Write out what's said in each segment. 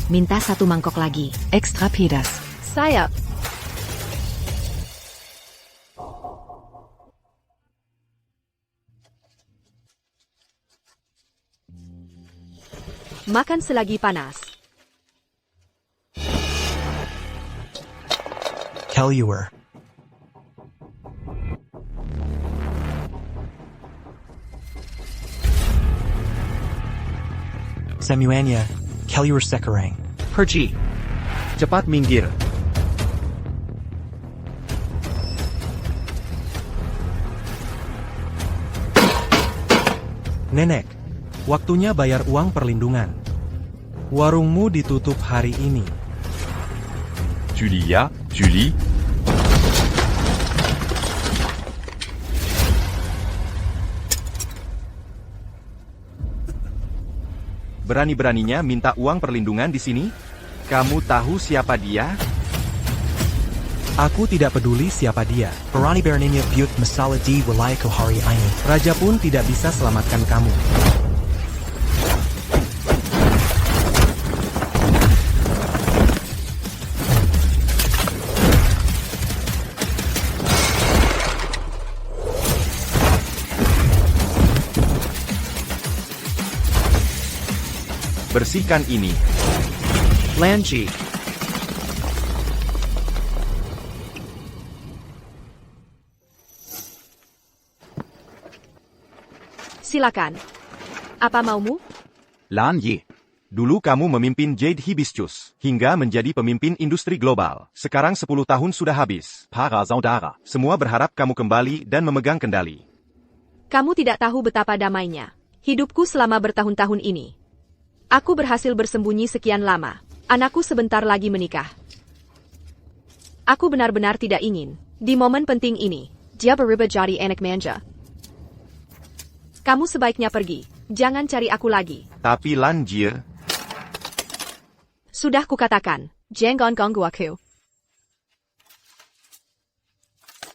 Minta 1 mangkok lagi. Extra pedas. Sayap. Makan selagi panas. Kelluer. Semuanya, Kelluer sekarang. Pergi. Cepat minggir. Nenek, waktunya bayar uang perlindungan. Warungmu ditutup hari ini. Julia, Julie, Berani-beraninya minta uang perlindungan di sini? Kamu tahu siapa dia? Aku tidak peduli siapa dia. Berani beraninya buat masalah di wilayahku hari ini. Raja pun tidak bisa selamatkan kamu. Bersihkan ini. Lanji. Silakan. Apa maumu? Lan Yi. Dulu kamu memimpin Jade Hibiscus, hingga menjadi pemimpin industri global. Sekarang 10 tahun sudah habis. Para saudara, semua berharap kamu kembali dan memegang kendali. Kamu tidak tahu betapa damainya hidupku selama bertahun-tahun ini. Aku berhasil bersembunyi sekian lama. Anakku sebentar lagi menikah. Aku benar-benar tidak ingin, di momen penting ini, dia berubah jadi anak manja. Kamu sebaiknya pergi. Jangan cari aku lagi. Tapi Lan Jie, Sudah kukatakan, jangan ganggu aku.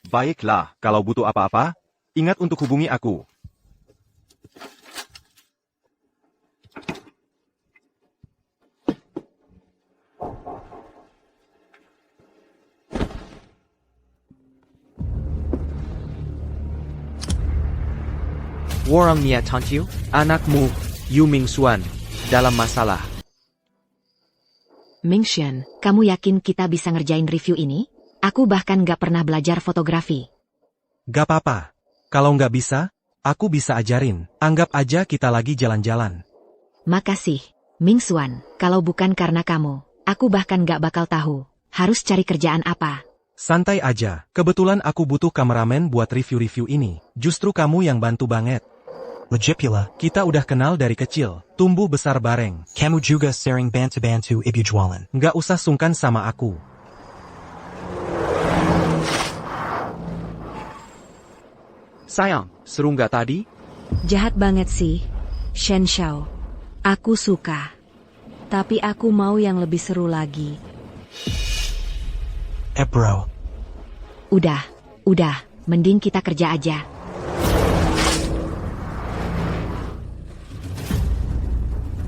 baiklah, kalau butuh apa-apa, ingat untuk hubungi aku. Warang Nia Tantiu, anakmu, Yu Mingxuan, dalam masalah. Mingxian, kamu yakin kita bisa ngerjain review ini? Aku bahkan gak pernah belajar fotografi. Gak apa-apa. Kalau nggak bisa, aku bisa ajarin. Anggap aja kita lagi jalan-jalan. Makasih, Mingxuan. Kalau bukan karena kamu, aku bahkan gak bakal tahu harus cari kerjaan apa. Santai aja. Kebetulan aku butuh kameramen buat review-review ini. Justru kamu yang bantu banget. Legit pula. Kita udah kenal dari kecil. Tumbuh besar bareng. Kamu juga sering bantu-bantu ibu jualan. Nggak usah sungkan sama aku. Sayang, seru nggak tadi? Jahat banget sih, Shen Shao. Aku suka. Tapi aku mau yang lebih seru lagi. Bro. Udah. Mending kita kerja aja.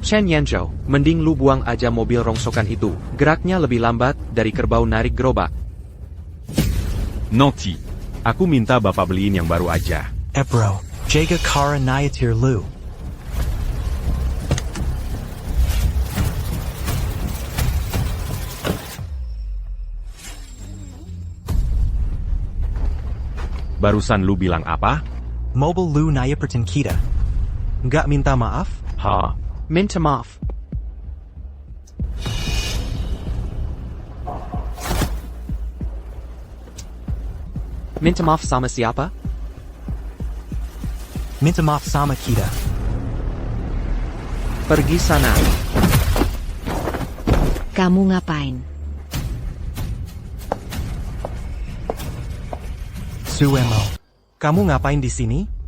Shen Yanzhou, mending lu buang aja mobil rongsokan itu. Geraknya lebih lambat dari kerbau narik gerobak. Nanti. Aku minta bapak beliin yang baru aja. Bro. Jaga kara nayatir lu. Barusan lu bilang apa? Mobile lu nayapertin kita. Nggak minta maaf? Ha? Minta maaf. Minta maaf sama siapa? Minta maaf sama kita. Pergi sana. Kamu ngapain? Suemo. Kamu ngapain di sini?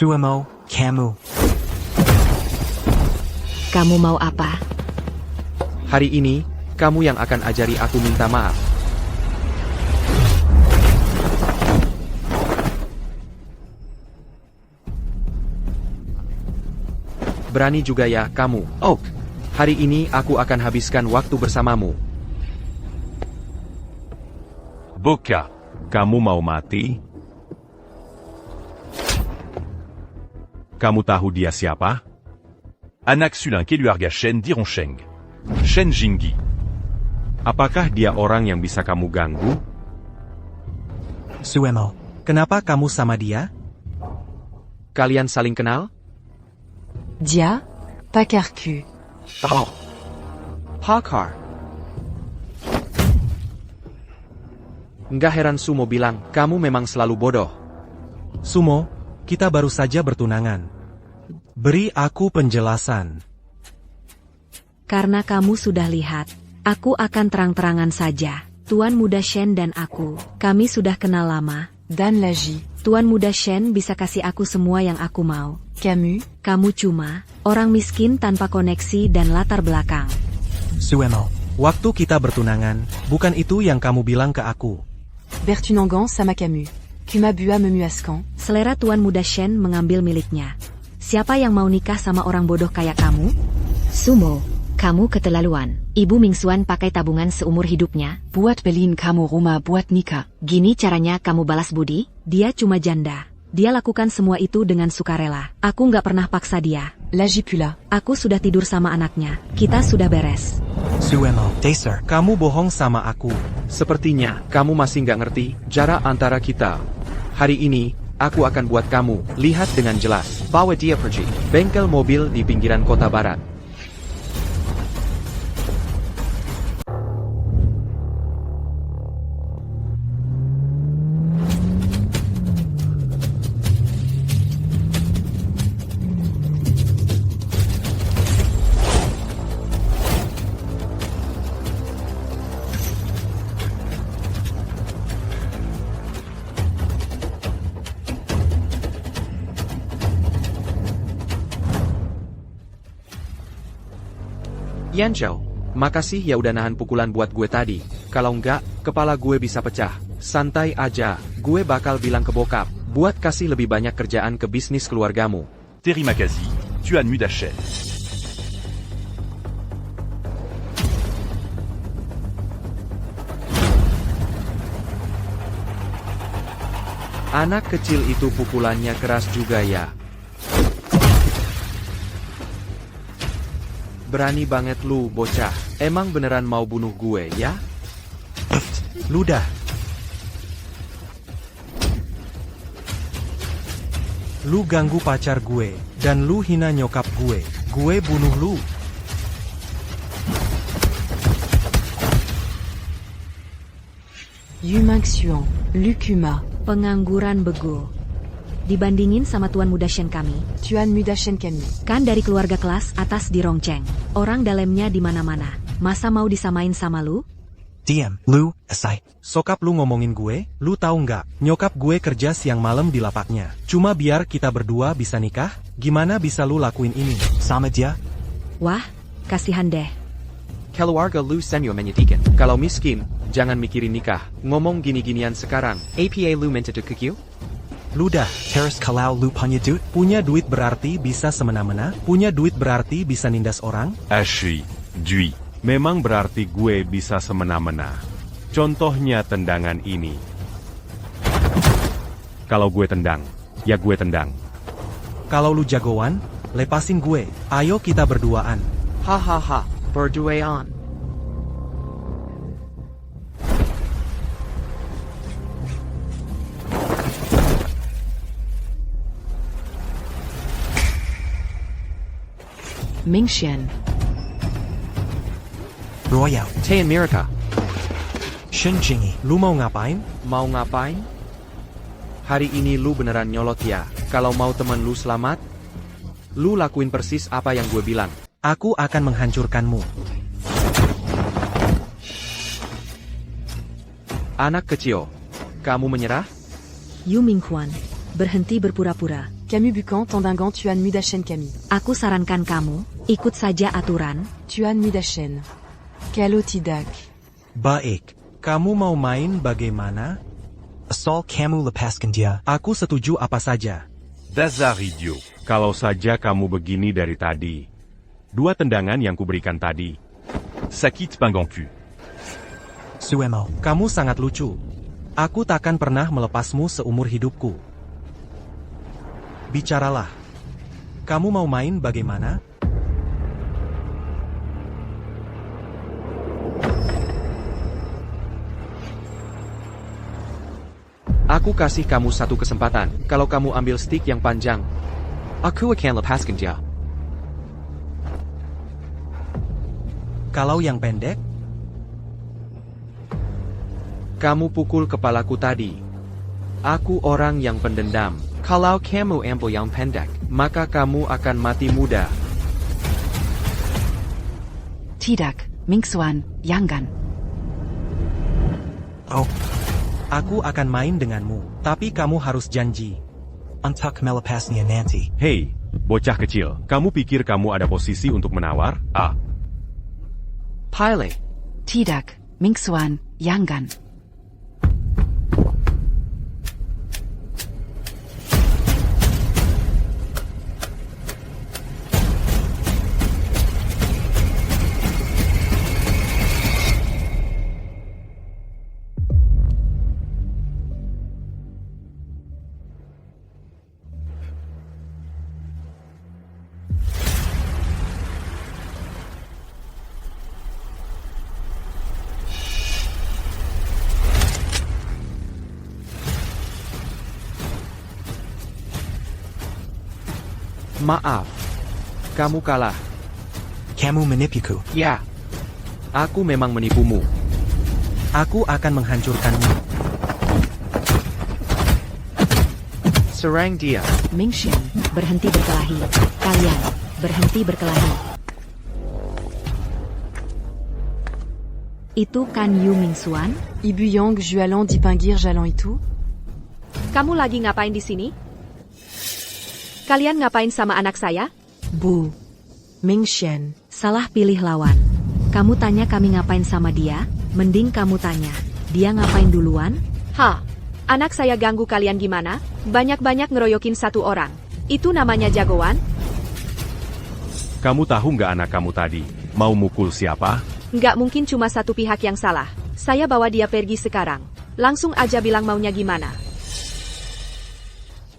Suemo, kamu. Kamu mau apa? Hari ini, kamu yang akan ajari aku minta maaf. Berani juga ya kamu. Oak, hari ini aku akan habiskan waktu bersamamu. Boka, kamu mau mati? Kamu tahu dia siapa? Anak Sulin Keluarga Shen Dironsheng. Shen Jinggi. Apakah dia orang yang bisa kamu ganggu? Suemo. Kenapa kamu sama dia? Kalian saling kenal? Dia, Pakarku. Oh. Pakar. Nggak heran Sumo bilang, kamu memang selalu bodoh. Sumo, kita baru saja bertunangan. Beri aku penjelasan. Karena kamu sudah lihat, aku akan terang-terangan saja. Tuan Muda Shen dan aku, kami sudah kenal lama. Dan Laji. Tuan Muda Shen bisa kasih aku semua yang aku mau. Camus. Kamu cuma orang miskin tanpa koneksi dan latar belakang. Suemo. Waktu kita bertunangan, bukan itu yang kamu bilang ke aku. Bertunangan sama Camus. Kuma bua memuaskan. Selera Tuan Muda Shen mengambil miliknya. Siapa yang mau nikah sama orang bodoh kayak kamu? Sumo, kamu keterlaluan. Ibu Mingxuan pakai tabungan seumur hidupnya. Buat beliin kamu rumah buat nikah. Gini caranya kamu balas budi? Dia cuma janda. Dia lakukan semua itu dengan sukarela. Aku nggak pernah paksa dia. Laji pula. Aku sudah tidur sama anaknya. Kita sudah beres. Suemo. Deser. Kamu bohong sama aku. Sepertinya, kamu masih nggak ngerti jarak antara kita. Hari ini, aku akan buat kamu lihat dengan jelas. Bawa dia pergi. Bengkel mobil di pinggiran kota barat. Yanzhou, makasih ya udah nahan pukulan buat gue tadi. Kalau enggak, kepala gue bisa pecah. Santai aja, gue bakal bilang ke bokap, buat kasih lebih banyak kerjaan ke bisnis keluargamu. Terimakazi, Tuan Muda Shen. Anak kecil itu pukulannya keras juga ya. Berani banget lu, bocah. Emang beneran mau bunuh gue, ya? Ludah. Lu ganggu pacar gue, dan lu hina nyokap gue. Gue bunuh lu. Yu Mingxuan. Lukuma. Pengangguran bego. Dibandingin sama Tuan Muda Shen kami, Tuan Muda Shen Camus. kan dari keluarga kelas atas di Rongcheng. Orang dalamnya di mana-mana. Masa mau disamain sama lu? Diam. Lu. Asai. Sokap lu ngomongin gue, lu tahu nggak? Nyokap gue kerja siang malam di lapaknya. Cuma biar kita berdua bisa nikah, gimana bisa lu lakuin ini? Sama dia. Wah, kasihan deh. Keluarga lu senyo menyetikan. Kalau miskin, jangan mikirin nikah. Ngomong gini-ginian sekarang. APA lu minta ke Q? Ludah. Teres kalau lu punya duit. Punya duit berarti bisa semena-mena? Punya duit berarti bisa nindas orang? Ashi, Dwi. Memang berarti gue bisa semena-mena. Contohnya tendangan ini. Kalau gue tendang, ya gue tendang. Kalau lu jagoan, lepasin gue. Ayo kita berduaan. Hahaha, berduaan. Mingxian. Royale. Tayan Miraka, Shinjingi. Lu mau ngapain? mau ngapain? Hari ini lu beneran nyolot ya. Kalau mau temen lu selamat, lu lakuin persis apa yang gue bilang. Aku akan menghancurkanmu. Anak kecil, kamu menyerah? Yu Minghuan, berhenti berpura-pura. Camus Bucan Tendingan Tuan Muda Shen Camus. Aku sarankan kamu, ikut saja aturan. Tuan Muda Shen. Kalotidak. Baik. Kamu mau main bagaimana? Asal kamu lepaskan dia. Aku setuju apa saja. Dazar idiot. Kalau saja kamu begini dari tadi. 2 tendangan yang kuberikan tadi. Sakit pingganku. Suemo. Kamu sangat lucu. Aku takkan pernah melepasmu seumur hidupku. Bicaralah. Kamu mau main bagaimana? Aku kasih kamu satu kesempatan. Kalau kamu ambil stick yang panjang, aku akan lepaskan dia. Kalau yang pendek? Kamu pukul kepalaku tadi. Aku orang yang pendendam. Kalau kamu ambil yang pendek, maka kamu akan mati muda. Tidak, Mingxuan, Yanggan. Oh, Aku akan main denganmu, tapi kamu harus janji. untuk melepasnya nanti. Hei, bocah kecil, kamu pikir kamu ada posisi untuk menawar? Pile. Tidak, Mingxuan, Yanggan. Maaf. Kamu kalah. Kamu menipuku. Ya. Aku memang menipumu. Aku akan menghancurkanmu. Serang dia. Mingxian, berhenti berkelahi. Kalian, berhenti berkelahi. Itu kan Yu Mingxuan? Ibu Yang Jualan Dipinggir Jalan itu? Kamu lagi ngapain di sini? Kalian ngapain sama anak saya? Bu. Mingxian, salah pilih lawan. Kamu tanya kami ngapain sama dia, mending kamu tanya, dia ngapain duluan? Hah? Anak saya ganggu kalian gimana? Banyak-banyak ngeroyokin satu orang. Itu namanya jagoan? Kamu tahu nggak anak kamu tadi mau mukul siapa? Nggak mungkin cuma satu pihak yang salah. Saya bawa dia pergi sekarang. Langsung aja bilang maunya gimana.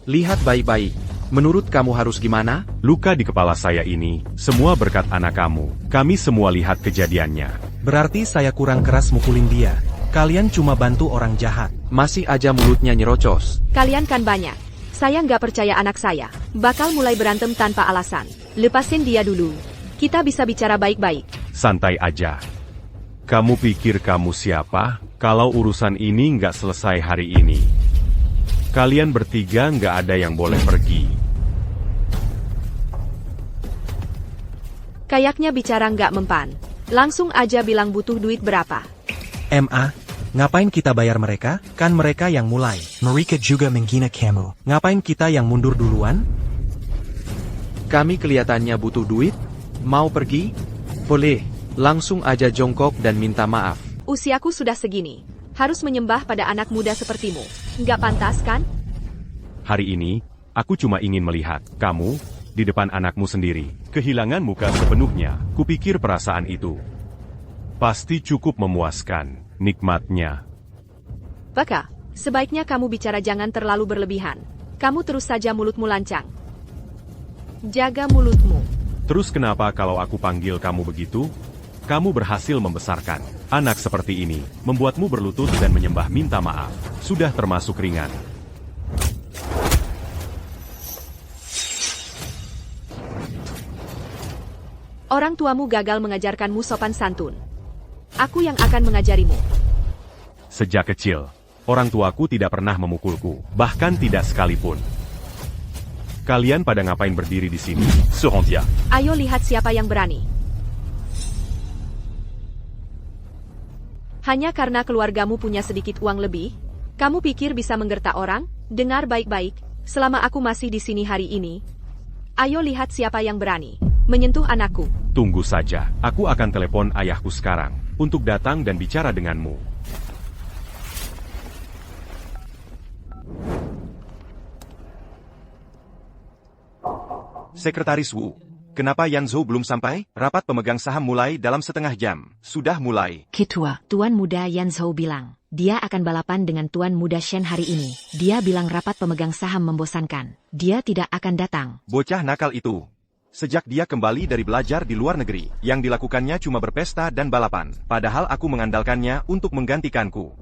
Lihat baik-baik. Menurut kamu harus gimana? Luka di kepala saya ini, semua berkat anak kamu. Kami semua lihat kejadiannya. Berarti saya kurang keras mukulin dia. Kalian cuma bantu orang jahat. Masih aja mulutnya nyerocos. Kalian kan banyak. Saya nggak percaya anak saya. Bakal mulai berantem tanpa alasan. Lepasin dia dulu. Kita bisa bicara baik-baik. Santai aja. Kamu pikir kamu siapa? Kalau urusan ini nggak selesai hari ini, kalian bertiga nggak ada yang boleh pergi. Kayaknya bicara nggak mempan. Langsung aja bilang butuh duit berapa. MA, ngapain kita bayar mereka? Kan mereka yang mulai. Mereka juga menghina kamu. Ngapain kita yang mundur duluan? Kami kelihatannya butuh duit? Mau pergi? Boleh. Langsung aja jongkok dan minta maaf. Usiaku sudah segini. Harus menyembah pada anak muda sepertimu. Nggak pantas kan? Hari ini, aku cuma ingin melihat kamu di depan anakmu sendiri. Kehilangan muka sepenuhnya, kupikir perasaan itu pasti cukup memuaskan, nikmatnya. Baka, sebaiknya kamu bicara jangan terlalu berlebihan. Kamu terus saja mulutmu lancang. Jaga mulutmu. Terus kenapa kalau aku panggil kamu begitu? Kamu berhasil membesarkan anak seperti ini, membuatmu berlutut dan menyembah minta maaf. Sudah termasuk ringan. Orang tuamu gagal mengajarkanmu sopan santun. Aku yang akan mengajarimu. Sejak kecil, orang tuaku tidak pernah memukulku, bahkan tidak sekalipun. Kalian pada ngapain berdiri di sini? Serontia. Ayo lihat siapa yang berani. Hanya karena keluargamu punya sedikit uang lebih, kamu pikir bisa menggertak orang? Dengar baik-baik, selama aku masih di sini hari ini. Ayo lihat siapa yang berani menyentuh anakku. Tunggu saja, aku akan telepon ayahku sekarang, untuk datang dan bicara denganmu. Sekretaris Wu. Kenapa Yan Zhou belum sampai? Rapat pemegang saham mulai dalam setengah jam. Sudah mulai. Ketua. Tuan muda Yan Zhou bilang, dia akan balapan dengan Tuan muda Shen hari ini. Dia bilang rapat pemegang saham membosankan. Dia tidak akan datang. Bocah nakal itu. Sejak dia kembali dari belajar di luar negeri, yang dilakukannya cuma berpesta dan balapan. Padahal aku mengandalkannya untuk menggantikanku.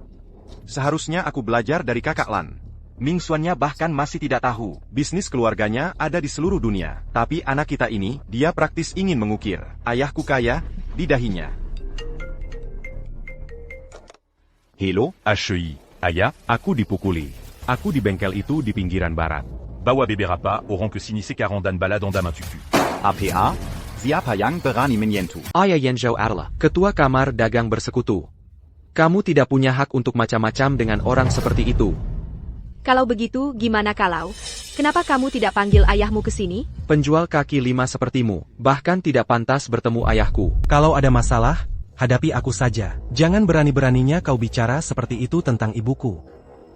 Seharusnya aku belajar dari kakak Lan. Ming Xuannya bahkan masih tidak tahu, bisnis keluarganya ada di seluruh dunia. Tapi anak kita ini, dia praktis ingin mengukir. Ayahku kaya, di dahinya. Hello, HEI. Aya, aku dipukuli. Aku di bengkel itu di pinggiran barat. Bawa bébé Rapa auront que signé 40 dan balade en damin tutu. APA, siapa yang berani menyentuh? Ayah Yanzhou adalah ketua kamar dagang bersekutu. Kamu tidak punya hak untuk macam-macam dengan orang seperti itu. Kalau begitu, gimana kalau? Kenapa kamu tidak panggil ayahmu ke sini? Penjual kaki lima sepertimu, bahkan tidak pantas bertemu ayahku. Kalau ada masalah, hadapi aku saja. Jangan berani-beraninya kau bicara seperti itu tentang ibuku.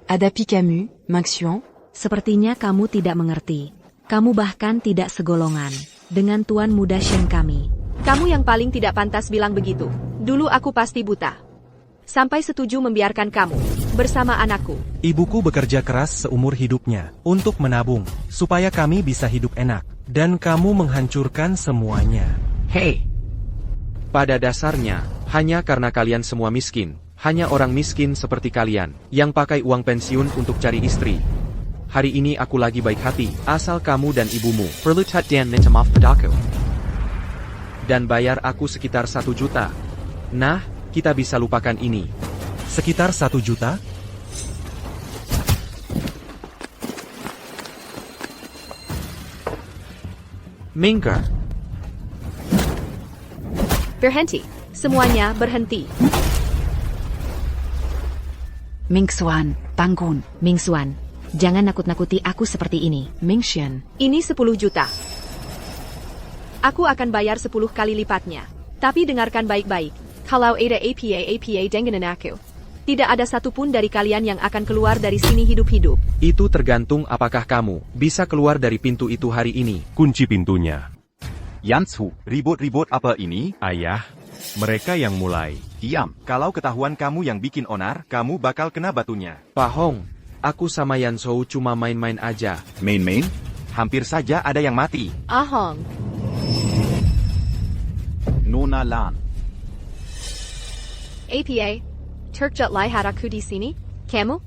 Adapi Camus, Ming Xuan. Sepertinya kamu tidak mengerti. Kamu bahkan tidak segolongan dengan Tuan muda Shen kami. Kamu yang paling tidak pantas bilang begitu. Dulu aku pasti buta. Sampai setuju membiarkan kamu bersama anakku. Ibuku bekerja keras seumur hidupnya untuk menabung, supaya kami bisa hidup enak. Dan kamu menghancurkan semuanya. Hei! Pada dasarnya, hanya karena kalian semua miskin, hanya orang miskin seperti kalian, yang pakai uang pensiun untuk cari istri. Hari ini aku lagi baik hati, asal kamu dan ibumu perlu dan minta maaf padaku. Dan bayar aku sekitar 1 juta. Nah, kita bisa lupakan ini. Sekitar 1 juta? Mingger. Berhenti. Semuanya berhenti. Ming Xuan, bangun. Ming Xuan, jangan nakut-nakuti aku seperti ini. Ming Xian. Ini 10 juta. Aku akan bayar 10 kali lipatnya. Tapi dengarkan baik-baik. Kalau ada APA dengan aku, tidak ada satupun dari kalian yang akan keluar dari sini hidup-hidup. Itu tergantung apakah kamu bisa keluar dari pintu itu hari ini. Kunci pintunya. Yanzhou, Ribut-ribut apa ini? Ayah, mereka yang mulai. diam. Kalau ketahuan kamu yang bikin onar, kamu bakal kena batunya. Pak Hong, aku sama Yanzhou cuma main-main aja. Main-main? Hampir saja ada yang mati. Ahong. Nona Lan. APA, Turkjat lihat aku di sini? Kamu?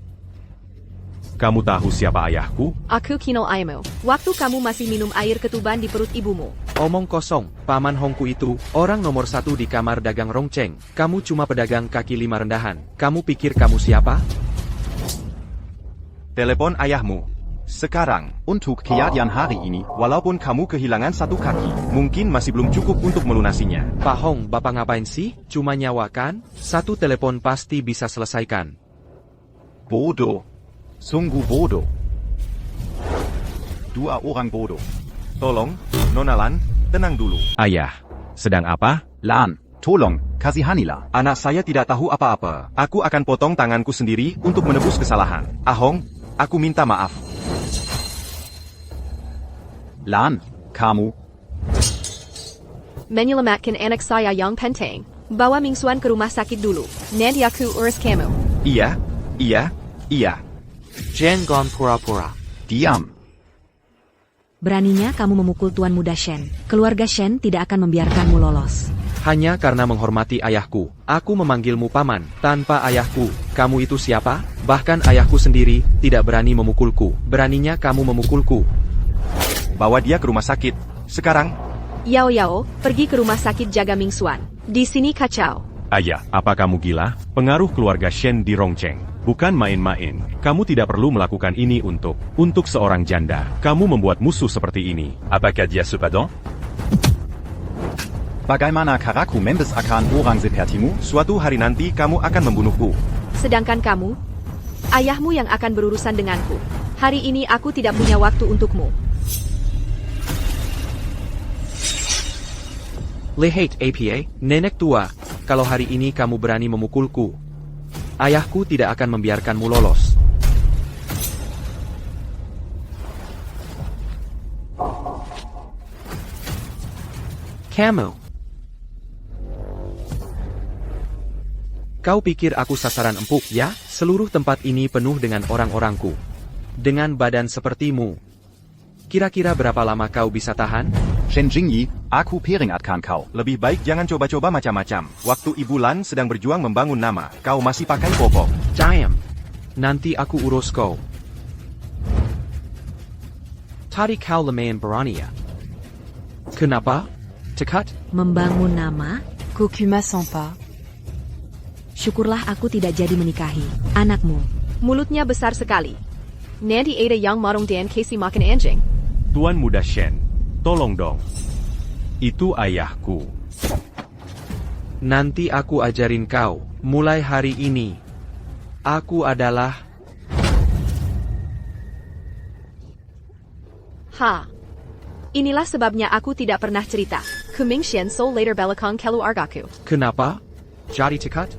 Kamu tahu siapa ayahku? Aku kinol ayahmu. Waktu kamu masih minum air ketuban di perut ibumu. Omong kosong, Paman Hongku itu, orang nomor 1 di kamar dagang Rongcheng. Kamu cuma pedagang kaki lima rendahan. Kamu pikir kamu siapa? Telepon ayahmu. Sekarang. Untuk kejadian hari ini, Walaupun kamu kehilangan 1 kaki, mungkin masih belum cukup untuk melunasinya. Pak Hong, Bapak ngapain sih? Cuma nyawa kan? 1 telepon pasti bisa selesaikan. bodoh. Sungguh bodoh. 2 orang bodoh. Tolong, Nona Lan, tenang dulu. Ayah, sedang apa? Lan, tolong, kasihanilah. Anak saya tidak tahu apa-apa. Aku akan potong tanganku sendiri untuk menebus kesalahan. Ahong, aku minta maaf. Lan, kamu. Menyelamatkan anak saya yang penting. Bawa Ming Xuan ke rumah sakit dulu. Nanti aku urus kamu. Iya. Jangan pura-pura. Diam. Beraninya kamu memukul Tuan muda Shen. Keluarga Shen tidak akan membiarkanmu lolos. Hanya karena menghormati ayahku, aku memanggilmu paman. Tanpa ayahku, kamu itu siapa? Bahkan ayahku sendiri tidak berani memukulku. Beraninya kamu memukulku. Bawa dia ke rumah sakit. Sekarang. Yao, pergi ke rumah sakit jaga Ming Xuan. Di sini kacau. Ayah, apa kamu gila? Pengaruh keluarga Shen di Rongcheng. Bukan main-main. Kamu tidak perlu melakukan ini untuk seorang janda. Kamu membuat musuh seperti ini. Apakah dia sepadan? Bagaimana karaku membesarkan orang sepertimu? Suatu hari nanti kamu akan membunuhku. Sedangkan kamu, ayahmu yang akan berurusan denganku. Hari ini aku tidak punya waktu untukmu. Lihat APA, nenek tua, kalau hari ini kamu berani memukulku, ayahku tidak akan membiarkanmu lolos. Kamu. Kau pikir aku sasaran empuk, ya? Seluruh tempat ini penuh dengan orang-orangku. Dengan badan sepertimu. Kira-kira berapa lama kau bisa tahan? Shen Jingyi, aku peringatkan kau. Lebih baik jangan coba-coba macam-macam. Waktu Ibu Lan sedang berjuang membangun nama, kau masih pakai popok. Diam. Nanti aku urus kau. Tadi kau lumayan berani ya? Kenapa? Tekat? Membangun nama? Kokuma Sampa. Syukurlah aku tidak jadi menikahi anakmu. Mulutnya besar sekali. Nanti ada yang marung dan kasih makan anjing. Tuan Muda Shen, tolong dong. Itu ayahku. Nanti aku ajarin kau. Mulai hari ini. Aku adalah... Ha. Inilah sebabnya aku tidak pernah cerita. Kuming Shen Soul later belakang keluargaku. Kenapa? Jadi tekat?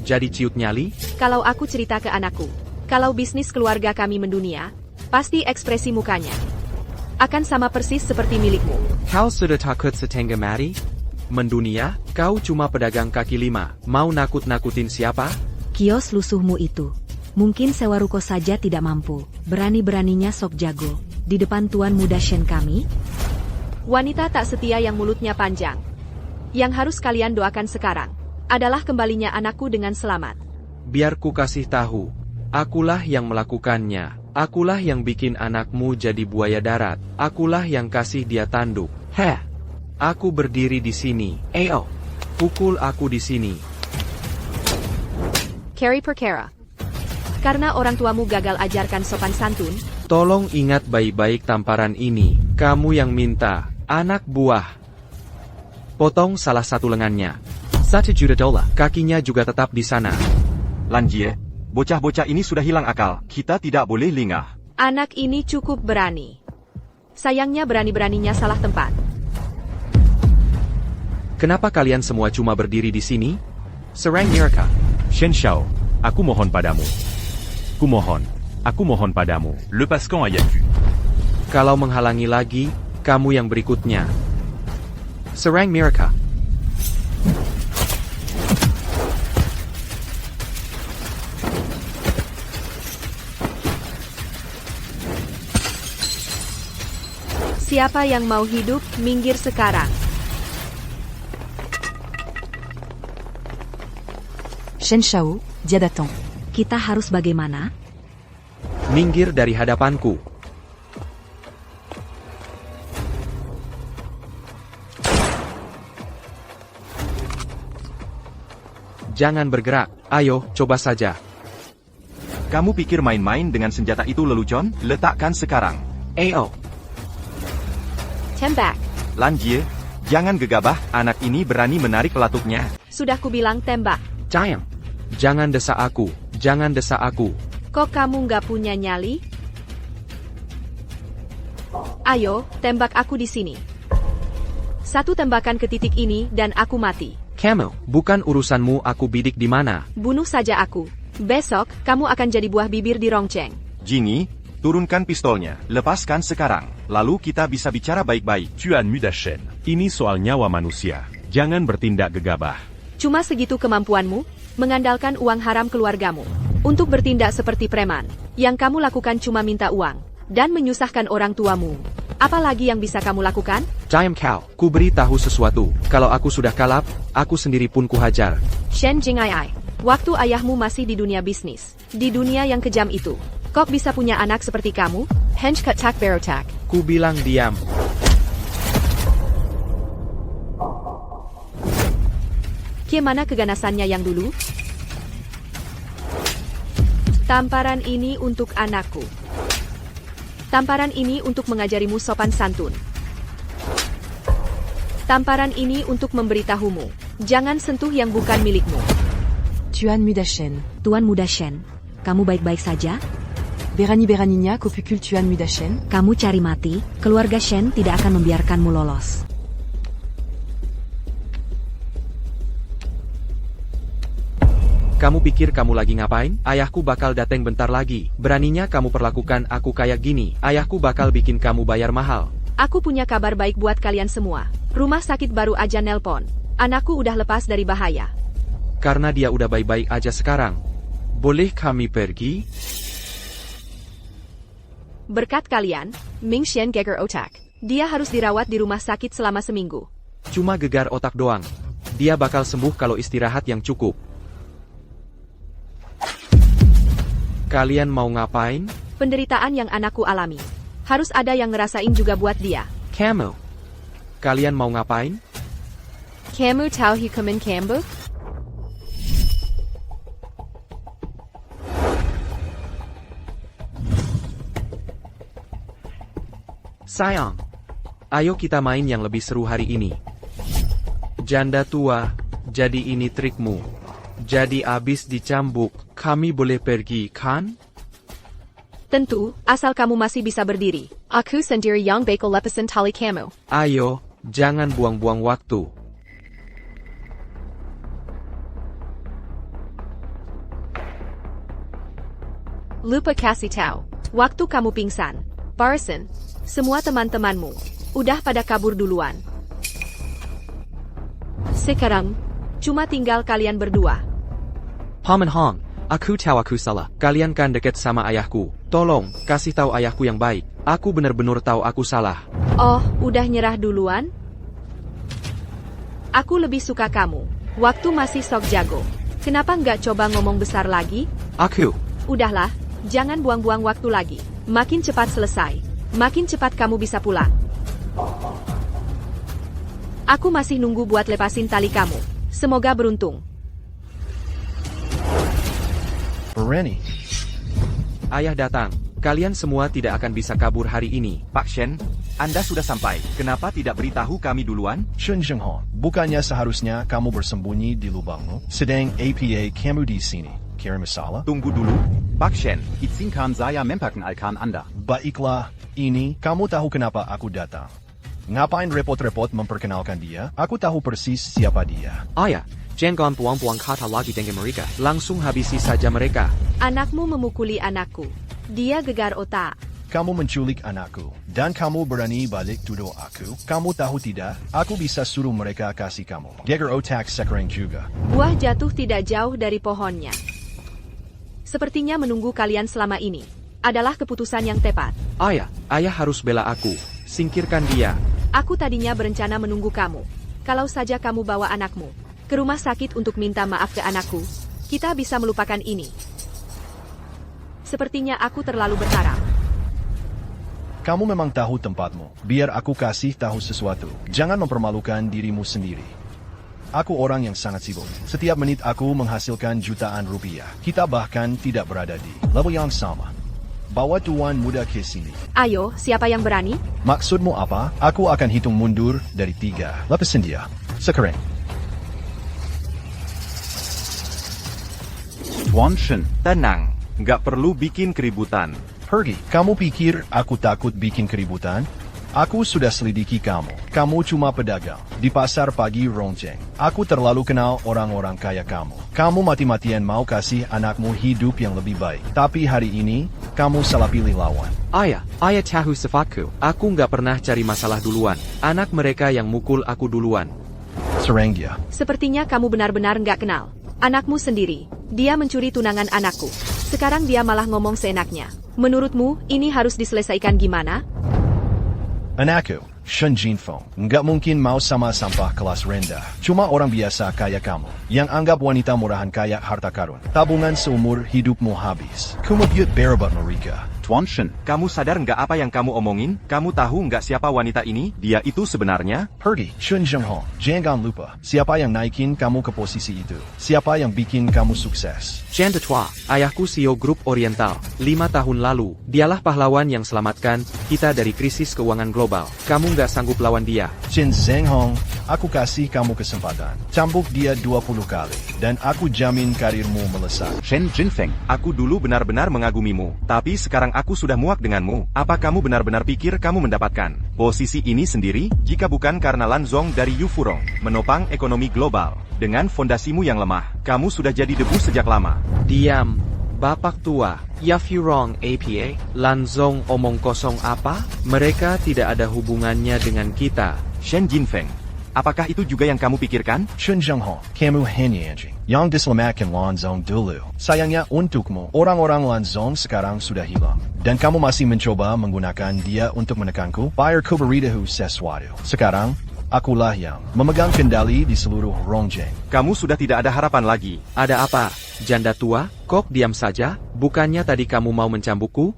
Jadi ciut nyali? Kalau aku cerita ke anakku, kalau bisnis keluarga kami mendunia, pasti ekspresi mukanya akan sama persis seperti milikmu. Kau sudah takut setengah mati? Mendunia? Kau cuma pedagang kaki lima. Mau nakut-nakutin siapa? Kios lusuhmu itu. Mungkin sewa ruko saja tidak mampu. Berani-beraninya sok jago. Di depan Tuan Muda Shen kami? Wanita tak setia yang mulutnya panjang. Yang harus kalian doakan sekarang adalah kembalinya anakku dengan selamat. Biar ku kasih tahu. Akulah yang melakukannya. Akulah yang bikin anakmu jadi buaya darat. Akulah yang kasih dia tanduk. Heh. Aku berdiri di sini. Ayo. Pukul aku di sini. Carry perkara. Karena orang tuamu gagal ajarkan sopan santun. Tolong ingat baik-baik tamparan ini. Kamu yang minta. Anak buah. Potong salah satu lengannya. $1 juta. Kakinya juga tetap di sana. Lan Jie, bocah-bocah ini sudah hilang akal. Kita tidak boleh lengah. Anak ini cukup berani. Sayangnya berani-beraninya salah tempat. Kenapa kalian semua cuma berdiri di sini? Serang mereka. Shen Shao, aku mohon padamu. Aku mohon padamu. Le Pascan à Yaku. Kalau menghalangi lagi, kamu yang berikutnya. Serang mereka. Siapa yang mau hidup, minggir sekarang. Shen Shao, dia datang. Kita harus bagaimana? Minggir dari hadapanku. Jangan bergerak. Ayo, coba saja. Kamu pikir main-main dengan senjata itu lelucon? Letakkan sekarang. Ayo. Tembak. Lan Jie, jangan gegabah. Anak ini berani menarik pelatuknya. Sudah kubilang tembak. Diam. Jangan desak aku. Jangan desak aku. Kok kamu nggak punya nyali? Ayo, tembak aku di sini. Satu tembakan ke titik ini dan aku mati. Kamu, bukan urusanmu aku bidik di mana. Bunuh saja aku. Besok, kamu akan jadi buah bibir di Rongcheng. Jingyi, turunkan pistolnya. Lepaskan sekarang. Lalu kita bisa bicara baik-baik. Tuan Muda Shen. Ini soal nyawa manusia. Jangan bertindak gegabah. Cuma segitu kemampuanmu, mengandalkan uang haram keluargamu. Untuk bertindak seperti preman. Yang kamu lakukan cuma minta uang. Dan menyusahkan orang tuamu. Apalagi yang bisa kamu lakukan? Diam kau. Ku beritahu sesuatu. Kalau aku sudah kalap, aku sendiri pun kuhajar. Shen Jing'ai. Waktu ayahmu masih di dunia bisnis. Di dunia yang kejam itu. Kok bisa punya anak seperti kamu? Hench ketak berotak. Ku bilang diam. Gimana keganasannya yang dulu? Tamparan ini untuk anakku. Tamparan ini untuk mengajarimu sopan santun. Tamparan ini untuk memberitahumu. Jangan sentuh yang bukan milikmu. Tuan Muda Shen. Tuan Muda Shen, kamu baik-baik saja? Berani beraninya kau pukul Tuan Muda Shen. Kamu cari mati, keluarga Shen tidak akan membiarkanmu lolos. Kamu pikir kamu lagi ngapain? Ayahku bakal datang bentar lagi. Beraninya kamu perlakukan aku kayak gini. Ayahku bakal bikin kamu bayar mahal. Aku punya kabar baik buat kalian semua. Rumah sakit baru aja nelpon. Anakku udah lepas dari bahaya. Karena dia udah baik-baik aja sekarang. Boleh kami pergi? Berkat kalian, Ming Xian geger otak. Dia harus dirawat di rumah sakit selama seminggu. Cuma gegar otak doang. Dia bakal sembuh kalau istirahat yang cukup. Kalian mau ngapain? Penderitaan yang anakku alami. Harus ada yang ngerasain juga buat dia. Kamu. Kalian mau ngapain? Kamu tahu hukuman kamu? Sayang. Ayo kita main yang lebih seru hari ini. Janda tua, jadi ini trikmu. Jadi abis dicambuk, kami boleh pergi, kan? Tentu, asal kamu masih bisa berdiri. Aku sendiri yang bakal lepasin tali kamu. Ayo, jangan buang-buang waktu. Lupa kasih tahu. Waktu kamu pingsan, Barson, semua teman-temanmu, udah pada kabur duluan. Sekarang, cuma tinggal kalian berdua. Paman Hong, aku tahu aku salah. Kalian kan deket sama ayahku. Tolong, kasih tahu ayahku yang baik. Aku benar-benar tahu aku salah. Oh, udah nyerah duluan? Aku lebih suka kamu. Waktu masih sok jago. Kenapa nggak coba ngomong besar lagi? Aku. Udahlah, jangan buang-buang waktu lagi. Makin cepat selesai, makin cepat kamu bisa pulang. Aku masih nunggu buat lepasin tali kamu. Semoga beruntung. Berani. Ayah datang. Kalian semua tidak akan bisa kabur hari ini. Pak Shen, Anda sudah sampai. Kenapa tidak beritahu kami duluan? Shun Jinghong, bukannya seharusnya kamu bersembunyi di lubangmu? Sedang APA kamu di sini. Kira masalah? Tunggu dulu. Pak Shen, Izinkan saya memperkenalkan Anda. Baiklah, ini kamu tahu kenapa aku datang. Ngapain repot-repot memperkenalkan dia? Aku tahu persis siapa dia. Ayah, jangan buang-buang kata lagi dengan mereka. Langsung habisi saja mereka. Anakmu memukuli anakku. Dia gegar otak. Kamu menculik anakku, dan kamu berani balik tuduh aku? Kamu tahu tidak, aku bisa suruh mereka kasih kamu geger otak sekarang juga. Buah jatuh tidak jauh dari pohonnya. Sepertinya menunggu kalian selama ini adalah keputusan yang tepat. Ayah harus bela aku. Singkirkan dia. Aku tadinya berencana menunggu kamu. Kalau saja kamu bawa anakmu ke rumah sakit untuk minta maaf ke anakku, kita bisa melupakan ini. Sepertinya aku terlalu berharap. Kamu memang tahu tempatmu. Biar aku kasih tahu sesuatu. Jangan mempermalukan dirimu sendiri. Aku orang yang sangat sibuk. Setiap menit aku menghasilkan jutaan rupiah. Kita bahkan tidak berada di level yang sama. Bawa tuan muda ke sini. Ayo, siapa yang berani? Maksudmu apa? Aku akan hitung mundur dari 3. Lepasin dia. Sekarang. Tuan Shen, tenang. Nggak perlu bikin keributan. Pergi. Kamu pikir aku takut bikin keributan? Aku sudah selidiki kamu. Kamu cuma pedagang di pasar pagi Rongjeng. Aku terlalu kenal orang-orang kaya kamu. Kamu mati-matian mau kasih anakmu hidup yang lebih baik. Tapi hari ini, kamu salah pilih lawan. Ayah tahu sifatku. Aku nggak pernah cari masalah duluan. Anak mereka yang mukul aku duluan. Serang dia. Sepertinya kamu benar-benar nggak kenal anakmu sendiri. Dia mencuri tunangan anakku. Sekarang dia malah ngomong seenaknya. Menurutmu, ini harus diselesaikan gimana? Anakku, Shen Jinfeng, nggak mungkin mau sama sampah kelas rendah. Cuma orang biasa kayak kamu, yang anggap wanita murahan kayak harta karun. Tabungan seumur hidupmu habis. Kamu biut berobat mereka. Tuan Shen, Kamu sadar nggak apa yang kamu omongin? Kamu tahu nggak siapa wanita ini? Dia itu sebenarnya? Pergi, Shun Jinghong. Jangan lupa, siapa yang naikin kamu ke posisi itu? Siapa yang bikin kamu sukses? Janda tua, ayahku CEO Grup Oriental. 5 tahun lalu, dialah pahlawan yang selamatkan kita dari krisis keuangan global. Kamu nggak sanggup lawan dia. Jin Zhenghong, aku kasih kamu kesempatan. Cambuk dia 20 kali, dan aku jamin karirmu melesat. Shen Jinfeng. Aku dulu benar-benar mengagumimu, tapi sekarang aku sudah muak denganmu. Apa kamu benar-benar pikir kamu mendapatkan posisi ini sendiri? Jika bukan karena Lan Zong dari Yu Furong menopang ekonomi global, dengan fondasimu yang lemah, kamu sudah jadi debu sejak lama. Diam. Bapak tua, you wrong APA, Lanzong omong kosong apa? Mereka tidak ada hubungannya dengan kita. Shen Jinfeng, apakah itu juga yang kamu pikirkan? Chen Zhengho, kamu hanya anjing yang diselamatkan Lanzong dulu. Sayangnya untukmu, orang-orang Lanzong sekarang sudah hilang. Dan kamu masih mencoba menggunakan dia untuk menekanku? Biar ku beritahu sesuatu. Sekarang, akulah yang memegang kendali di seluruh Rongjeng. Kamu sudah tidak ada harapan lagi. Ada apa? Janda tua, kok diam saja? Bukannya tadi kamu mau mencambukku?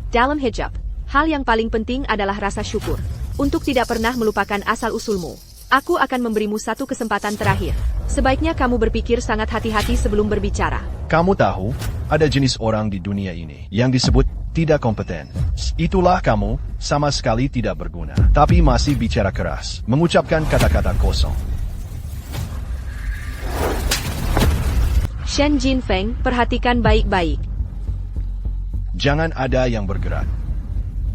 Dalam hijab, hal yang paling penting adalah rasa syukur. Untuk tidak pernah melupakan asal-usulmu. Aku akan memberimu satu kesempatan terakhir. Sebaiknya kamu berpikir sangat hati-hati sebelum berbicara. Kamu tahu, ada jenis orang di dunia ini yang disebut tidak kompeten. Itulah kamu, sama sekali tidak berguna. Tapi masih bicara keras, mengucapkan kata-kata kosong. Shen Jinfeng, perhatikan baik-baik. Jangan ada yang bergerak.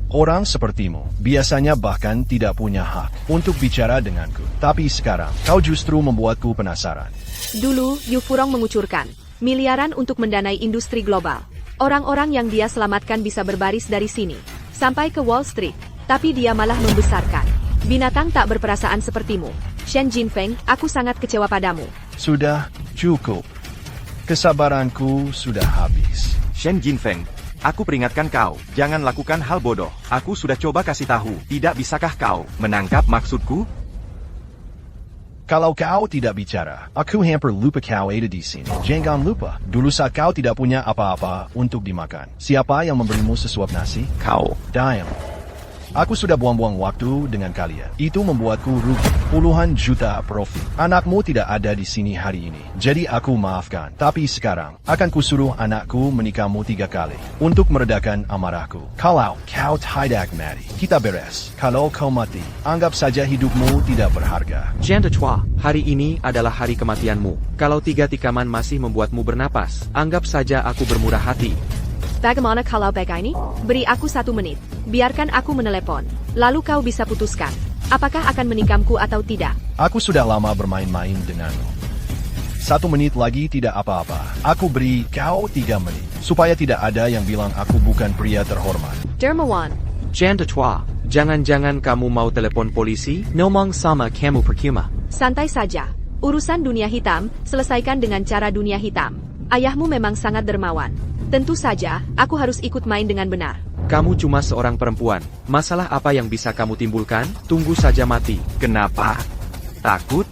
Orang sepertimu biasanya bahkan tidak punya hak untuk bicara denganku. Tapi sekarang, kau justru membuatku penasaran. Dulu, Yu Furong mengucurkan miliaran untuk mendanai industri global. Orang-orang yang dia selamatkan bisa berbaris dari sini sampai ke Wall Street. Tapi dia malah membesarkan binatang tak berperasaan sepertimu. Shen Jinfeng, aku sangat kecewa padamu. Sudah cukup. Kesabaranku sudah habis. Shen Jinfeng, aku peringatkan kau, jangan lakukan hal bodoh. Aku sudah coba kasih tahu, tidak bisakah kau menangkap maksudku? Kalau kau tidak bicara, aku hampir lupa kau ada di sini. Jangan lupa, dulu saat kau tidak punya apa-apa untuk dimakan. Siapa yang memberimu sesuap nasi? Kau. Diam. Aku sudah buang-buang waktu dengan kalian. Itu membuatku rugi puluhan juta profit. Anakmu tidak ada di sini hari ini. Jadi aku maafkan. Tapi sekarang, akan kusuruh anakku menikahmu 3 kali. Untuk meredakan amarahku. Kalau kau tidak mati, kita beres. Kalau kau mati, anggap saja hidupmu tidak berharga. Janda tua, hari ini adalah hari kematianmu. Kalau 3 tikaman masih membuatmu bernapas, anggap saja aku bermurah hati. Bagaimana kalau begini? Beri aku 1 menit. Biarkan aku menelepon. Lalu kau bisa putuskan. Apakah akan menikamku atau tidak? Aku sudah lama bermain-main denganmu. 1 menit lagi tidak apa-apa. Aku beri kau 3 menit. Supaya tidak ada yang bilang aku bukan pria terhormat. Dermawan. Janda tua, jangan-jangan kamu mau telepon polisi? Ngomong sama kamu percuma. Santai saja. Urusan dunia hitam, selesaikan dengan cara dunia hitam. Ayahmu memang sangat dermawan. Tentu saja, aku harus ikut main dengan benar. Kamu cuma seorang perempuan. Masalah apa yang bisa kamu timbulkan? Tunggu saja mati. Kenapa? Takut?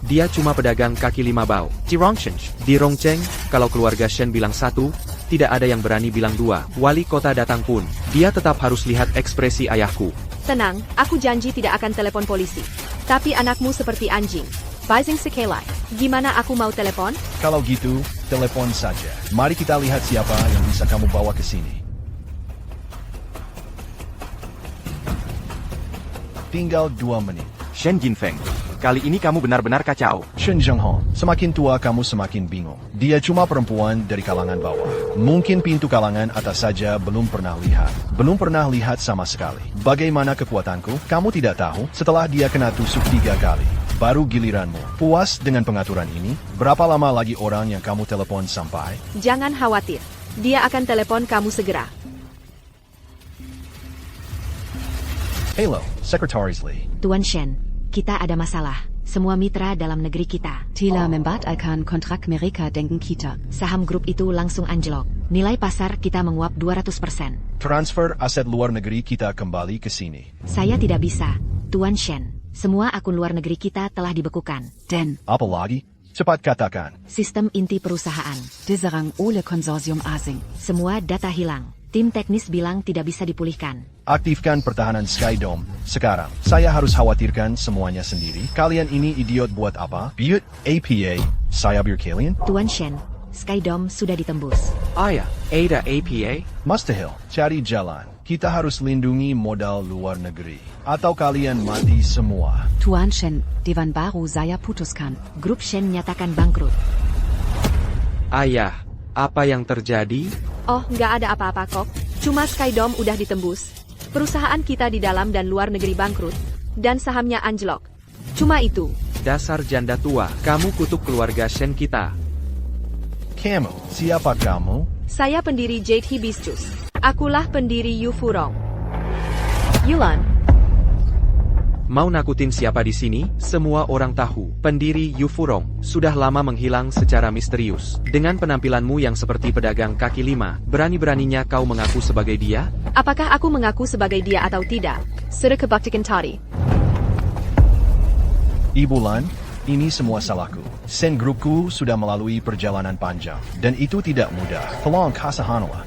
Dia cuma pedagang kaki 5 bau. Di Rongcheng, kalau keluarga Shen bilang 1, tidak ada yang berani bilang 2. Wali kota datang pun, dia tetap harus lihat ekspresi ayahku. Tenang, aku janji tidak akan telepon polisi. Tapi anakmu seperti anjing. Bising sekelai. Gimana aku mau telepon? Kalau gitu, telepon saja. Mari kita lihat siapa yang bisa kamu bawa ke sini. Tinggal 2 menit. Shen Jinfeng, kali ini kamu benar-benar kacau. Shen Zhengho, semakin tua kamu semakin bingung. Dia cuma perempuan dari kalangan bawah. Mungkin pintu kalangan atas saja belum pernah lihat. Belum pernah lihat sama sekali. Bagaimana kekuatanku? Kamu tidak tahu? Setelah dia kena tusuk 3 kali. Baru giliranmu. Puas dengan pengaturan ini? Berapa lama lagi orang yang kamu telepon sampai? Jangan khawatir. Dia akan telepon kamu segera. Hello, Secretaries Lee. Tuan Shen, kita ada masalah. Semua mitra dalam negeri kita. Tila membatalkan kontrak mereka dengan kita. Saham grup itu langsung anjlok. Nilai pasar kita menguap 200%. Transfer aset luar negeri kita kembali ke sini. Saya tidak bisa, Tuan Shen. Semua akun luar negeri kita telah dibekukan. Den Apa lagi? Cepat katakan. Sistem inti perusahaan. Diserang oleh konsorsium asing. Semua data hilang. Tim teknis bilang tidak bisa dipulihkan. Aktifkan pertahanan Skydome. Sekarang, saya harus khawatirkan semuanya sendiri. Kalian ini idiot buat apa? Butte, APA, saya bir kalian? Tuan Shen, Skydome sudah ditembus. Ayah, ada APA? Mustahil, cari jalan. Kita harus lindungi modal luar negeri. Atau kalian mati semua. Tuan Shen, Dewan baru saya putuskan. Grup Shen nyatakan bangkrut. Ayah, apa yang terjadi? Oh, nggak ada apa-apa kok. Cuma Skydome udah ditembus. Perusahaan kita di dalam dan luar negeri bangkrut. Dan sahamnya anjlok. Cuma itu. Dasar janda tua, kamu kutuk keluarga Shen kita. Kamu, siapa kamu? Saya pendiri Jade Hibiscus. Akulah pendiri Yu Furong. Yulan, Mau nakutin siapa di sini? Semua orang tahu, pendiri Yu Furong sudah lama menghilang secara misterius. Dengan penampilanmu yang seperti pedagang kaki lima, berani-beraninya kau mengaku sebagai dia? apakah aku mengaku sebagai dia atau tidak? Sudah kebuktikan tadi. Ibu Lan, ini semua salahku. Sen grupku sudah melalui perjalanan panjang, dan itu tidak mudah. Tolong kasahanlah.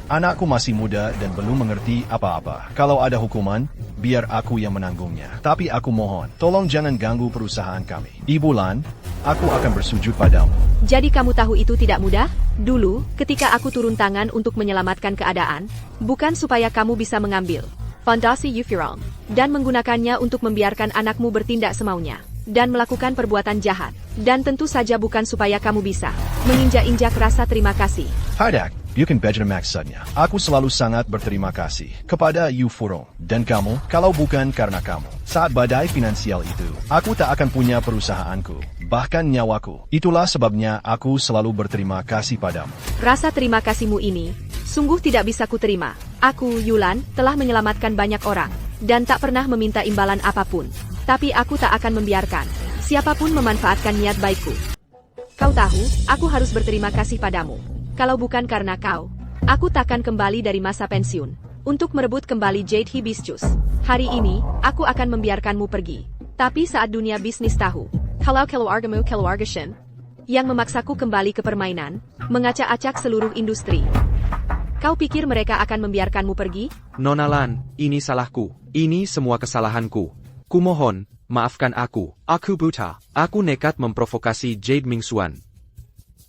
Anakku masih muda dan belum mengerti apa-apa. Kalau ada hukuman, biar aku yang menanggungnya. Tapi aku mohon, tolong jangan ganggu perusahaan kami. Ibu Lan, aku akan bersujud padamu. Jadi kamu tahu itu tidak mudah? Dulu, ketika aku turun tangan untuk menyelamatkan keadaan, bukan supaya kamu bisa mengambil fondasi Yu Furong dan menggunakannya untuk membiarkan anakmu bertindak semaunya dan melakukan perbuatan jahat. Dan tentu saja bukan supaya kamu bisa menginjak-injak rasa terima kasih. Hadak, bukan begitu maksudnya. Aku selalu sangat berterima kasih kepada Yu Furong dan kamu, kalau bukan karena kamu. Saat badai finansial itu, aku tak akan punya perusahaanku, bahkan nyawaku. Itulah sebabnya aku selalu berterima kasih padamu. Rasa terima kasihmu ini sungguh tidak bisa kuterima. Aku, Yulan, telah menyelamatkan banyak orang dan tak pernah meminta imbalan apapun. Tapi aku tak akan membiarkan siapapun memanfaatkan niat baikku. Kau tahu, aku harus berterima kasih padamu. Kalau bukan karena kau, aku takkan kembali dari masa pensiun untuk merebut kembali Jade Hibiscus. Hari ini, aku akan membiarkanmu pergi. Tapi saat dunia bisnis tahu, kalau keluargamu keluarga Shen, yang memaksaku kembali ke permainan, mengacak-acak seluruh industri. Kau pikir mereka akan membiarkanmu pergi? Nona Lan, ini salahku. Ini semua kesalahanku. Kumohon, maafkan aku. Aku buta. Aku nekat memprovokasi Jade Mingxuan.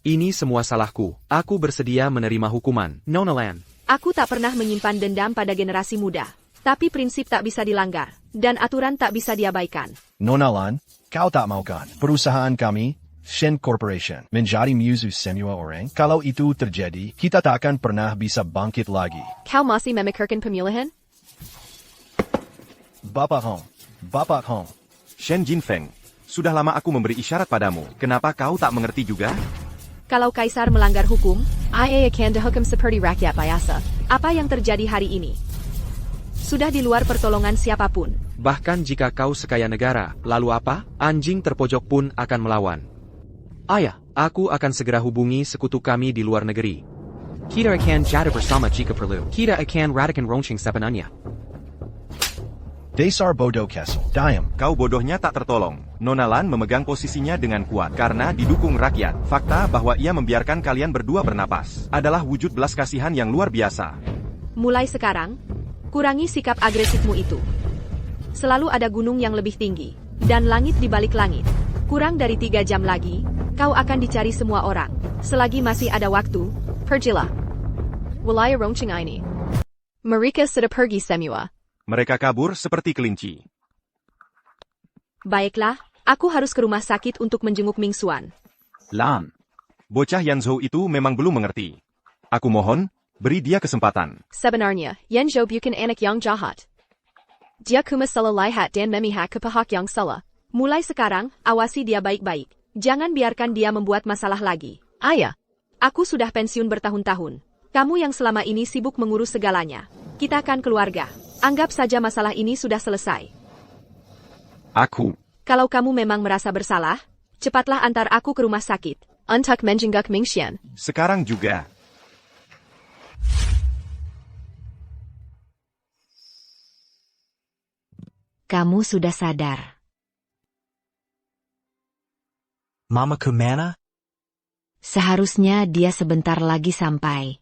Ini semua salahku. Aku bersedia menerima hukuman. Nona Lan. Aku tak pernah menyimpan dendam pada generasi muda. Tapi prinsip tak bisa dilanggar. Dan aturan tak bisa diabaikan. Nona Lan, kau tak maukan perusahaan kami, Shen Corporation, menjadi musuh semua orang? Kalau itu terjadi, kita tak akan pernah bisa bangkit lagi. Kau masih memikirkan pemilihan? Bapak Hong. Bapak Hong. Shen Jinfeng, sudah lama aku memberi isyarat padamu. Kenapa kau tak mengerti juga? Kalau Kaisar melanggar hukum, ia akan dihukum seperti rakyat biasa. Apa yang terjadi hari ini? Sudah di luar pertolongan siapapun. Bahkan jika kau sekaya negara, lalu apa? Anjing terpojok pun akan melawan. Ayah, aku akan segera hubungi sekutu kami di luar negeri. Kita akan jadi bersama jika perlu. Kita akan radikan Rongqing sebenarnya. Dasar bodoh Kessel. Diam. Kau bodohnya tak tertolong. Nona Lan memegang posisinya dengan kuat karena didukung rakyat. Fakta bahwa ia membiarkan kalian berdua bernapas adalah wujud belas kasihan yang luar biasa. Mulai sekarang, kurangi sikap agresifmu itu. Selalu ada gunung yang lebih tinggi, dan langit di balik langit. Kurang dari 3 jam lagi, kau akan dicari semua orang. Selagi masih ada waktu, pergilah. Wilayah Rongqing ini. Mereka sudah pergi semua. Mereka kabur seperti kelinci. Baiklah, aku harus ke rumah sakit untuk menjenguk Mingxuan. Lan. Bocah Yanzhou itu memang belum mengerti. Aku mohon, beri dia kesempatan. Sebenarnya, Yanzhou bukan anak yang jahat. Dia cuma salah lihat dan memihak ke pihak yang salah. Mulai sekarang, awasi dia baik-baik. Jangan biarkan dia membuat masalah lagi. Ayah, aku sudah pensiun bertahun-tahun. Kamu yang selama ini sibuk mengurus segalanya. Kita kan keluarga. Anggap saja masalah ini sudah selesai. Aku. Kalau kamu memang merasa bersalah, cepatlah antar aku ke rumah sakit. Untuk menjenguk Mingxian. Sekarang juga. Kamu sudah sadar. Mama Kumana? Seharusnya dia sebentar lagi sampai.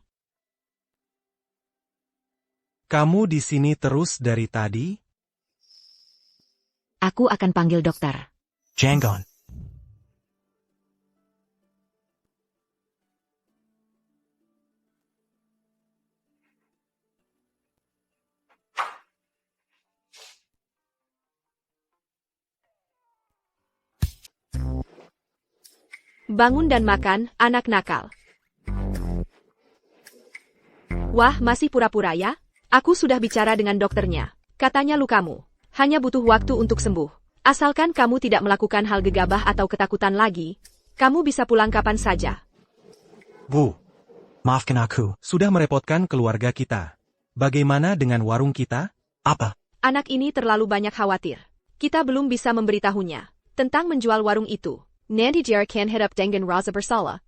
Kamu di sini terus dari tadi? Aku akan panggil dokter. Jangon. Bangun dan makan, anak nakal. Wah, masih pura-pura ya? Aku sudah bicara dengan dokternya. Katanya lukamu hanya butuh waktu untuk sembuh. Asalkan kamu tidak melakukan hal gegabah atau ketakutan lagi, kamu bisa pulang kapan saja. Bu, Maafkan aku. sudah merepotkan keluarga kita. Bagaimana dengan warung kita? Apa? Anak ini terlalu banyak khawatir. Kita belum bisa memberitahunya tentang menjual warung itu. Nanti dia akan hidup dengan rasa bersalah.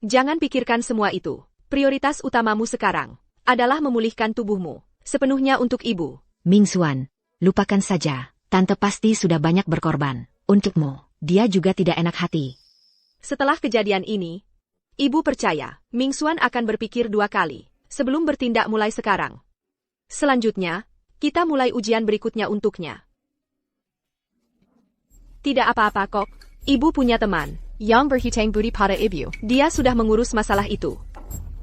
Jangan pikirkan semua itu. Prioritas utamamu sekarang adalah memulihkan tubuhmu sepenuhnya untuk ibu. Ming Xuan, lupakan saja. Tante pasti sudah banyak berkorban. Untukmu, dia juga tidak enak hati. Setelah kejadian ini, ibu percaya Ming Xuan akan berpikir 2 kali sebelum bertindak mulai sekarang. Selanjutnya, kita mulai ujian berikutnya untuknya. Tidak apa-apa kok. Ibu punya teman yang berhutang budi pada ibu. Dia sudah mengurus masalah itu.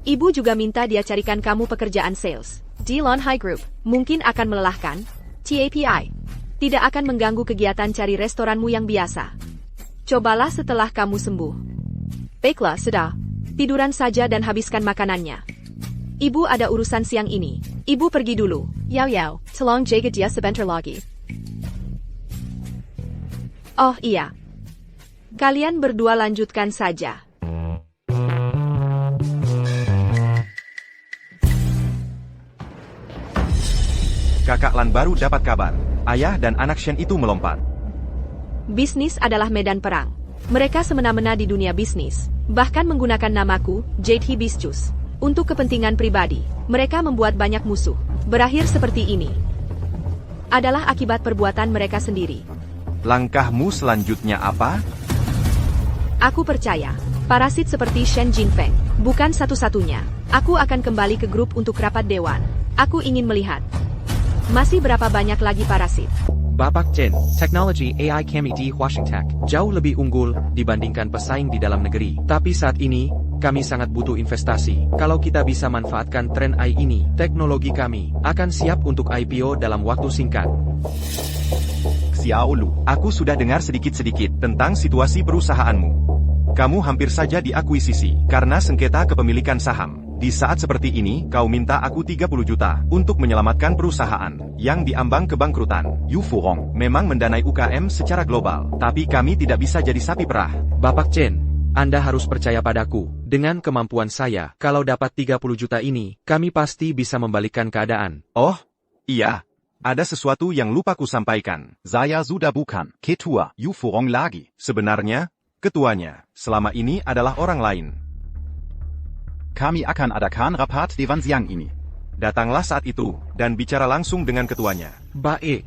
Ibu juga minta dia carikan kamu pekerjaan sales di Longhai Group. Mungkin akan melelahkan, TAPI. Tidak akan mengganggu kegiatan cari restoranmu yang biasa. Cobalah setelah kamu sembuh. Baiklah, sudah. Tiduran saja dan habiskan makanannya. Ibu ada urusan siang ini. Ibu pergi dulu. Yao, tolong jaga dia sebentar lagi. Oh iya. Kalian berdua lanjutkan saja. Kakak Lan baru dapat kabar. Ayah dan anak Shen itu melompat. Bisnis adalah medan perang. Mereka semena-mena di dunia bisnis. Bahkan menggunakan namaku, Jade Hibiscus. Untuk kepentingan pribadi, mereka membuat banyak musuh. Berakhir seperti ini adalah akibat perbuatan mereka sendiri. Langkahmu selanjutnya apa? Aku percaya, parasit seperti Shen Jinfeng bukan satu-satunya. Aku akan kembali ke grup untuk rapat dewan. Aku ingin melihat masih berapa banyak lagi parasit. Bapak Chen, teknologi AI kami di Washington jauh lebih unggul dibandingkan pesaing di dalam negeri. Tapi saat ini, kami sangat butuh investasi. Kalau kita bisa manfaatkan tren AI ini, teknologi kami akan siap untuk IPO dalam waktu singkat. Xiao Lu, aku sudah dengar sedikit-sedikit tentang situasi perusahaanmu. Kamu hampir saja diakuisisi karena sengketa kepemilikan saham. Di saat seperti ini, kau minta aku 30 juta untuk menyelamatkan perusahaan yang diambang kebangkrutan. Yu Furong memang mendanai UKM secara global, tapi kami tidak bisa jadi sapi perah. Bapak Chen, Anda harus percaya padaku. Dengan kemampuan saya, kalau dapat 30 juta ini, kami pasti bisa membalikkan keadaan. Oh, iya. Ada sesuatu yang lupa ku sampaikan. Saya sudah bukan ketua Yu Furong lagi. Sebenarnya, ketuanya selama ini adalah orang lain. Kami akan adakan rapat Dewan siang ini. Datanglah saat itu, dan bicara langsung dengan ketuanya. Baik.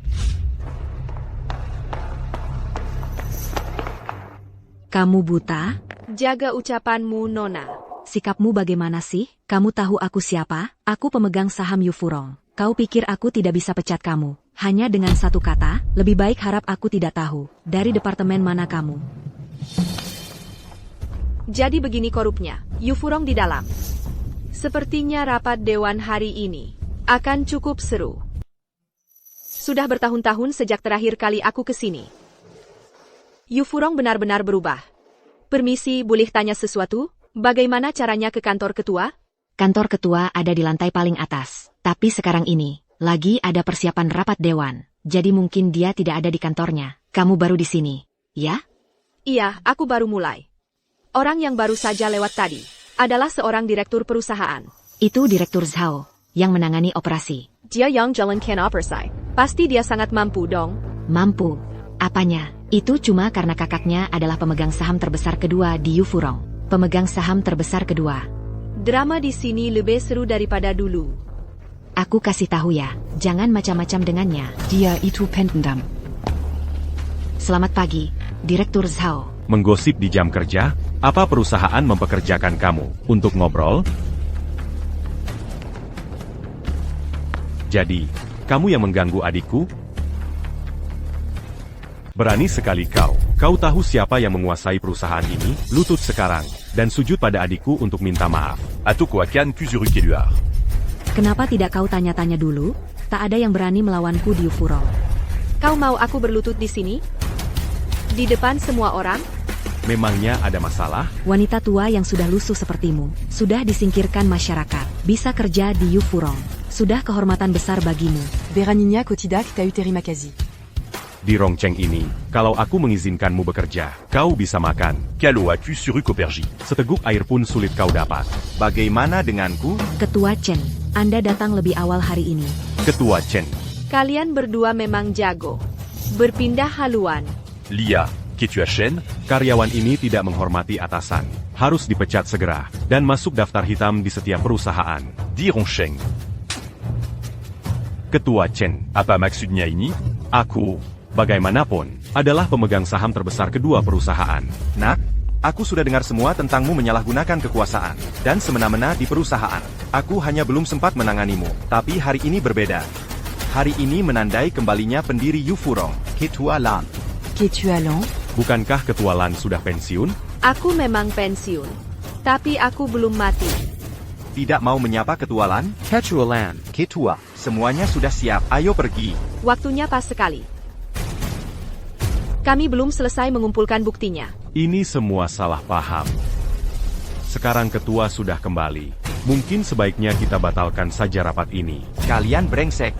Kamu buta? Jaga ucapanmu, Nona. Sikapmu bagaimana sih? Kamu tahu aku siapa? Aku pemegang saham Yu Furong. Kau pikir aku tidak bisa pecat kamu? Hanya dengan satu kata, lebih baik harap aku tidak tahu. Dari departemen mana kamu? Jadi begini korupnya, Yu Furong di dalam. Sepertinya rapat dewan hari ini akan cukup seru. Sudah bertahun-tahun sejak terakhir kali aku ke sini. Yu Furong benar-benar berubah. Permisi, boleh tanya sesuatu? Bagaimana caranya ke kantor ketua? Kantor ketua ada di lantai paling atas. Tapi sekarang ini, lagi ada persiapan rapat dewan. Jadi mungkin dia tidak ada di kantornya. Kamu baru di sini, ya? Iya, aku baru mulai. Orang yang baru saja lewat tadi adalah seorang direktur perusahaan. Itu Direktur Zhao, yang menangani operasi. Dia yang jalankan operasi. Pasti dia sangat mampu dong. Mampu? Apanya? Itu cuma karena kakaknya adalah pemegang saham terbesar kedua di Yu Furong. Pemegang saham terbesar kedua. Drama di sini lebih seru daripada dulu. Aku kasih tahu ya, jangan macam-macam dengannya. Dia itu pendendam. Selamat pagi, Direktur Zhao. Menggosip di jam kerja? Apa perusahaan mempekerjakan kamu untuk ngobrol? Jadi, kamu yang mengganggu adikku? Berani sekali kau. Kau tahu siapa yang menguasai perusahaan ini? Lutut sekarang, dan sujud pada adikku untuk minta maaf. Atokuakan Kuzuru Keluar. Kenapa tidak kau tanya-tanya dulu? Tak ada yang berani melawanku di Yu Furong. Kau mau aku berlutut di sini? Di depan semua orang? Memangnya ada masalah? Wanita tua yang sudah lusuh sepertimu, sudah disingkirkan masyarakat. Bisa kerja di Yu Furong. Sudah kehormatan besar bagimu. Veraninia Kotidak Tauteri Makazi. Di Rongcheng ini, kalau aku mengizinkanmu bekerja, kau bisa makan. Calo as-tu sur Huc Aubergy? Seteguk air pun sulit kau dapat. Bagaimana denganku? Ketua Chen, Anda datang lebih awal hari ini. Ketua Chen, Kalian berdua memang jago. Berpindah haluan. Lia, qu'es-tu à Shen? karyawan ini tidak menghormati atasan. Harus dipecat segera, dan masuk daftar hitam di setiap perusahaan. Di Rongcheng. Ketua Chen, Apa maksudnya ini? aku, bagaimanapun, adalah pemegang saham terbesar kedua perusahaan. Nak, aku sudah dengar semua tentangmu menyalahgunakan kekuasaan dan semena-mena di perusahaan. Aku hanya belum sempat menanganimu, tapi hari ini berbeda. Hari ini menandai kembalinya pendiri Yu Furong, Ketua Lan. Ketua Lan? Bukankah Ketua Lan sudah pensiun? Aku memang pensiun. Tapi aku belum mati. Tidak mau menyapa Ketua Lan? Ketua Lan. Ketua, semuanya sudah siap, ayo pergi. Waktunya pas sekali. Kami belum selesai mengumpulkan buktinya. Ini semua salah paham. Sekarang ketua sudah kembali. Mungkin sebaiknya kita batalkan saja rapat ini. Kalian brengsek.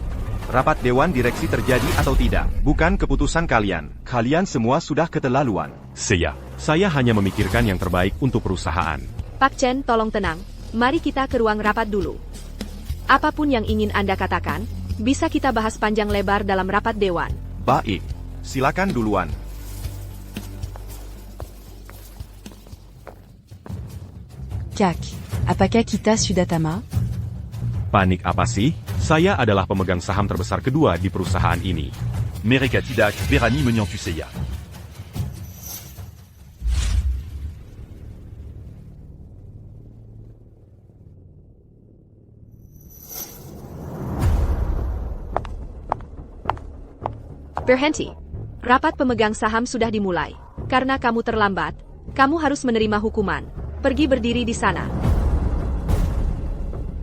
Rapat Dewan Direksi terjadi atau tidak, bukan keputusan kalian. Kalian semua sudah keterlaluan. Seiya. Saya hanya memikirkan yang terbaik untuk perusahaan. Pak Chen, tolong tenang. Mari kita ke ruang rapat dulu. Apapun yang ingin Anda katakan, bisa kita bahas panjang lebar dalam rapat dewan. Baik, silakan duluan. Kak, apakah kita sudah tamat? Panik apa sih? Saya adalah pemegang saham terbesar kedua di perusahaan ini. Mereka tidak, Berani menyentuh Seiya. Berhenti. Rapat pemegang saham sudah dimulai. Karena kamu terlambat, kamu harus menerima hukuman. Pergi berdiri di sana.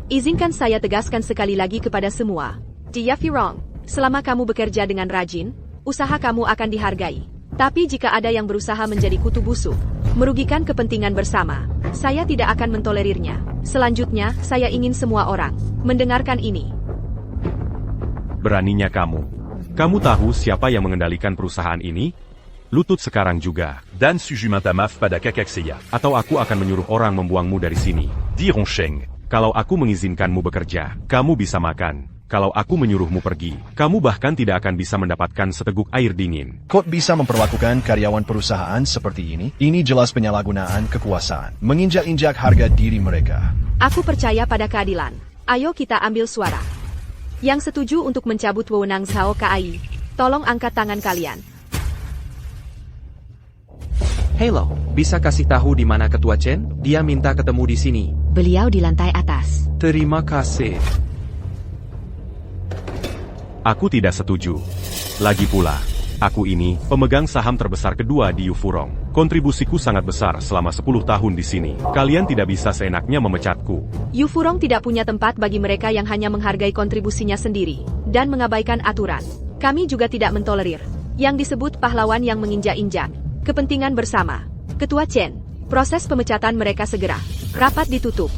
Izinkan saya tegaskan sekali lagi kepada semua. Dia Furong, selama kamu bekerja dengan rajin, usaha kamu akan dihargai. Tapi jika ada yang berusaha menjadi kutu busuk, merugikan kepentingan bersama, saya tidak akan mentolerirnya. Selanjutnya, saya ingin semua orang mendengarkan ini. Beraninya kamu. Kamu tahu siapa yang mengendalikan perusahaan ini? Lutut sekarang juga. Dan suju minta maaf pada kakak Seiya. Atau aku akan menyuruh orang membuangmu dari sini. Di Rongcheng. Kalau aku mengizinkanmu bekerja, kamu bisa makan. Kalau aku menyuruhmu pergi, kamu bahkan tidak akan bisa mendapatkan seteguk air dingin. Kok bisa memperlakukan karyawan perusahaan seperti ini? Ini jelas penyalahgunaan kekuasaan, menginjak-injak harga diri mereka. Aku percaya pada keadilan. Ayo kita ambil suara. Yang setuju untuk mencabut wewenang Zhao Kai, tolong angkat tangan kalian. Hello, bisa kasih tahu di mana Ketua Chen? Dia minta ketemu di sini. Beliau di lantai atas. Terima kasih. Aku tidak setuju. Lagi pula, aku ini pemegang saham terbesar kedua di Yu Furong. Kontribusiku sangat besar selama 10 tahun di sini. Kalian tidak bisa seenaknya memecatku. Yu Furong tidak punya tempat bagi mereka yang hanya menghargai kontribusinya sendiri dan mengabaikan aturan. Kami juga tidak mentolerir yang disebut pahlawan yang menginjak-injak kepentingan bersama. Ketua Chen, proses pemecatan mereka segera. Rapat ditutup.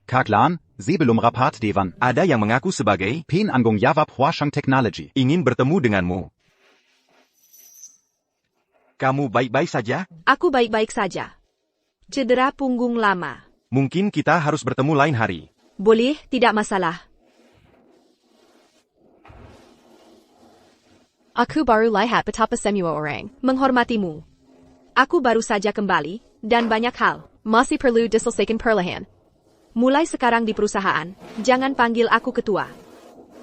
Kak Lan, sebelum rapat Dewan, Ada yang mengaku sebagai Penanggung Jawab Hwashang Technology. ingin bertemu denganmu. Kamu baik-baik saja? Aku baik-baik saja. Cedera punggung lama. Mungkin kita harus bertemu lain hari. Boleh, tidak masalah. Aku baru lihat betapa semua orang Menghormatimu. Aku baru saja kembali, dan banyak hal. masih perlu diselesaikan perlahan. Mulai sekarang di perusahaan, jangan panggil aku ketua.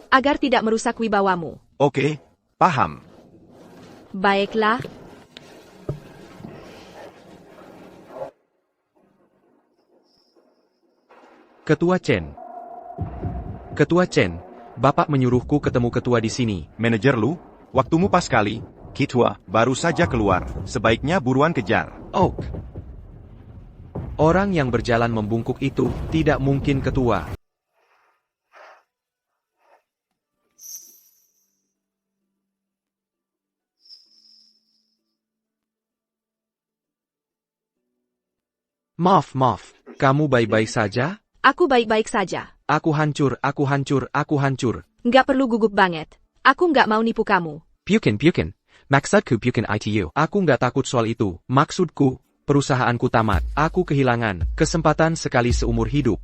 Agar tidak merusak wibawamu. Oke, paham. Baiklah. Ketua Chen. Ketua Chen, Bapak menyuruhku ketemu ketua di sini. Manajer Lu, waktumu pas sekali. Ketua, Baru saja keluar, sebaiknya buruan kejar. Oak. Orang yang berjalan membungkuk itu tidak mungkin ketua. Maaf. kamu baik-baik saja? Aku baik-baik saja. Aku hancur, aku hancur, aku hancur. Nggak perlu gugup banget. Aku nggak mau nipu kamu. Bukan. Maksudku bukan itu. Aku nggak takut soal itu. Maksudku, perusahaanku tamat. Aku kehilangan kesempatan sekali seumur hidup.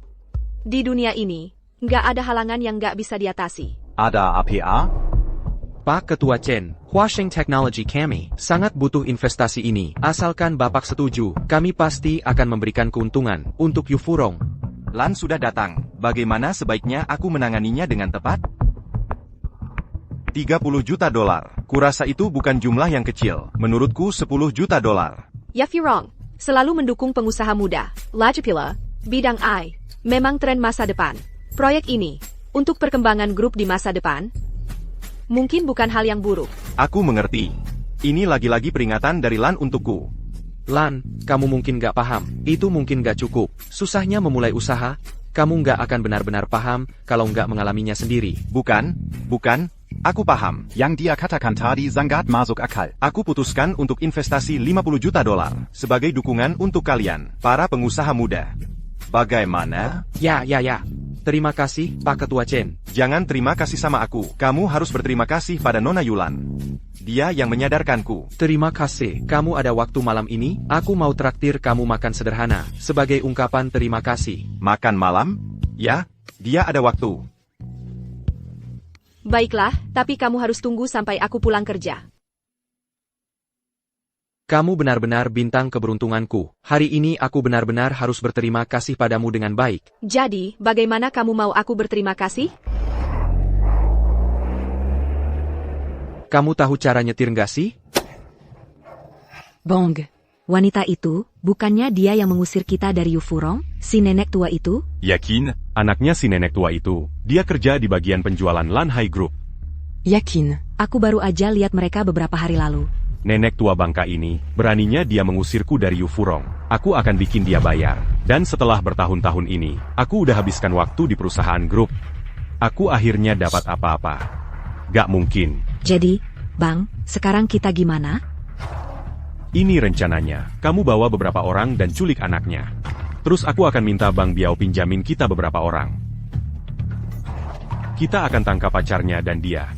Di dunia ini, nggak ada halangan yang nggak bisa diatasi. Ada APA? Pak Ketua Chen, Huasheng Technology kami sangat butuh investasi ini. Asalkan Bapak setuju, kami pasti akan memberikan keuntungan untuk Yu Furong. Lan sudah datang. Bagaimana sebaiknya aku menanganinya dengan tepat? 30 juta dolar. Kurasa itu bukan jumlah yang kecil. Menurutku 10 juta dolar. Ya Furong, selalu mendukung pengusaha muda. Lagi pula, bidang I, memang tren masa depan. Proyek ini, untuk perkembangan grup di masa depan, mungkin bukan hal yang buruk. Aku mengerti. Ini lagi-lagi peringatan dari Lan untukku. Lan, kamu mungkin gak paham. Itu mungkin gak cukup. Susahnya memulai usaha, kamu gak akan benar-benar paham kalau gak mengalaminya sendiri. Bukan. Aku paham. Yang dia katakan tadi sangat masuk akal. Aku putuskan untuk investasi 50 juta dolar sebagai dukungan untuk kalian, para pengusaha muda. Bagaimana? Ya. Terima kasih, Pak Ketua Chen. Jangan terima kasih sama aku. Kamu harus berterima kasih pada Nona Yulan. Dia yang menyadarkanku. Terima kasih. Kamu ada waktu malam ini? Aku mau traktir kamu makan sederhana, sebagai ungkapan terima kasih. Makan malam? Ya, dia ada waktu. Baiklah, tapi kamu harus tunggu sampai aku pulang kerja. Kamu benar-benar bintang keberuntunganku. Hari ini aku benar-benar harus berterima kasih padamu dengan baik. Jadi, bagaimana kamu mau aku berterima kasih? Kamu tahu cara nyetir nggak sih? Bong. Wanita itu, bukannya dia yang mengusir kita dari Yu Furong, si nenek tua itu? Yakin, anaknya si nenek tua itu. Dia kerja di bagian penjualan Lan Hai Group. Yakin. Aku baru aja lihat mereka beberapa hari lalu. Nenek tua bangka ini, beraninya dia mengusirku dari Yu Furong. Aku akan bikin dia bayar. Dan setelah bertahun-tahun ini, aku udah habiskan waktu di perusahaan grup. Aku akhirnya dapat apa-apa. Gak mungkin. Jadi, Bang, sekarang kita gimana? Ini rencananya, kamu bawa beberapa orang dan culik anaknya. Terus aku akan minta Bang Biao pinjamin kita beberapa orang. Kita akan tangkap pacarnya dan dia.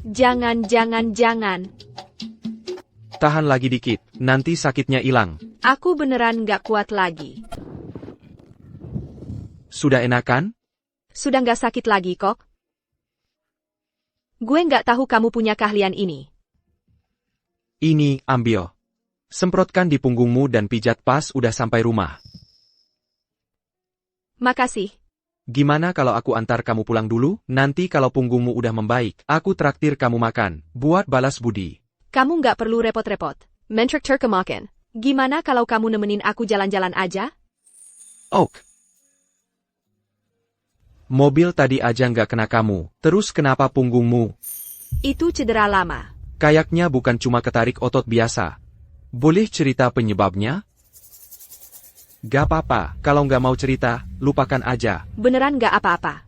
Jangan. Tahan lagi dikit, nanti sakitnya hilang. Aku beneran gak kuat lagi. Sudah enakan? Sudah gak sakit lagi kok. Gue gak tahu kamu punya keahlian ini. Ini, ambil. Semprotkan di punggungmu dan pijat pas udah sampai rumah. Makasih. Gimana kalau aku antar kamu pulang dulu? Nanti kalau punggungmu udah membaik, aku traktir kamu makan, buat balas budi. Kamu gak perlu repot-repot. Mentraktir kemakan. Gimana kalau kamu nemenin aku jalan-jalan aja? Ok. Mobil tadi aja nggak kena kamu, terus kenapa punggungmu? Itu cedera lama. Kayaknya bukan cuma ketarik otot biasa. Boleh cerita penyebabnya? Gak apa-apa, kalau nggak mau cerita, lupakan aja. Beneran gak apa-apa.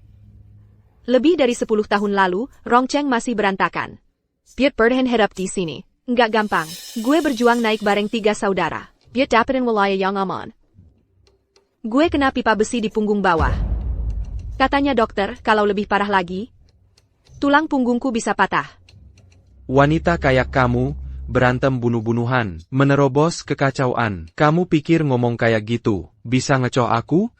Lebih dari 10 tahun lalu, Rongcheng masih berantakan. Piet bertahan hidup di sini. Nggak gampang. Gue berjuang naik bareng 3 saudara. Piet dapetin wilayah yang aman. Gue kena pipa besi di punggung bawah. Katanya dokter, kalau lebih parah lagi, tulang punggungku bisa patah. Wanita kayak kamu, berantem bunuh-bunuhan, menerobos kekacauan. Kamu pikir ngomong kayak gitu, bisa ngecoh aku?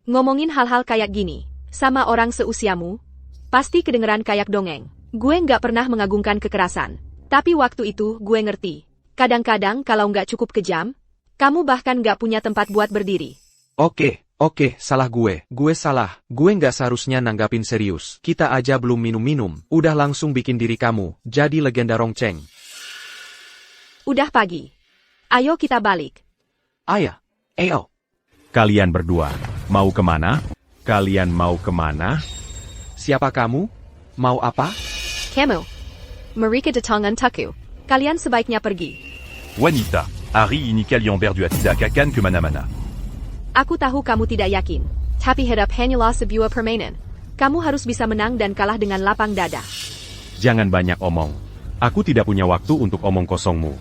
Ngomongin hal-hal kayak gini, sama orang seusiamu, pasti kedengeran kayak dongeng. Gue nggak pernah mengagungkan kekerasan. Tapi waktu itu, gue ngerti. Kadang-kadang kalau nggak cukup kejam, kamu bahkan nggak punya tempat buat berdiri. Oke, salah gue. Gue salah. Gue nggak seharusnya nanggapin serius. Kita aja belum minum-minum. Udah langsung bikin diri kamu jadi legenda Rongcheng. Udah pagi. Ayo kita balik. Ayo. Kalian berdua, mau kemana? Kalian mau kemana? Siapa kamu? Mau apa? Kamu. Mereka datangan taku. Kalian sebaiknya pergi. Wanita, Hari ini kalian berdua tidak akan kemana-mana. Aku tahu kamu tidak yakin. Tapi hidup hanyalah sebuah permainan. Kamu harus bisa menang dan kalah dengan lapang dada. Jangan banyak omong. Aku tidak punya waktu untuk omong kosongmu.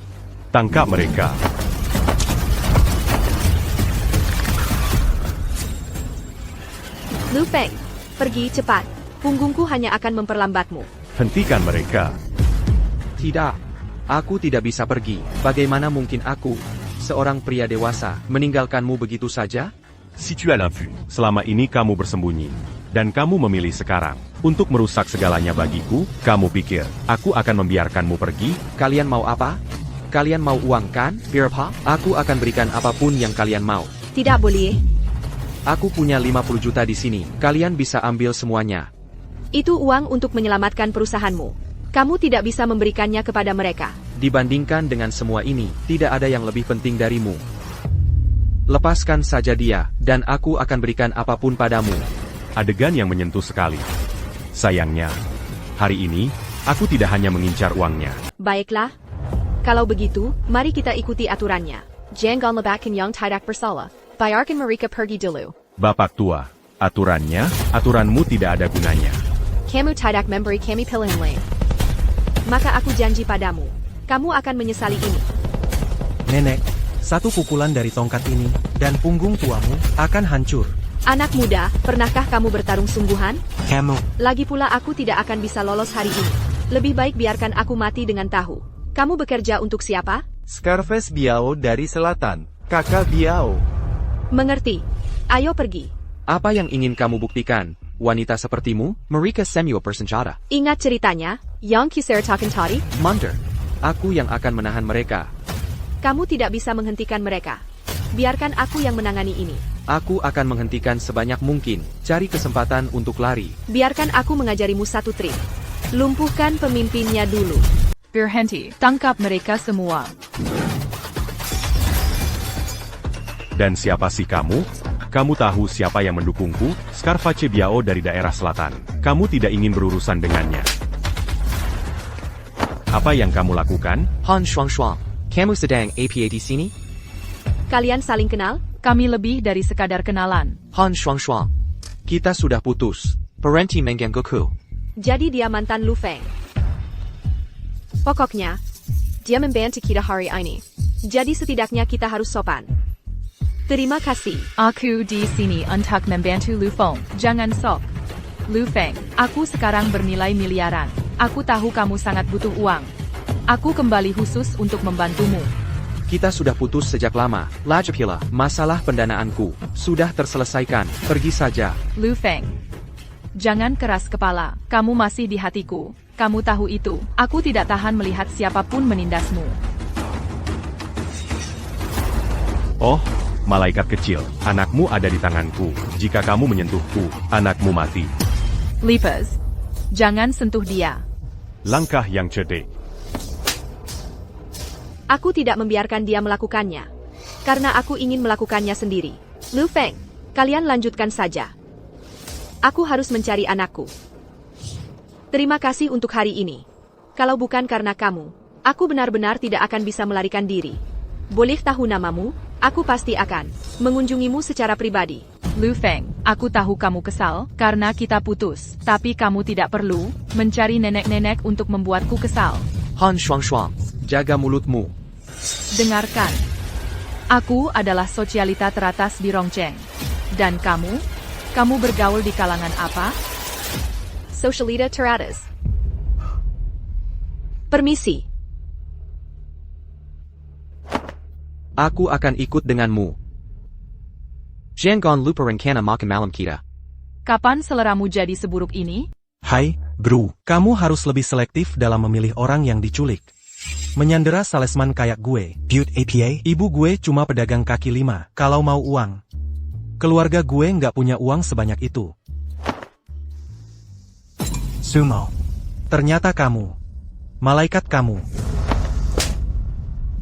Tangkap mereka. Lu Feng, pergi cepat. Punggungku hanya akan memperlambatmu. Hentikan mereka. Tidak. Aku tidak bisa pergi. Bagaimana mungkin aku, seorang pria dewasa, meninggalkanmu begitu saja? Si tu as l'infus, Selama ini kamu bersembunyi. Dan kamu memilih sekarang untuk merusak segalanya bagiku. Kamu pikir aku akan membiarkanmu pergi? Kalian mau apa? Kalian mau uang kan? Birpa? Aku akan berikan apapun yang kalian mau. Tidak boleh. Aku punya 50 juta di sini. Kalian bisa ambil semuanya. Itu uang untuk menyelamatkan perusahaanmu. Kamu tidak bisa memberikannya kepada mereka. Dibandingkan dengan semua ini, tidak ada yang lebih penting darimu. Lepaskan saja dia, dan aku akan berikan apapun padamu. Adegan yang menyentuh sekali. Sayangnya, hari ini, aku tidak hanya mengincar uangnya. Baiklah. Kalau begitu, mari kita ikuti aturannya. Jangan lebatkan yang tidak bersalah. Biarkan mereka pergi dulu. Bapak tua, aturanmu tidak ada gunanya. Kamu tidak memberi kami pilihan lain. Maka aku janji padamu, kamu akan menyesali ini. Nenek, satu pukulan dari tongkat ini, dan punggung tuamu akan hancur. Anak muda, pernahkah kamu bertarung sungguhan? Kamu. Lagi pula aku tidak akan bisa lolos hari ini. Lebih baik biarkan aku mati dengan tahu. Kamu bekerja untuk siapa? Scarface Biao dari selatan. Kakak Biao. Mengerti. Ayo pergi. Apa yang ingin kamu buktikan? Wanita sepertimu, mereka semua bersenjata. Ingat ceritanya, yang kisertakan tadi? Mundur. Aku yang akan menahan mereka. Kamu tidak bisa menghentikan mereka. Biarkan aku yang menangani ini. Aku akan menghentikan sebanyak mungkin. Cari kesempatan untuk lari. Biarkan aku mengajarimu satu trik. Lumpuhkan pemimpinnya dulu. Berhenti. Tangkap mereka semua. Dan siapa sih kamu? Kamu tahu siapa yang mendukungku? Scarface Biao dari daerah selatan. Kamu tidak ingin berurusan dengannya. Apa yang kamu lakukan? Han Shuang, kamu sedang apa di sini? Kalian saling kenal? Kami lebih dari sekadar kenalan. Han Shuang, kita sudah putus. Berhenti menggangguku. Jadi dia mantan Lu Feng. Pokoknya, dia membantu kita hari ini. Jadi setidaknya kita harus sopan. Terima kasih. Aku di sini untuk membantu Lu Feng. Jangan sok. Lu Feng, aku sekarang bernilai miliaran. Aku tahu kamu sangat butuh uang. Aku kembali khusus untuk membantumu. Kita sudah putus sejak lama. Lagipula, masalah pendanaanku sudah terselesaikan. Pergi saja. Lu Feng, jangan keras kepala. Kamu masih di hatiku. Kamu tahu itu. Aku tidak tahan melihat siapapun menindasmu. Oh, malaikat kecil, anakmu ada di tanganku. Jika kamu menyentuhku, anakmu mati. Lipas, jangan sentuh dia. Langkah yang cerdik. Aku tidak membiarkan dia melakukannya. Karena aku ingin melakukannya sendiri. Lu Feng, kalian lanjutkan saja. Aku harus mencari anakku. Terima kasih untuk hari ini. Kalau bukan karena kamu, aku benar-benar tidak akan bisa melarikan diri. Boleh tahu namamu? Aku pasti akan mengunjungimu secara pribadi. Lu Feng, aku tahu kamu kesal karena kita putus. Tapi kamu tidak perlu mencari nenek-nenek untuk membuatku kesal. Han Shuang, jaga mulutmu. Dengarkan. Aku adalah sosialita teratas di Rongcheng. Dan kamu bergaul di kalangan apa? Sosialita teratas. Permisi. Aku akan ikut denganmu. Jangan lupa rencana makan malam kita. Kapan seleramu jadi seburuk ini? Hai, bro. Kamu harus lebih selektif dalam memilih orang yang diculik. Menyandera salesman kayak gue. Butte APA? Ibu gue cuma pedagang kaki lima. Kalau mau uang. Keluarga gue nggak punya uang sebanyak itu. Sumo. Ternyata kamu. Malaikat kamu.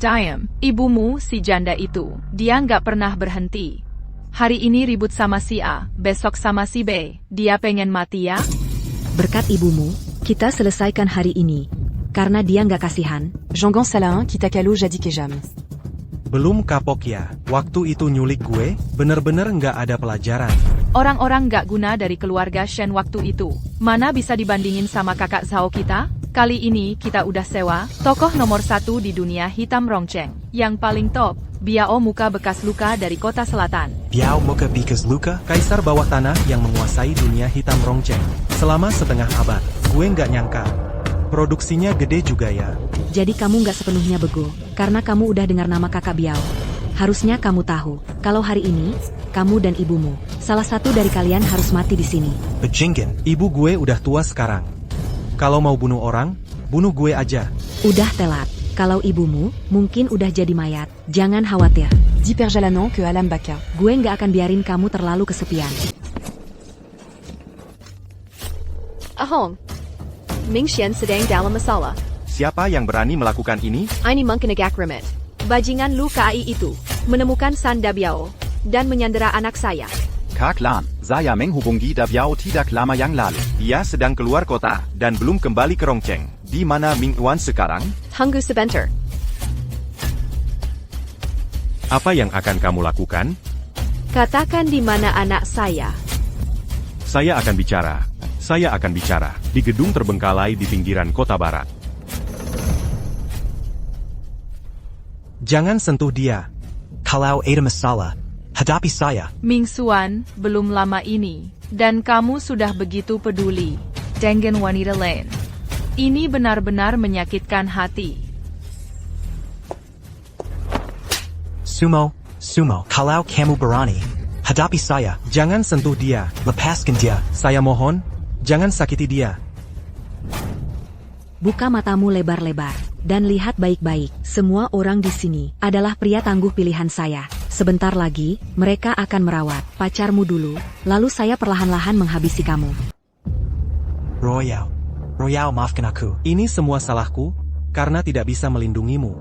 Diam, ibumu si janda itu. Dia nggak pernah berhenti. Hari ini ribut sama si A, besok sama si B. Dia pengen mati ya? Berkat ibumu, kita selesaikan hari ini. Karena dia nggak kasihan. Jangan salahin qui takalo jadi kejam. Belum kapok ya, waktu itu nyulik gue, bener-bener nggak ada pelajaran. Orang-orang nggak guna dari keluarga Shen waktu itu. Mana bisa dibandingin sama kakak Zhao kita? Kali ini kita udah sewa tokoh nomor 1 di dunia hitam Rongcheng. Yang paling top, Biao Muka bekas luka dari kota selatan. Biao Muka Bekas Luka? Kaisar bawah tanah yang menguasai dunia hitam Rongcheng. Selama setengah abad, gue nggak nyangka. Produksinya gede juga ya. Jadi kamu nggak sepenuhnya bego, karena kamu udah dengar nama kakak Biao. Harusnya kamu tahu, kalau hari ini, kamu dan ibumu, salah satu dari kalian harus mati di sini. Bajingan. Ibu gue udah tua sekarang. Kalau mau bunuh orang, bunuh gue aja. Udah telat. Kalau ibumu, mungkin udah jadi mayat. Jangan khawatir. Dis Père Jalanan que Alam Baka. Gue nggak akan biarin kamu terlalu kesepian. Ahong. Mingxian sedang dalam masalah. Siapa yang berani melakukan ini? Ini mengkenegak remit. Bajingan Lu Kai itu menemukan Sanda Biao dan menyandera anak saya. Kaklan, saya menghubungi Daviao tidak lama yang lalu. Dia sedang keluar kota dan belum kembali ke Rongcheng. Di mana Ming Wan sekarang? Tunggu sebentar. Apa yang akan kamu lakukan? Katakan di mana anak saya. Saya akan bicara. Saya akan bicara. Di gedung terbengkalai di pinggiran kota barat. Jangan sentuh dia. Kalau ada masalah, hadapi saya. Mingxuan, belum lama ini, dan kamu sudah begitu peduli dengan wanita lain. Ini benar-benar menyakitkan hati. Sumo, kalau kamu berani, hadapi saya. Jangan sentuh dia. Lepaskan dia. Saya mohon, jangan sakiti dia. Buka matamu lebar-lebar, dan lihat baik-baik. Semua orang di sini adalah pria tangguh pilihan saya. Sebentar lagi, mereka akan merawat pacarmu dulu, lalu saya perlahan-lahan menghabisi kamu. Royal, maafkan aku. Ini semua salahku, karena tidak bisa melindungimu.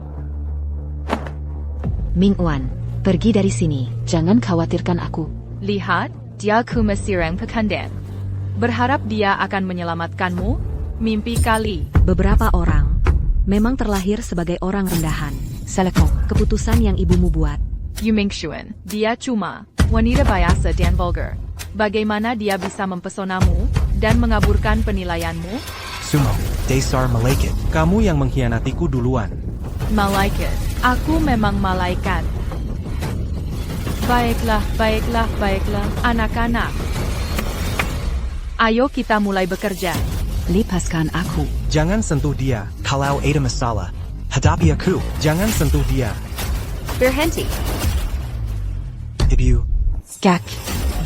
Ming Wan, pergi dari sini. Jangan khawatirkan aku. Lihat, dia kumesirang pekandan. Berharap dia akan menyelamatkanmu? Mimpi kali. Beberapa orang memang terlahir sebagai orang rendahan. Salakon. Keputusan yang ibumu buat. Yu Mingxuan, dia cuma wanita biasa dan vulgar. Bagaimana dia bisa mempesonamu dan mengaburkan penilaianmu? Sumo, Dasar Malaikat. Kamu yang mengkhianatiku duluan. Malaikat, aku memang malaikat. Baiklah, anak-anak. Ayo kita mulai bekerja. Lepaskan aku. Jangan sentuh dia. Kalau ada masalah, hadapi aku. Jangan sentuh dia. Berhenti. Ibu. Kak.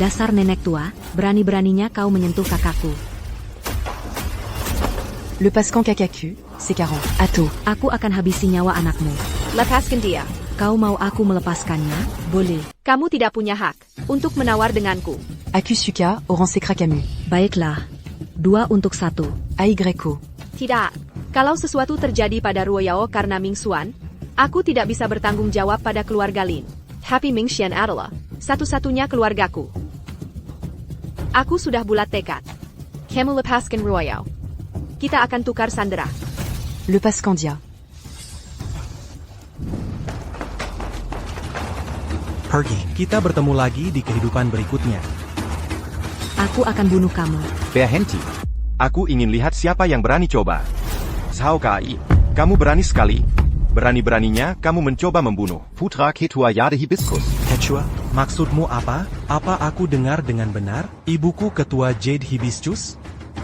Dasar nenek tua, berani-beraninya kau menyentuh kakakku. Le Pascan Kakaku, c'est 40. Ato. Aku akan habisi nyawa anakmu. Lepaskan dia. Kau mau aku melepaskannya? Boleh. Kamu tidak punya hak untuk menawar denganku. Akusuka, Oran Sekra Camus. Baiklah. 2 untuk 1. Aigreco. Tidak. Kalau sesuatu terjadi pada Ruoyao karena Mingxuan, aku tidak bisa bertanggung jawab pada keluarga Lin. Happy Mingxian adalah satu-satunya keluargaku. Aku sudah bulat tekad. Kamu lepaskan Ruoyao. Kita akan tukar sandera. Le Pascandia. Pergi. Kita bertemu lagi di kehidupan berikutnya. Aku akan bunuh kamu. Berhenti. Aku ingin lihat siapa yang berani coba. Cao Kai, kamu berani sekali. Berani-beraninya kamu mencoba membunuh Putra Ketua Yade Hibiscus. Ketua, Maksudmu apa? Apa aku dengar dengan benar? Ibuku ketua Jade Hibiscus?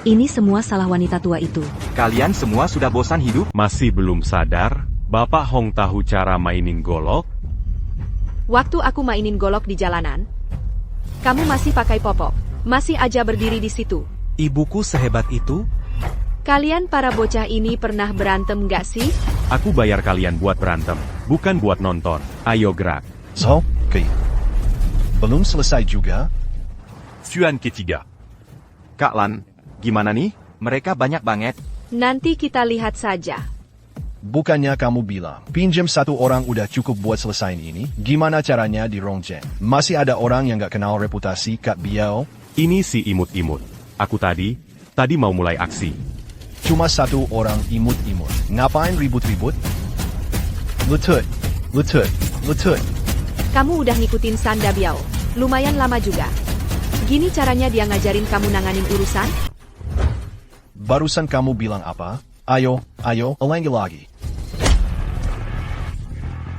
Ini semua salah wanita tua itu. Kalian semua sudah bosan hidup? Masih belum sadar? Bapak Hong tahu cara mainin golok? Waktu aku mainin golok di jalanan, kamu masih pakai popok. Masih aja berdiri di situ. Ibuku sehebat itu? Kalian para bocah ini pernah berantem gak sih? Aku bayar kalian buat berantem, bukan buat nonton. Ayo gerak. So, Ki. Belum selesai juga? Tuan ketiga. Kak Lan, gimana nih? Mereka banyak banget. Nanti kita lihat saja. Bukannya kamu bilang, pinjam 1 orang udah cukup buat selesain ini? Gimana caranya di Rongcheng? Masih ada orang yang gak kenal reputasi Kak Biao? Ini si imut-imut. Aku tadi mau mulai aksi. Cuma 1 orang imut-imut. Ngapain ribut-ribut? Lutut. Kamu udah ngikutin Sanda Biao. Lumayan lama juga. Gini caranya dia ngajarin kamu nanganin urusan? Barusan kamu bilang apa? Ayo, ulangi lagi.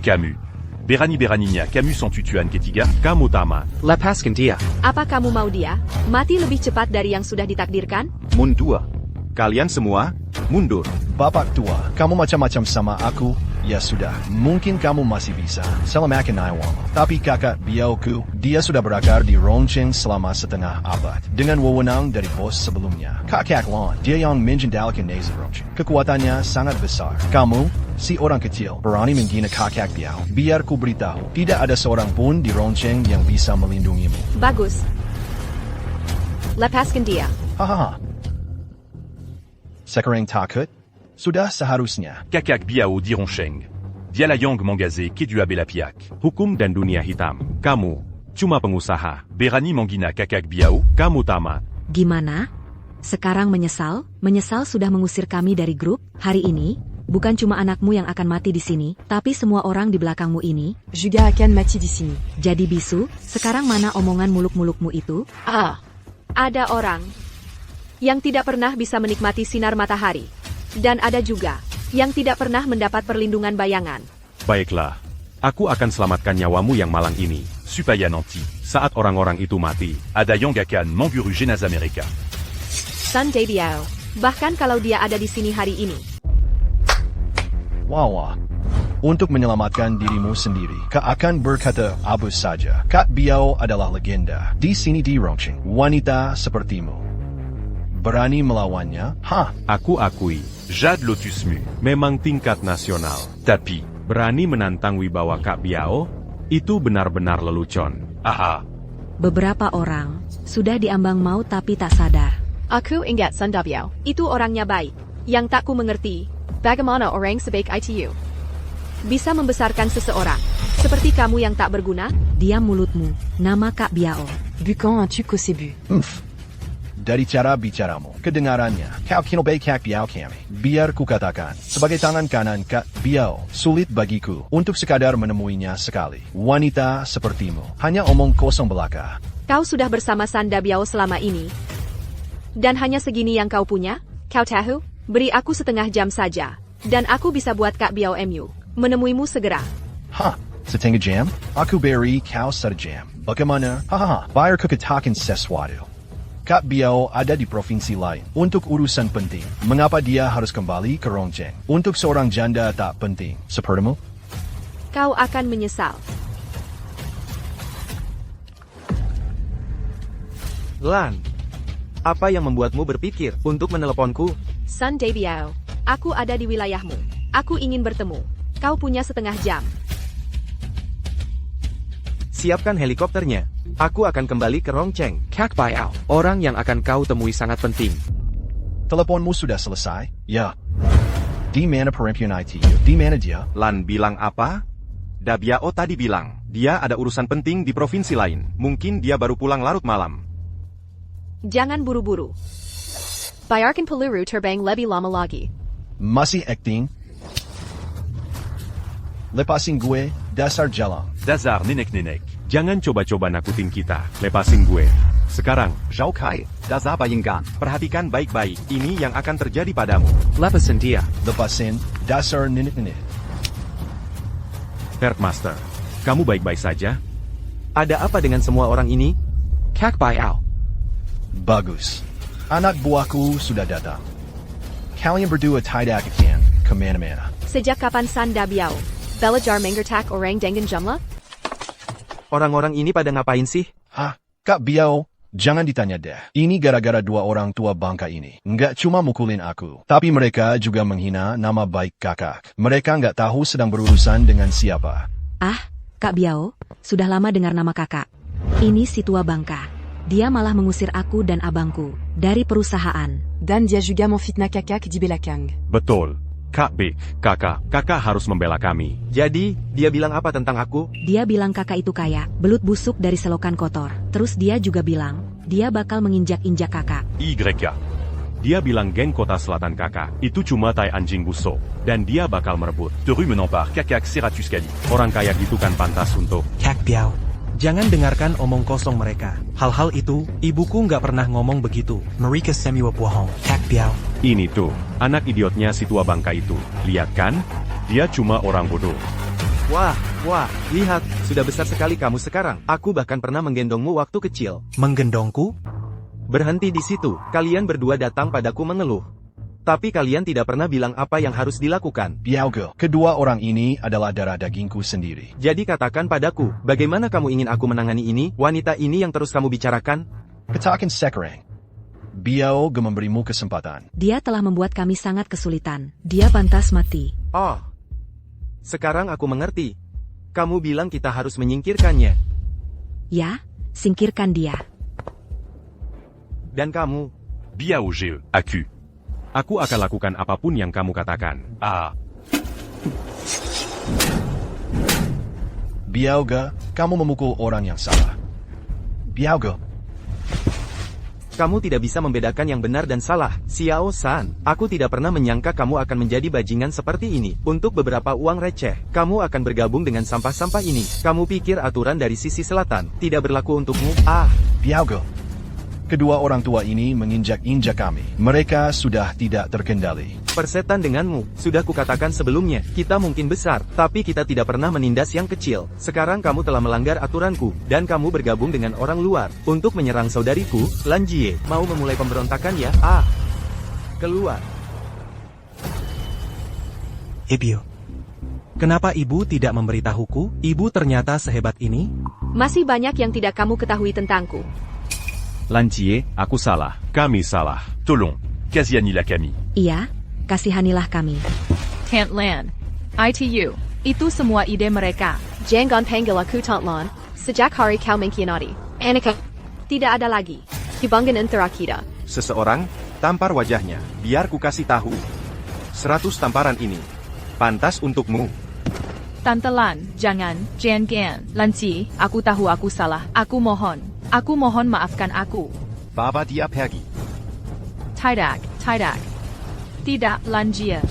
Camus. Berani-beraninya Camus sans tutuan ketiga. Kamu tamat. Lepaskan dia. Apa kamu mau dia mati lebih cepat dari yang sudah ditakdirkan? Mundur. Kalian semua, mundur. Bapak tua, kamu macam-macam sama aku. Ya sudah, mungkin kamu masih bisa selamatkan Naiwama. Tapi kakak biauku, dia sudah berakar di Rongcheng selama setengah abad. Dengan wewenang dari bos sebelumnya. Kakak Lon, dia yang menjendalkan Neza Rongcheng. Kekuatannya sangat besar. Kamu, si orang kecil, berani menghina kakak biau. Biar ku beritahu, tidak ada seorang pun di Rongcheng yang bisa melindungimu. Bagus. Lepaskan dia. Hahaha. Sekarang takut? Sudah seharusnya. Kakak Biao di Rongcheng. Dialayang Mangazé Keduabe Lapiak. Hukum dan dunia hitam. Kamu cuma pengusaha. Berani Mangina Kakak Biao. Kamu tamat. Gimana? Sekarang menyesal? Menyesal sudah mengusir kami dari grup? Hari ini, bukan cuma anakmu yang akan mati di sini, tapi semua orang di belakangmu ini. Juga akan mati di sini. Jadi bisu, sekarang mana omongan muluk-mulukmu itu? Ada orang yang tidak pernah bisa menikmati sinar matahari. Dan ada juga yang tidak pernah mendapat perlindungan bayangan. Baiklah. Aku akan selamatkan nyawamu yang malang ini. Supaya nanti, Saat orang-orang itu mati. ada Yangakan Mamburu Jenazah mereka. Sun Biao. Bahkan kalau dia ada di sini hari ini. Wawa. Untuk menyelamatkan dirimu sendiri, Kak akan berkata Abu saja. Kak Biao adalah legenda. Di sini di Rongcheng, wanita sepertimu. Berani melawannya? Hah? Aku akui. Jade Lotus Mu. Memang tingkat nasional. Tapi, Berani menantang wibawa Kak Biao? Itu benar-benar lelucon. aha. Beberapa orang sudah diambang maut tapi tak sadar. Aku ingat Sun Biao. Itu orangnya baik. Yang tak ku mengerti. Bagaimana orang sebaik itu? Bisa membesarkan seseorang. Seperti kamu yang tak berguna. Diam mulutmu. Nama Kak Biao. Bukan un tu kosebu. Dari cara bicaramu, kedengarannya, kau kinobe Kak Biao kami. Biar ku katakan, sebagai tangan kanan Kak Biao, sulit bagiku untuk sekadar menemuinya sekali. Wanita sepertimu, hanya omong kosong belaka. Kau sudah bersama Sanda Biao selama ini. Dan hanya segini yang kau punya? Kau tahu? Beri aku setengah jam saja. Dan aku bisa buat Kak Biao MU. Menemuimu segera. Hah? Setengah jam? Aku beri kau 1 jam. Bagaimana? Hahaha, bayar ku katakan sesuatu. Kak Biao ada di provinsi lain untuk urusan penting. Mengapa dia harus kembali ke Rongcheng? Untuk seorang janda tak penting, sepertimu? Kau akan menyesal. Lan, apa yang membuatmu berpikir untuk meneleponku? Sun Biao, aku ada di wilayahmu. Aku ingin bertemu. Kau punya setengah jam. Siapkan helikopternya. Aku akan kembali ke Rongcheng. Kak Biao, orang yang akan kau temui sangat penting. Teleponmu sudah selesai? Ya. Di mana perempuan ITU? Di mana dia? Lan bilang apa? Dabiao tadi bilang, dia ada urusan penting di provinsi lain. Mungkin dia baru pulang larut malam. Jangan buru-buru. Bayarkan peluru terbang lebih lama lagi. Masih acting? Lepasin gue, dasar jalan. Dazar nenek-nenek. Jangan coba-coba nakutin kita. Lepasin gue. Sekarang. Zhao Kai, Daza Bayingan. Perhatikan baik-baik, ini yang akan terjadi padamu. Lepasin dia. Lepasin, dasar nenek-nenek. Master, kamu baik-baik saja? Ada apa dengan semua orang ini? Kak Biao. Bagus. Anak buahku sudah datang. Kalian berdua tidak akan kemana-mana. Sejak kapan Sanda Biao belajar mengertak orang dengan jumlah? Orang-orang ini pada ngapain sih? Hah? Kak Biao, jangan ditanya deh. Ini gara-gara 2 orang tua bangka ini. Nggak cuma mukulin aku, tapi mereka juga menghina nama baik kakak. Mereka nggak tahu sedang berurusan dengan siapa. Ah, Kak Biao, sudah lama dengar nama kakak. Ini si tua bangka. Dia malah mengusir aku dan abangku dari perusahaan. Dan dia juga memfitnah kakak di belakang. Betul. Kak Big, kakak harus membela kami. Jadi, dia bilang apa tentang aku? Dia bilang kakak itu kaya, belut busuk dari selokan kotor. Terus dia juga bilang, dia bakal menginjak-injak kakak. YK. Dia bilang geng kota selatan kakak, itu cuma tai anjing busuk. Dan dia bakal merebut. Teru menempar Kakak Seratus Kali. Orang kaya gitu kan pantas untuk. Kak Biao. Jangan dengarkan omong kosong mereka. Hal-hal itu, ibuku nggak pernah ngomong begitu. Marika semua bohong. Tak biao. Ini tuh, anak idiotnya si tua bangka itu. Lihat kan? Dia cuma orang bodoh. Wah, lihat, sudah besar sekali kamu sekarang. Aku bahkan pernah menggendongmu waktu kecil. Menggendongku? Berhenti di situ, kalian berdua datang padaku mengeluh. Tapi kalian tidak pernah bilang apa yang harus dilakukan. Biauge, kedua orang ini adalah darah dagingku sendiri. Jadi katakan padaku, bagaimana kamu ingin aku menangani ini, wanita ini yang terus kamu bicarakan? Katakan sekarang. Biauge memberimu kesempatan. Dia telah membuat kami sangat kesulitan. Dia pantas mati. Oh, sekarang aku mengerti. Kamu bilang kita harus menyingkirkannya. Ya, singkirkan dia. Dan kamu? Biao Ge, Aku. Aku akan lakukan apapun yang kamu katakan. Ah. Biauge, kamu memukul orang yang salah. Biauge. Kamu tidak bisa membedakan yang benar dan salah, Xiao-san. Aku tidak pernah menyangka kamu akan menjadi bajingan seperti ini. Untuk beberapa uang receh, kamu akan bergabung dengan sampah-sampah ini. Kamu pikir aturan dari sisi selatan tidak berlaku untukmu? Biauge. Kedua orang tua ini menginjak-injak kami. Mereka sudah tidak terkendali. Persetan denganmu, sudah kukatakan sebelumnya, kita mungkin besar, tapi kita tidak pernah menindas yang kecil. Sekarang kamu telah melanggar aturanku, dan kamu bergabung dengan orang luar, untuk menyerang saudariku, Lan Jie. Mau memulai pemberontakan ya? Keluar. Ibu. Kenapa ibu tidak memberitahuku? Ibu ternyata sehebat ini? Masih banyak yang tidak kamu ketahui tentangku. Lan Jie, aku salah. Kami salah. Tolong, kasihanilah kami. Iya, kasihanilah kami. Tant Lan. ITU. Itu semua ide mereka. Jangan panggil aku Tant Lan. Sejak hari kau mengkhianati Annika. Tidak ada lagi hubungan antara kita. Seseorang, tampar wajahnya. Biar ku kasih tahu. 100 tamparan ini. Pantas untukmu. Tante Lan, jangan. Lan Jie, aku tahu aku salah. Aku mohon maafkan aku. Bawa dia pergi. Tidak. Tidak, Lan Jie.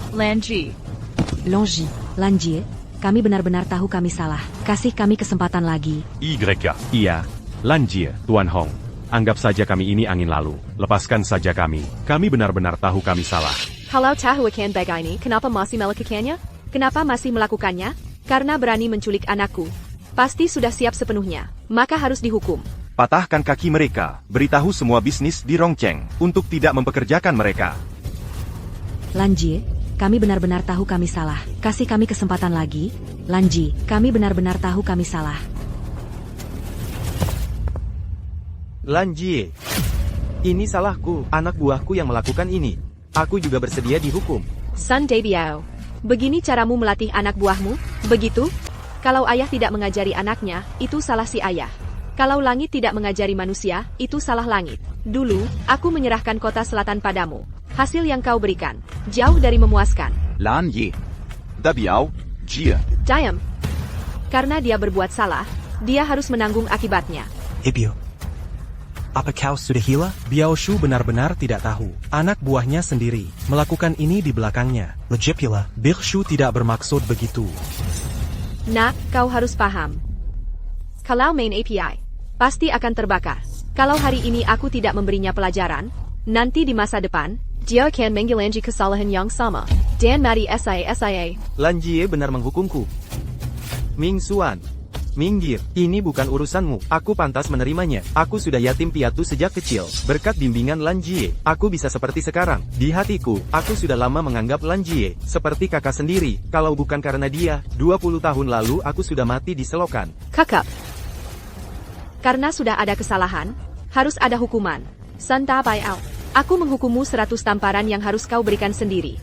Lan Jie, kami benar-benar tahu kami salah. Kasih kami kesempatan lagi. YK. Iya, Lan Jie, Tuan Hong. Anggap saja kami ini angin lalu. Lepaskan saja kami. Kami benar-benar tahu kami salah. Kalau tahu akan begini, kenapa masih melakukannya? Kenapa masih melakukannya? Karena berani menculik anakku. Pasti sudah siap sepenuhnya. Maka harus dihukum. Patahkan kaki mereka. Beritahu semua bisnis di Rongcheng untuk tidak mempekerjakan mereka. Lan Jie, kami benar-benar tahu kami salah. Kasih kami kesempatan lagi. Lan Jie, kami benar-benar tahu kami salah. Lan Jie. Ini salahku. Anak buahku yang melakukan ini. Aku juga bersedia dihukum. Sun Debiao. Begini caramu melatih anak buahmu? Begitu? Kalau ayah tidak mengajari anaknya, itu salah si ayah. Kalau langit tidak mengajari manusia, itu salah langit. Dulu, aku menyerahkan kota selatan padamu. Hasil yang kau berikan, jauh dari memuaskan. Lan Jie. Da Biao, Jie. Diam. Karena dia berbuat salah, dia harus menanggung akibatnya. Ibu. Apa kau sudah gila? Biao Shu benar-benar tidak tahu. Anak buahnya sendiri melakukan ini di belakangnya. Legipula. Big Shu tidak bermaksud begitu. Nak, kau harus paham. Kalau main API, pasti akan terbakar. Kalau hari ini aku tidak memberinya pelajaran, nanti di masa depan, dia akan mengulangi kesalahan yang sama. Dan mati SIA. Lan Jie benar menghukumku. Ming Xuan. Minggir, ini bukan urusanmu. Aku pantas menerimanya. Aku sudah yatim piatu sejak kecil. Berkat bimbingan Lan Jie, aku bisa seperti sekarang. Di hatiku, aku sudah lama menganggap Lan Jie seperti kakak sendiri. Kalau bukan karena dia, 20 tahun lalu aku sudah mati di selokan. Kakak. Karena sudah ada kesalahan, harus ada hukuman. Santa Bai Ao. Aku menghukummu 100 tamparan yang harus kau berikan sendiri.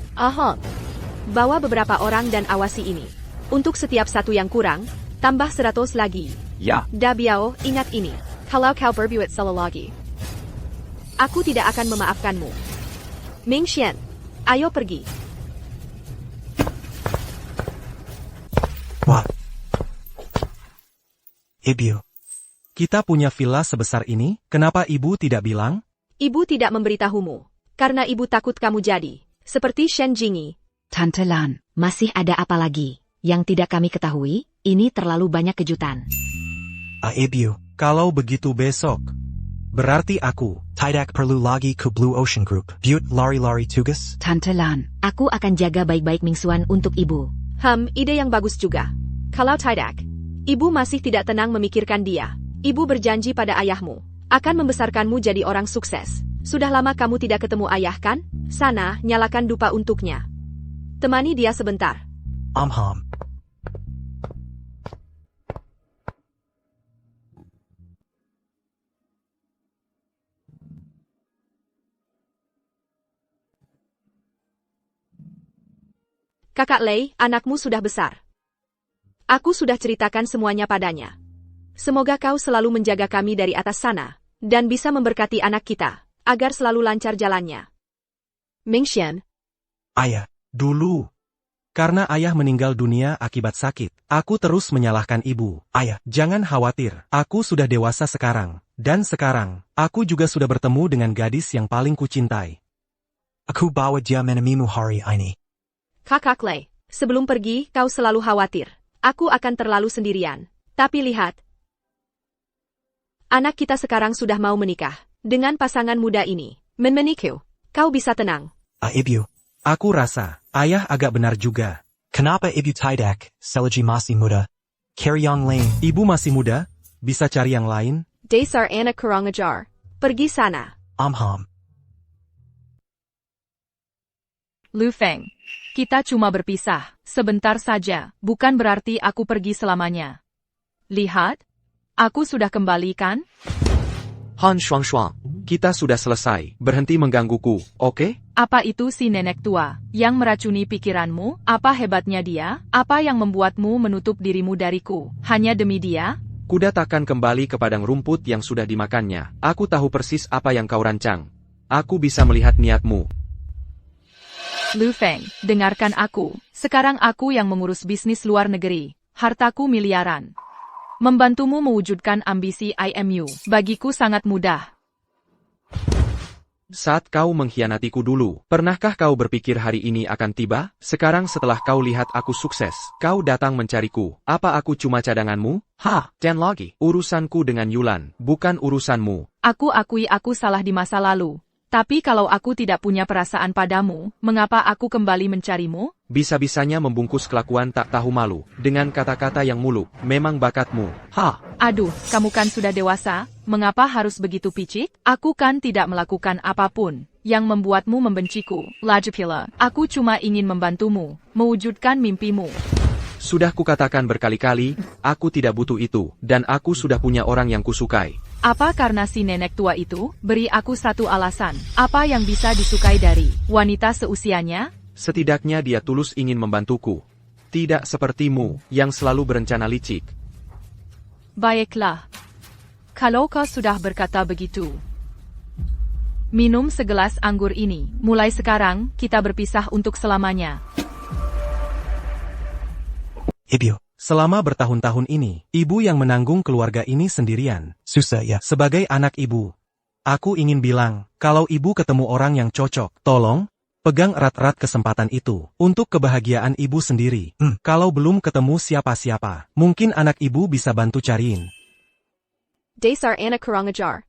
Bawa beberapa orang dan awasi ini. Untuk setiap satu yang kurang, tambah 100 lagi. Ya. Da Biao, ingat ini. Kalau kau berbuat salah lagi, aku tidak akan memaafkanmu. Ming Xian, ayo pergi. Wah. Ibu. Kita punya villa sebesar ini, kenapa ibu tidak bilang? Ibu tidak memberitahumu. Karena ibu takut kamu jadi seperti Shen Jingyi. Tante Lan, masih ada apa lagi yang tidak kami ketahui? Ini terlalu banyak kejutan. Ibu. Kalau begitu besok. Berarti aku. Tidak perlu lagi ke Blue Ocean Group. Buat lari-lari tugas. Tante Lan, aku akan jaga baik-baik Mingsuan untuk ibu. Ide yang bagus juga. Kalau tidak, ibu masih tidak tenang memikirkan dia. Ibu berjanji pada ayahmu, akan membesarkanmu jadi orang sukses. Sudah lama kamu tidak ketemu ayah kan? Sana, nyalakan dupa untuknya. Temani dia sebentar. Ham. Kakak Lei, anakmu sudah besar. Aku sudah ceritakan semuanya padanya. Semoga kau selalu menjaga kami dari atas sana, dan bisa memberkati anak kita, agar selalu lancar jalannya. Mingxian. Ayah, dulu. Karena ayah meninggal dunia akibat sakit, aku terus menyalahkan ibu. Ayah, jangan khawatir, aku sudah dewasa sekarang. Dan sekarang, aku juga sudah bertemu dengan gadis yang paling kucintai. Aku bawa dia menemuimu hari ini. Kakak Lei, sebelum pergi kau selalu khawatir. Aku akan terlalu sendirian. Tapi lihat. Anak kita sekarang sudah mau menikah. Dengan pasangan muda ini. Menikah. Kau bisa tenang. Ibu. Aku rasa, ayah agak benar juga. Kenapa ibu tidak? Selagi masih muda. Cari yang lain. Ibu masih muda? Bisa cari yang lain? Dasar anak kurang ajar. Pergi sana. Ham. Lu Feng. Kita cuma berpisah, sebentar saja, bukan berarti aku pergi selamanya. Lihat, aku sudah kembali kan? Han Shuang, kita sudah selesai, berhenti menggangguku, oke? Apa itu si nenek tua, yang meracuni pikiranmu? Apa hebatnya dia? Apa yang membuatmu menutup dirimu dariku? Hanya demi dia? Kuda takkan kembali ke padang rumput yang sudah dimakannya. Aku tahu persis apa yang kau rancang. Aku bisa melihat niatmu. Lu Feng, dengarkan aku. Sekarang aku yang mengurus bisnis luar negeri. Hartaku miliaran. Membantumu mewujudkan ambisi IMU. Bagiku sangat mudah. Saat kau mengkhianatiku dulu, pernahkah kau berpikir hari ini akan tiba? Sekarang setelah kau lihat aku sukses, kau datang mencariku. Apa aku cuma cadanganmu? Dan lagi, urusanku dengan Yulan, bukan urusanmu. Aku akui aku salah di masa lalu. Tapi kalau aku tidak punya perasaan padamu, mengapa aku kembali mencarimu? Bisa-bisanya membungkus kelakuan tak tahu malu, dengan kata-kata yang muluk, memang bakatmu. Aduh, kamu kan sudah dewasa, mengapa harus begitu picik? Aku kan tidak melakukan apapun yang membuatmu membenciku. Lajapila, aku cuma ingin membantumu, mewujudkan mimpimu. Sudah kukatakan berkali-kali, aku tidak butuh itu, dan aku sudah punya orang yang kusukai. Apa karena si nenek tua itu? Beri aku satu alasan. Apa yang bisa disukai dari wanita seusianya? Setidaknya dia tulus ingin membantuku. Tidak sepertimu, yang selalu berencana licik. Baiklah. Kalau kau sudah berkata begitu. Minum segelas anggur ini. Mulai sekarang, kita berpisah untuk selamanya. Ibu. Selama bertahun-tahun ini, ibu yang menanggung keluarga ini sendirian. Susah ya. Sebagai anak ibu, aku ingin bilang, kalau ibu ketemu orang yang cocok, tolong, pegang erat-erat kesempatan itu, untuk kebahagiaan ibu sendiri. Kalau belum ketemu siapa-siapa, mungkin anak ibu bisa bantu cariin. Dasar anak kurang ajar.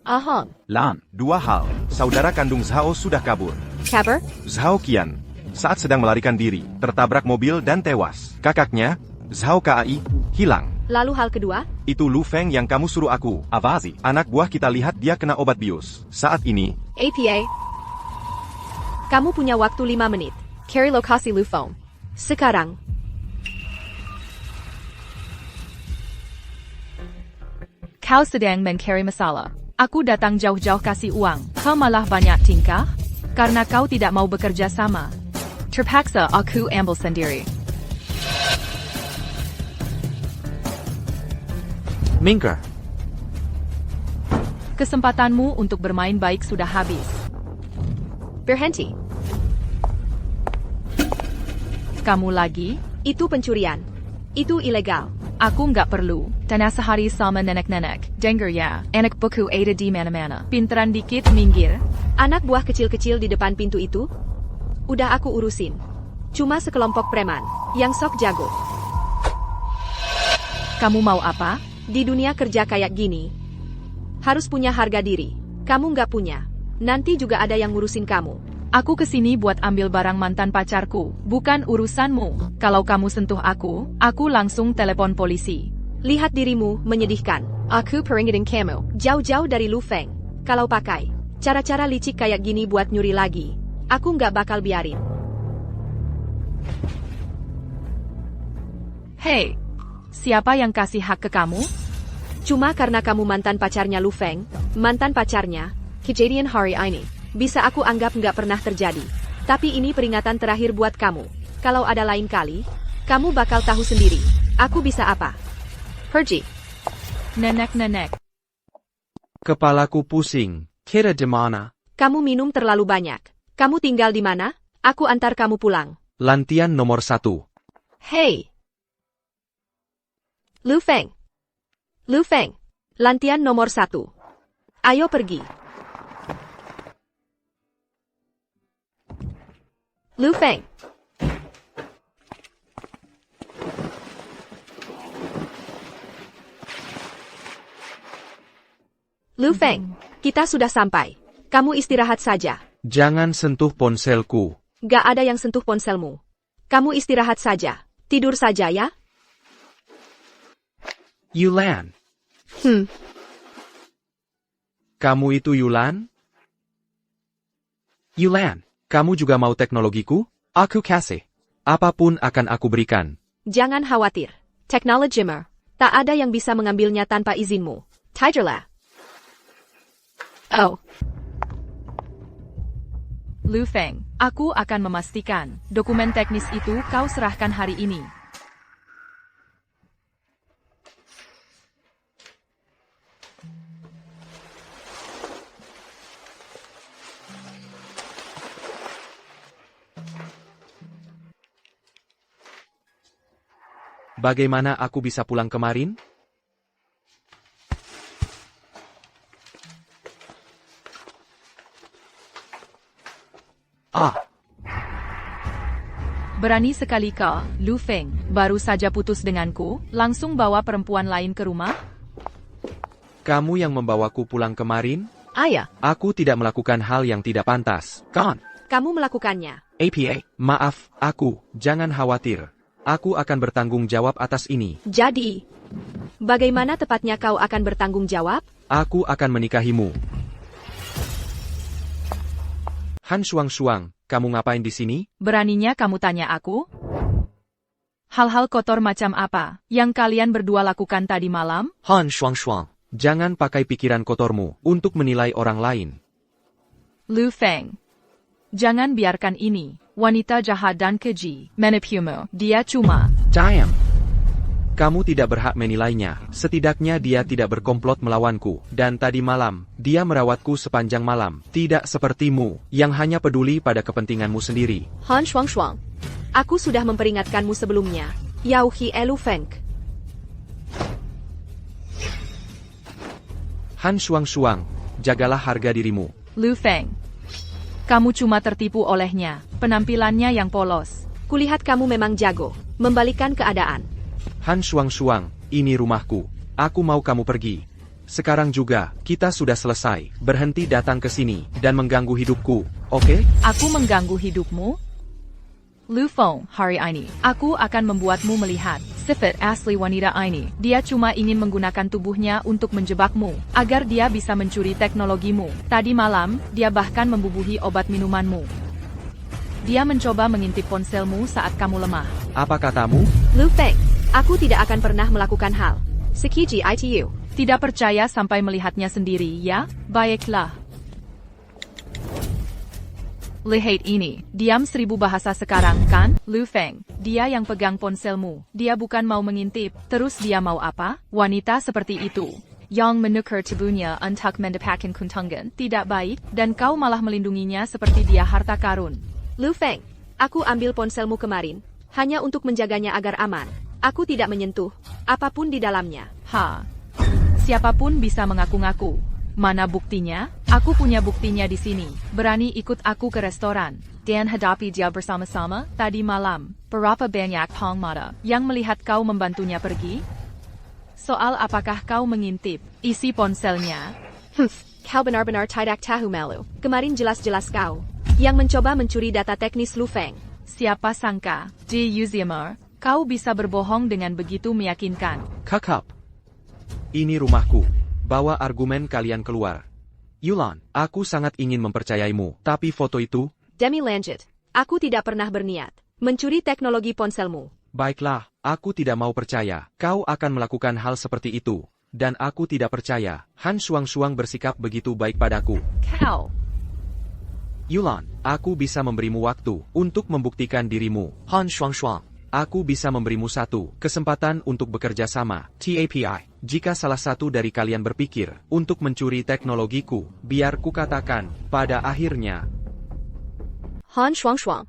Aham. Lan, dua hal. Saudara kandung Zhao sudah kabur. Kabar? Zhao Qian, saat sedang melarikan diri, tertabrak mobil dan tewas. Kakaknya, Zhao Kai, hilang. Lalu hal kedua? Itu Lu Feng yang kamu suruh aku, Avazi. Anak buah kita lihat dia kena obat bius. Saat ini, APA. Kamu punya waktu 5 menit. Cari lokasi Lu Feng. Sekarang. Kau sedang mencari masalah. Aku datang jauh-jauh kasih uang. Kau malah banyak tingkah? Karena kau tidak mau bekerja sama. Terpaksa aku ambil sendiri. Minker. Kesempatanmu untuk bermain baik sudah habis. Berhenti. Kamu lagi? Itu pencurian. Itu ilegal. Aku nggak perlu. Tanah sehari sama nenek-nenek. Dengar ya, anak buku ada di mana-mana. Pinteran dikit minggir. Anak buah kecil-kecil di depan pintu itu? Udah aku urusin. Cuma sekelompok preman, yang sok jago. Kamu mau apa? Di dunia kerja kayak gini, harus punya harga diri. Kamu nggak punya, nanti juga ada yang ngurusin kamu. Aku kesini buat ambil barang mantan pacarku, bukan urusanmu. Kalau kamu sentuh aku langsung telepon polisi. Lihat dirimu, menyedihkan. Aku peringatin kamu, jauh-jauh dari Lu Feng. Kalau pakai cara-cara licik kayak gini buat nyuri lagi, aku nggak bakal biarin. Hei, siapa yang kasih hak ke kamu? Cuma karena kamu mantan pacarnya Lu Feng, mantan pacarnya, kejadian hari ini, bisa aku anggap nggak pernah terjadi. Tapi ini peringatan terakhir buat kamu. Kalau ada lain kali, kamu bakal tahu sendiri. Aku bisa apa? Pergi. Nenek-nenek. Kepalaku pusing. Kira di mana? Kamu minum terlalu banyak. Kamu tinggal di mana? Aku antar kamu pulang. Lantian nomor 1. Hei. Lu Feng. Lu Feng. Lantian nomor 1. Ayo pergi. Lu Feng. Lu Feng, kita sudah sampai. Kamu istirahat saja. Jangan sentuh ponselku. Gak ada yang sentuh ponselmu. Kamu istirahat saja. Tidur saja ya. Yulan. Kamu itu Yulan? Yulan, kamu juga mau teknologiku? Aku kasih. Apapun akan aku berikan. Jangan khawatir. Technologimer. Tak ada yang bisa mengambilnya tanpa izinmu. Tigerlah. Oh. Lu Feng, aku akan memastikan dokumen teknis itu kau serahkan hari ini. Bagaimana aku bisa pulang kemarin? Berani sekali kau, Lu Feng, baru saja putus denganku, langsung bawa perempuan lain ke rumah? Kamu yang membawaku pulang kemarin? Ayah. Aku tidak melakukan hal yang tidak pantas. Kan? Kamu melakukannya. APA, maaf, jangan khawatir. Aku akan bertanggung jawab atas ini. Jadi, bagaimana tepatnya kau akan bertanggung jawab? Aku akan menikahimu. Han Shuang, kamu ngapain di sini? Beraninya kamu tanya aku? Hal-hal kotor macam apa yang kalian berdua lakukan tadi malam? Han Shuang, jangan pakai pikiran kotormu untuk menilai orang lain. Lu Feng, jangan biarkan ini wanita jahat dan keji menipumu. Dia cuma... Diam. Kamu tidak berhak menilainya. Setidaknya dia tidak berkomplot melawanku. Dan tadi malam, dia merawatku sepanjang malam. Tidak sepertimu, yang hanya peduli pada kepentinganmu sendiri. Han Shuang, aku sudah memperingatkanmu sebelumnya. Yauhi Lu Feng. Han Shuang, jagalah harga dirimu. Lu Feng, kamu cuma tertipu olehnya. Penampilannya yang polos. Kulihat kamu memang jago membalikan keadaan. Han Shuang, ini rumahku. Aku mau kamu pergi. Sekarang juga, kita sudah selesai. Berhenti datang ke sini dan mengganggu hidupku, oke? Aku mengganggu hidupmu? Lu Feng, hari ini, aku akan membuatmu melihat sifat asli wanita ini. Dia cuma ingin menggunakan tubuhnya untuk menjebakmu, agar dia bisa mencuri teknologimu. Tadi malam, dia bahkan membubuhi obat minumanmu. Dia mencoba mengintip ponselmu saat kamu lemah. Apa katamu? Lu Feng, aku tidak akan pernah melakukan hal sekiji itu. Tidak percaya sampai melihatnya sendiri, ya? Baiklah. Lihat ini, diam 1000 bahasa sekarang, kan? Lu Feng, dia yang pegang ponselmu. Dia bukan mau mengintip, terus dia mau apa? Wanita seperti itu, yang menukar tubuhnya untuk mendapatkan keuntungan tidak baik, dan kau malah melindunginya seperti dia harta karun. Lu Feng, aku ambil ponselmu kemarin, hanya untuk menjaganya agar aman. Aku tidak menyentuh apapun di dalamnya. Siapapun bisa mengaku-ngaku. Mana buktinya? Aku punya buktinya di sini. Berani ikut aku ke restoran dan hadapi dia bersama-sama tadi malam. Berapa banyak pengmata yang melihat kau membantunya pergi? Soal apakah kau mengintip isi ponselnya? Kau benar-benar tidak tahu malu. Kemarin jelas-jelas kau yang mencoba mencuri data teknis Lu Feng. Siapa sangka, Ji Yuzimer, kau bisa berbohong dengan begitu meyakinkan. Kakap. Ini rumahku. Bawa argumen kalian keluar. Yulan, aku sangat ingin mempercayaimu, tapi foto itu... Demi lanjut, aku tidak pernah berniat mencuri teknologi ponselmu. Baiklah, aku tidak mau percaya. Kau akan melakukan hal seperti itu. Dan aku tidak percaya. Han Shuang bersikap begitu baik padaku. Kau. Yulan, aku bisa memberimu waktu untuk membuktikan dirimu. Han Shuang. Aku bisa memberimu satu kesempatan untuk bekerja sama. TAPI. Jika salah satu dari kalian berpikir untuk mencuri teknologiku, biar kukatakan, pada akhirnya. Han Shuang.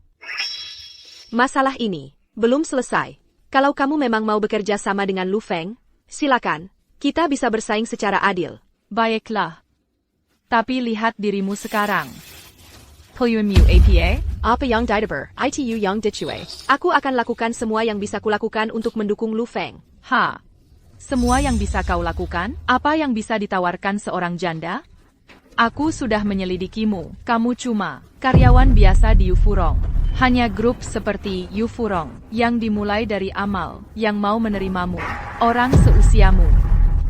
Masalah ini belum selesai. Kalau kamu memang mau bekerja sama dengan Lu Feng, silakan. Kita bisa bersaing secara adil. Baiklah. Tapi lihat dirimu sekarang. Puyunmu APA? Apa yang didaber, ITU yang dicue. Aku akan lakukan semua yang bisa kulakukan untuk mendukung Lu Feng. Ha? Semua yang bisa kau lakukan? Apa yang bisa ditawarkan seorang janda? Aku sudah menyelidikimu. Kamu cuma karyawan biasa di Yufurong. Hanya grup seperti Yufurong yang dimulai dari amal yang mau menerimamu. Orang seusiamu.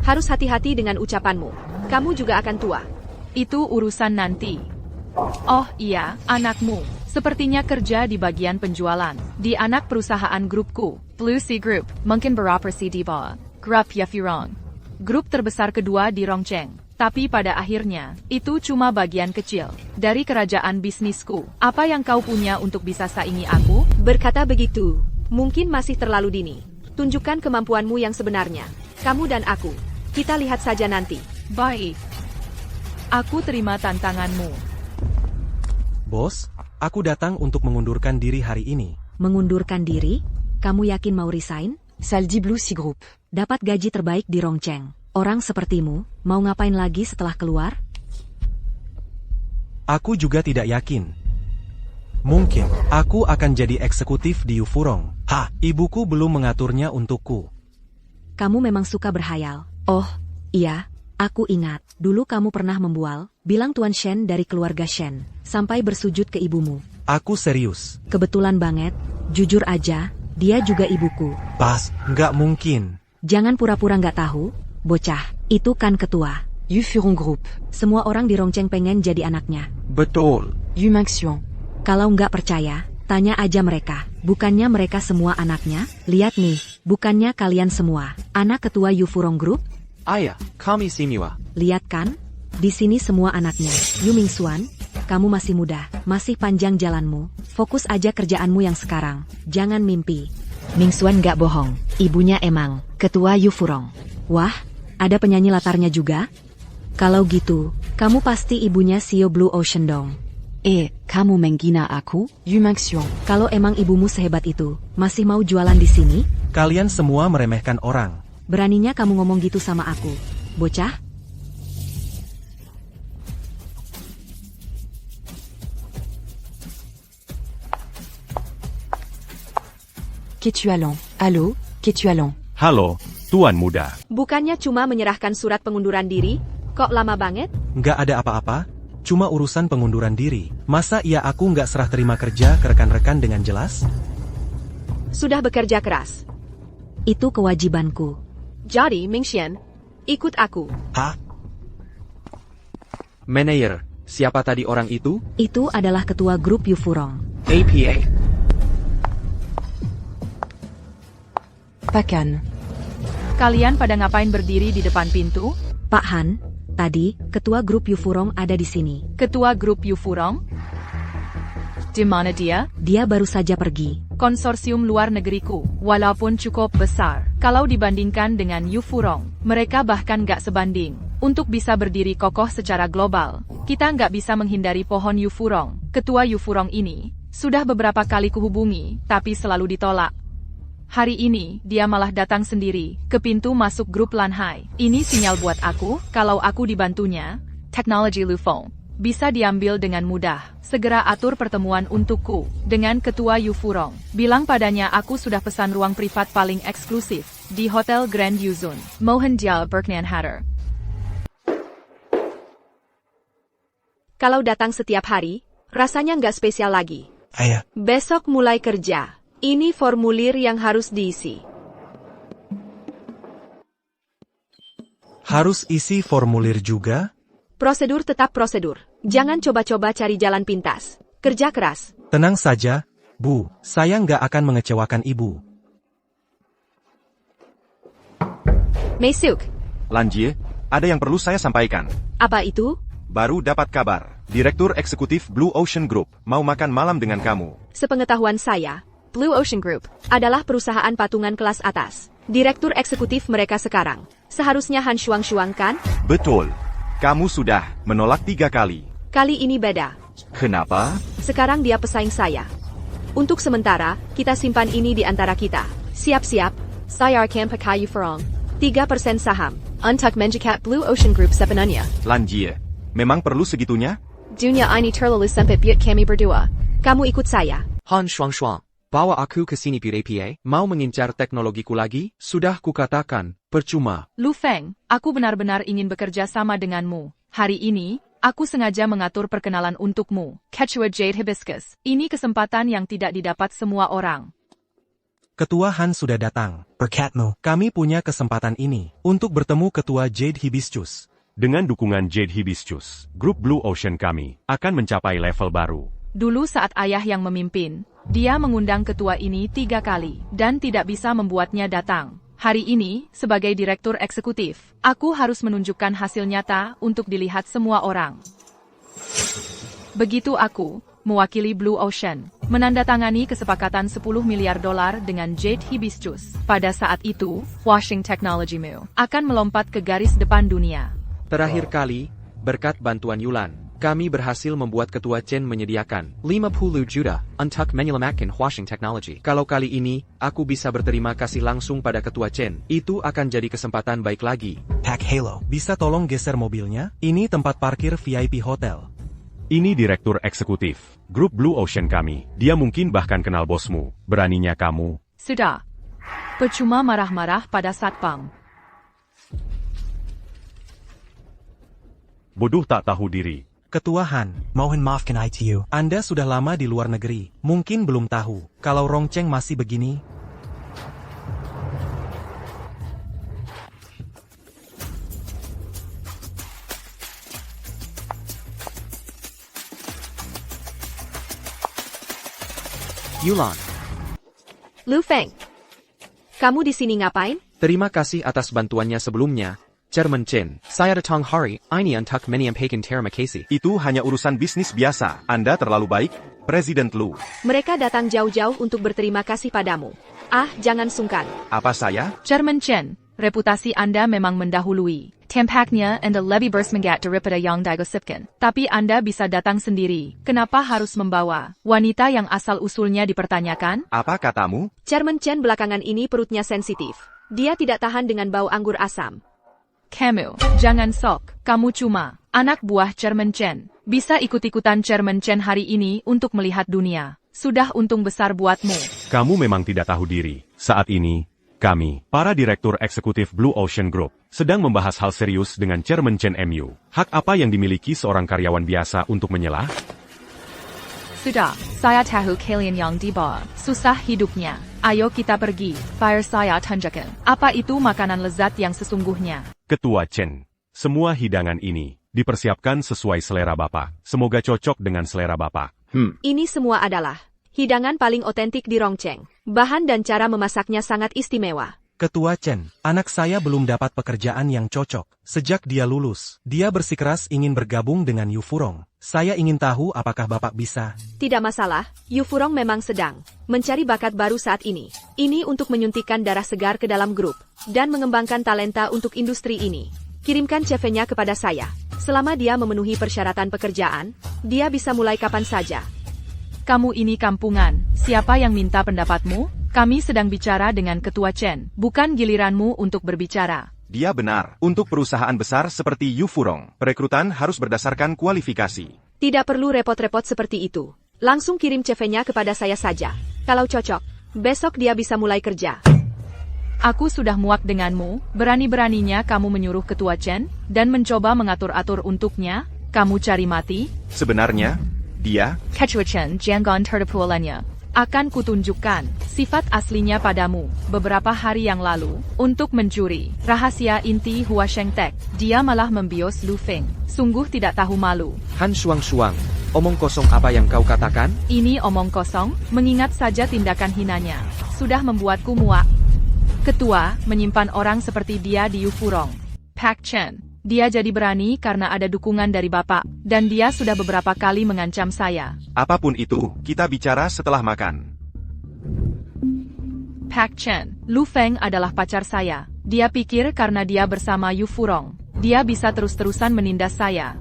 Harus hati-hati dengan ucapanmu. Kamu juga akan tua. Itu urusan nanti. Oh iya, anakmu. Sepertinya kerja di bagian penjualan. Di anak perusahaan grupku, Blue Sea Group, mungkin beroperasi di bawah Grup Yafurong. Grup terbesar kedua di Rongcheng. Tapi pada akhirnya, itu cuma bagian kecil dari kerajaan bisnisku. Apa yang kau punya untuk bisa saingi aku? Berkata begitu, mungkin masih terlalu dini. Tunjukkan kemampuanmu yang sebenarnya. Kamu dan aku. Kita lihat saja nanti. Baik. Aku terima tantanganmu. Bos, aku datang untuk mengundurkan diri hari ini. Mengundurkan diri? Kamu yakin mau resign? Saldi Blue Sea Group. Dapat gaji terbaik di Rongcheng. Orang sepertimu, mau ngapain lagi setelah keluar? Aku juga tidak yakin. Mungkin, aku akan jadi eksekutif di Yufurong. Ibuku belum mengaturnya untukku. Kamu memang suka berhayal. Oh, iya, aku ingat. Dulu kamu pernah membual, bilang Tuan Shen dari keluarga Shen, sampai bersujud ke ibumu. Aku serius. Kebetulan banget, jujur aja, dia juga ibuku. Pas, nggak mungkin. Jangan pura-pura nggak tahu, bocah, itu kan ketua Yufurong Group. Semua orang di Rongcheng pengen jadi anaknya. Betul. Yumaxion. Kalau nggak percaya, tanya aja mereka. Bukannya mereka semua anaknya? Lihat nih, bukannya kalian semua anak ketua Yufurong Group? Ayah, kami Simiwa. Lihat kan? Di sini semua anaknya. Yu Mingxuan, kamu masih muda, masih panjang jalanmu. Fokus aja kerjaanmu yang sekarang. Jangan mimpi. Mingxuan nggak bohong. Ibunya emang ketua Yufurong. Wah, ada penyanyi latarnya juga? Kalau gitu, kamu pasti ibunya CEO Blue Ocean dong. Kamu menghina aku? Yumaxion. Kalau emang ibumu sehebat itu, masih mau jualan di sini? Kalian semua meremehkan orang. Beraninya kamu ngomong gitu sama aku, bocah? Ketualan. Halo, Ketualan. Halo, Tuan Muda. Bukannya cuma menyerahkan surat pengunduran diri? Kok lama banget? Nggak ada apa-apa, cuma urusan pengunduran diri. Masa iya aku nggak serah terima kerja ke rekan-rekan dengan jelas? Sudah bekerja keras. Itu kewajibanku. Jadi, Mingxian, ikut aku. Manayer, siapa tadi orang itu? Itu adalah ketua grup Yufurong. APA. Pakan. Kalian pada ngapain berdiri di depan pintu? Pak Han, tadi, ketua grup Yufurong ada di sini. Ketua grup Yufurong? Di mana dia? Dia baru saja pergi. Konsorsium luar negeriku, walaupun cukup besar, kalau dibandingkan dengan Yufurong, mereka bahkan gak sebanding. Untuk bisa berdiri kokoh secara global, kita nggak bisa menghindari pohon Yufurong. Ketua Yufurong ini, sudah beberapa kali kuhubungi, tapi selalu ditolak. Hari ini, dia malah datang sendiri, ke pintu masuk grup Lanhai. Ini sinyal buat aku, kalau aku dibantunya, Teknologi Lu Feng bisa diambil dengan mudah. Segera atur pertemuan untukku dengan Ketua Yu Furong. Bilang padanya aku sudah pesan ruang privat paling eksklusif di Hotel Grand Yuzun. Mohon dia berkenan hadir. Kalau datang setiap hari, rasanya nggak spesial lagi. Ayah, Besok mulai kerja. Ini formulir yang harus diisi. Harus isi formulir juga? Prosedur tetap prosedur. Jangan coba-coba cari jalan pintas. Kerja keras. Tenang saja, Bu. Saya nggak akan mengecewakan Ibu. Meisuk, Lanjie, ada yang perlu saya sampaikan. apa itu? Baru dapat kabar. Direktur Eksekutif Blue Ocean Group mau makan malam dengan kamu. Sepengetahuan saya, Blue Ocean Group adalah perusahaan patungan kelas atas. Direktur eksekutif mereka sekarang. Seharusnya Han Shuang kan? Betul. Kamu sudah menolak 3 kali. Kali ini beda. Kenapa? Sekarang dia pesaing saya. Untuk sementara, kita simpan ini di antara kita. Siap-siap. Saya akan pakai Yufurong. 3% saham. Untuk menjikat Blue Ocean Group sepenuhnya. Lanjie, memang perlu segitunya? Dunia ini terlalu sempit buat kami berdua. Kamu ikut saya. Han Shuang, bawa aku ke sini PA. Mau mengincar teknologiku lagi? Sudah kukatakan, percuma. Lu Feng, aku benar-benar ingin bekerja sama denganmu. Hari ini, aku sengaja mengatur perkenalan untukmu. Ketua Jade Hibiscus. Ini kesempatan yang tidak didapat semua orang. Ketua Han sudah datang. berkatmu. Kami punya kesempatan ini untuk bertemu Ketua Jade Hibiscus. Dengan dukungan Jade Hibiscus, grup Blue Ocean kami akan mencapai level baru. Dulu saat ayah yang memimpin, dia mengundang ketua ini 3 kali, dan tidak bisa membuatnya datang. Hari ini, sebagai direktur eksekutif, aku harus menunjukkan hasil nyata untuk dilihat semua orang. Begitu aku, mewakili Blue Ocean, menandatangani kesepakatan $10 miliar dengan Jade Hibiscus. Pada saat itu, Washing Technology-mu akan melompat ke garis depan dunia. Terakhir kali, berkat bantuan Yulan, kami berhasil membuat Ketua Chen menyediakan 50 juta untuk menyelamatkan Washing Technology. Kalau kali ini, aku bisa berterima kasih langsung pada Ketua Chen, itu akan jadi kesempatan baik lagi. Pack Halo. Bisa tolong geser mobilnya? Ini tempat parkir VIP hotel. Ini direktur eksekutif, grup Blue Ocean kami. Dia mungkin bahkan kenal bosmu. Beraninya kamu. Sudah. Percuma marah-marah pada satpam. Bodoh tak tahu diri. Ketua Han, Mohon maafkan ITU. Anda sudah lama di luar negeri. Mungkin belum tahu, kalau Rongcheng masih begini. Yulan, Lu Feng, kamu di sini ngapain? terima kasih atas bantuannya sebelumnya, Chairman Chen. Saya datang hari ini untuk menyampaikan terima kasih. Itu hanya urusan bisnis biasa. Anda terlalu baik, Presiden Lu. Mereka datang jauh-jauh untuk berterima kasih padamu. Ah, jangan sungkan. Apa saya? Chairman Chen, reputasi Anda memang mendahului. Tampaknya Anda lebih bersemangat daripada yang digosipkan. Tapi Anda bisa datang sendiri. Kenapa harus membawa wanita yang asal-usulnya dipertanyakan? Apa katamu? Chairman Chen belakangan ini perutnya sensitif. Dia tidak tahan dengan bau anggur asam. Kamu, jangan sok. Kamu cuma anak buah Chairman Chen. Bisa ikut-ikutan Chairman Chen hari ini untuk melihat dunia. Sudah untung besar buatmu. Kamu memang tidak tahu diri. Saat ini, kami, para direktur eksekutif Blue Ocean Group, sedang membahas hal serius dengan Chairman Chen MU. Hak apa yang dimiliki seorang karyawan biasa untuk menyelah? Sudah, saya tahu kalian yang di bawah. Susah hidupnya. Ayo kita pergi. Biar saya tunjukkan. Apa itu makanan lezat yang sesungguhnya? Ketua Chen, semua hidangan ini dipersiapkan sesuai selera Bapak. Semoga cocok dengan selera Bapak. Ini semua adalah hidangan paling otentik di Rongcheng. Bahan dan cara memasaknya sangat istimewa. Ketua Chen, anak saya belum dapat pekerjaan yang cocok. Sejak dia lulus, dia bersikeras ingin bergabung dengan Yu Furong. Saya ingin tahu apakah Bapak bisa. Tidak masalah, Yu Furong memang sedang mencari bakat baru saat ini. Ini untuk menyuntikkan darah segar ke dalam grup, dan mengembangkan talenta untuk industri ini. Kirimkan CV-nya kepada saya. Selama dia memenuhi persyaratan pekerjaan, dia bisa mulai kapan saja. Kamu ini kampungan. Siapa yang minta pendapatmu? Kami sedang bicara dengan Ketua Chen. Bukan giliranmu untuk berbicara. Dia benar. Untuk perusahaan besar seperti Yu Furong, perekrutan harus berdasarkan kualifikasi. Tidak perlu repot-repot seperti itu. Langsung kirim CV-nya kepada saya saja. Kalau cocok, besok dia bisa mulai kerja. Aku sudah muak denganmu, berani-beraninya kamu menyuruh Ketua Chen, dan mencoba mengatur-atur untuknya, kamu cari mati? Sebenarnya, dia... Ketua Chen jangan tertipuannya. Akan kutunjukkan sifat aslinya padamu beberapa hari yang lalu untuk mencuri rahasia inti Hua Sheng Tek. Dia malah membios Lu Feng. Sungguh tidak tahu malu. Han Shuang, omong kosong apa yang kau katakan? Ini omong kosong, mengingat saja tindakan hinanya. Sudah membuatku muak. Ketua, menyimpan orang seperti dia di Yu Furong. Pak Chen. Dia jadi berani karena ada dukungan dari Bapak, dan dia sudah beberapa kali mengancam saya. Apapun itu, kita bicara setelah makan. Pak Chen, Lu Feng adalah pacar saya. Dia pikir karena dia bersama Yu Furong, dia bisa terus-terusan menindas saya.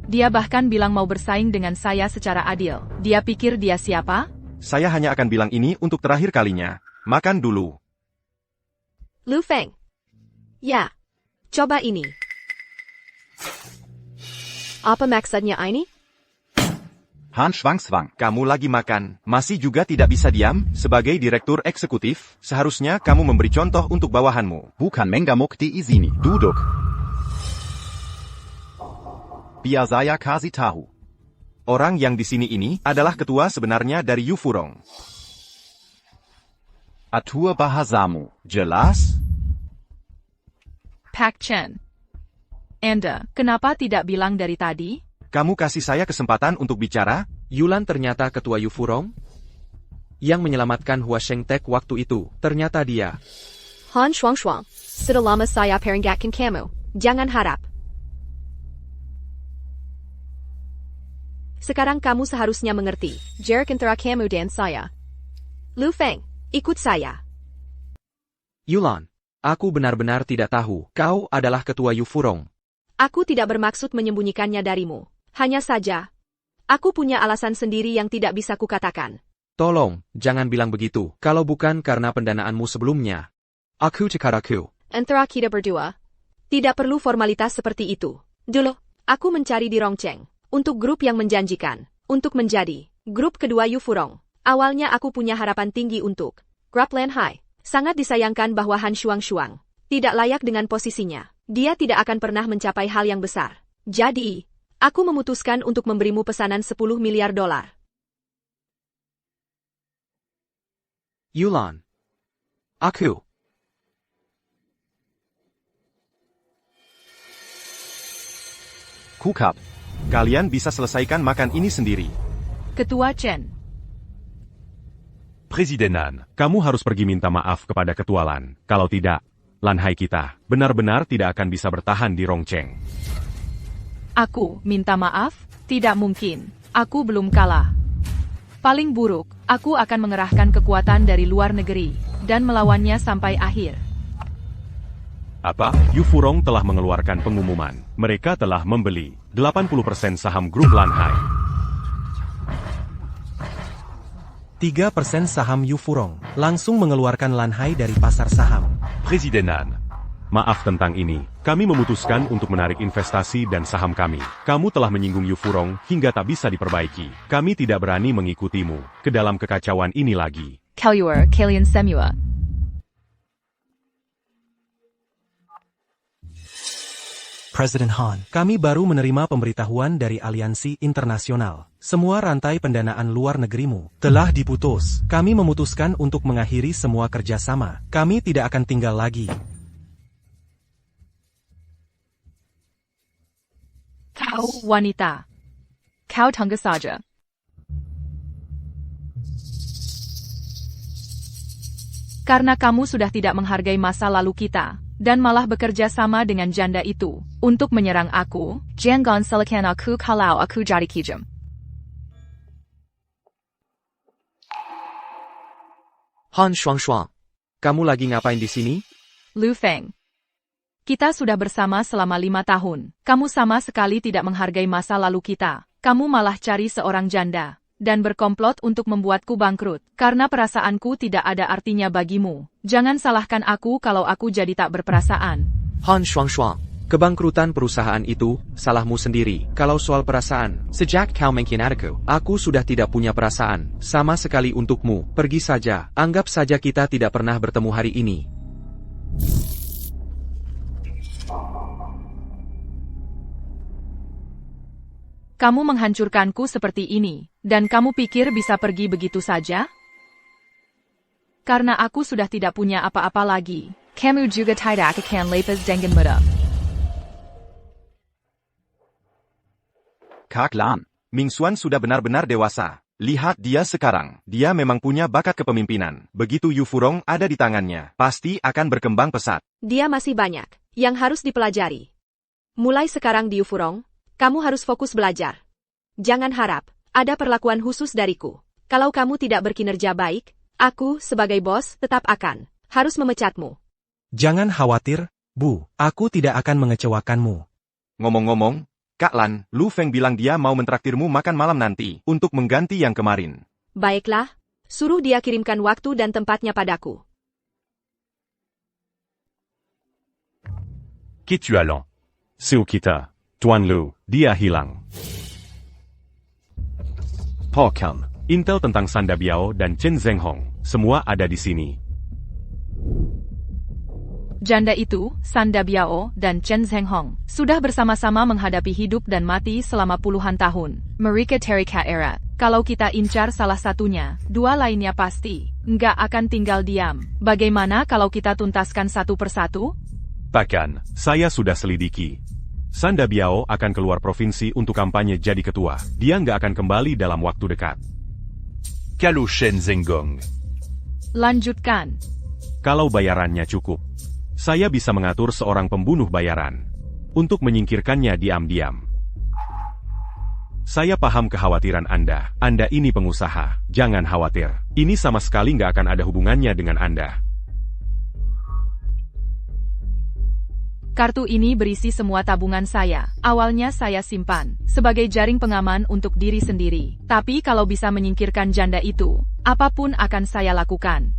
Dia bahkan bilang mau bersaing dengan saya secara adil. Dia pikir dia siapa? Saya hanya akan bilang ini untuk terakhir kalinya. Makan dulu. Lu Feng. Ya. Coba ini. Apa maksudnya ini? Han Shuang. Kamu lagi makan, masih juga tidak bisa diam? Sebagai direktur eksekutif, seharusnya kamu memberi contoh untuk bawahanmu. Bukan menggamuk di izini. Duduk. Biar saya kasih tahu. Orang yang di sini ini adalah ketua sebenarnya dari Yu Furong. Atur bahasamu, jelas? Pak Chen. Anda, kenapa tidak bilang dari tadi? Kamu kasih saya kesempatan untuk bicara? Yulan ternyata ketua Yu Furong? Yang menyelamatkan Hua Sheng Tek waktu itu, ternyata dia. Han Shuang. Sudah lama saya peringatkan kamu. Jangan harap. Sekarang kamu seharusnya mengerti. Jarak antara kamu dan saya. Lu Feng, ikut saya. Yulan, aku benar-benar tidak tahu. Kau adalah ketua Yu Furong. Aku tidak bermaksud menyembunyikannya darimu. Hanya saja, aku punya alasan sendiri yang tidak bisa kukatakan. Tolong, jangan bilang begitu. Kalau bukan karena pendanaanmu sebelumnya. Aku cekar aku. Antara kita berdua, tidak perlu formalitas seperti itu. Dulu, aku mencari di Rongcheng, untuk grup yang menjanjikan, untuk menjadi grup kedua Yu Furong. Awalnya aku punya harapan tinggi untuk Grup Lan Hai. Sangat disayangkan bahwa Han Shuang tidak layak dengan posisinya. Dia tidak akan pernah mencapai hal yang besar. Jadi, aku memutuskan untuk memberimu pesanan $10 miliar. Yulan. Aku. Kukap. Kalian bisa selesaikan makan ini sendiri. Ketua Chen. Presiden Nan, kamu harus pergi minta maaf kepada Ketua Lan. Kalau tidak, Lan Hai kita benar-benar tidak akan bisa bertahan di Rongcheng. Aku minta maaf? Tidak mungkin. Aku belum kalah. Paling buruk, aku akan mengerahkan kekuatan dari luar negeri dan melawannya sampai akhir. Apa? Yu Furong telah mengeluarkan pengumuman. Mereka telah membeli 80% saham grup Lan Hai. 3% saham Yu Furong langsung mengeluarkan Lan Hai dari pasar saham. Presiden Nan, maaf tentang ini. Kami memutuskan untuk menarik investasi dan saham kami. Kamu telah menyinggung Yu Furong hingga tak bisa diperbaiki. Kami tidak berani mengikutimu ke dalam kekacauan ini lagi. Kalian semua. President Han. Kami baru menerima pemberitahuan dari aliansi internasional. Semua rantai pendanaan luar negerimu telah diputus. Kami memutuskan untuk mengakhiri semua kerjasama. Kami tidak akan tinggal lagi. Kau wanita. Kau tunggu saja. Karena kamu sudah tidak menghargai masa lalu kita, dan malah bekerja sama dengan janda itu, untuk menyerang aku, jangan salahkan aku kalau aku jadi kejam. Han Shuang, kamu lagi ngapain di sini? Lu Feng. Kita sudah bersama selama 5 tahun. Kamu sama sekali tidak menghargai masa lalu kita. Kamu malah cari seorang janda, dan berkomplot untuk membuatku bangkrut. Karena perasaanku tidak ada artinya bagimu. Jangan salahkan aku kalau aku jadi tak berperasaan. Han Shuang, kebangkrutan perusahaan itu, salahmu sendiri. Kalau soal perasaan, sejak kau mengkhianatiku, aku sudah tidak punya perasaan, sama sekali untukmu. Pergi saja, anggap saja kita tidak pernah bertemu hari ini. Kamu menghancurkanku seperti ini, dan kamu pikir bisa pergi begitu saja? Karena aku sudah tidak punya apa-apa lagi. Kamu juga tidak akan lepas dengan mudah. Kak Lan, Ming Xuan sudah benar-benar dewasa. Lihat dia sekarang. Dia memang punya bakat kepemimpinan. Begitu Yu Furong ada di tangannya, pasti akan berkembang pesat. Dia masih banyak yang harus dipelajari. Mulai sekarang di Yu Furong, kamu harus fokus belajar. Jangan harap ada perlakuan khusus dariku. Kalau kamu tidak berkinerja baik, aku sebagai bos tetap akan harus memecatmu. Jangan khawatir, Bu. Aku tidak akan mengecewakanmu. Ngomong-ngomong, Kak Lan, Lu Feng bilang dia mau mentraktirmu makan malam nanti, untuk mengganti yang kemarin. Baiklah, suruh dia kirimkan waktu dan tempatnya padaku. Qui tu as Lan? Siu kita, Tuan Lu, dia hilang. Pokam. Intel tentang Sanda Biao dan Chen Zhenghong, semua ada di sini. Janda itu, Sanda Biao, dan Chen Zhenghong, sudah bersama-sama menghadapi hidup dan mati selama puluhan tahun. Mereka terikat erat. Kalau kita incar salah satunya, dua lainnya pasti nggak akan tinggal diam. Bagaimana kalau kita tuntaskan satu persatu? Bahkan, saya sudah selidiki. Sanda Biao akan keluar provinsi untuk kampanye jadi ketua. Dia nggak akan kembali dalam waktu dekat. Kalau Shen Zhenggong. Lanjutkan. Kalau bayarannya cukup, saya bisa mengatur seorang pembunuh bayaran untuk menyingkirkannya diam-diam. Saya paham kekhawatiran Anda. Anda ini pengusaha. Jangan khawatir. Ini sama sekali nggak akan ada hubungannya dengan Anda. Kartu ini berisi semua tabungan saya. Awalnya saya simpan sebagai jaring pengaman untuk diri sendiri. Tapi kalau bisa menyingkirkan janda itu, apapun akan saya lakukan.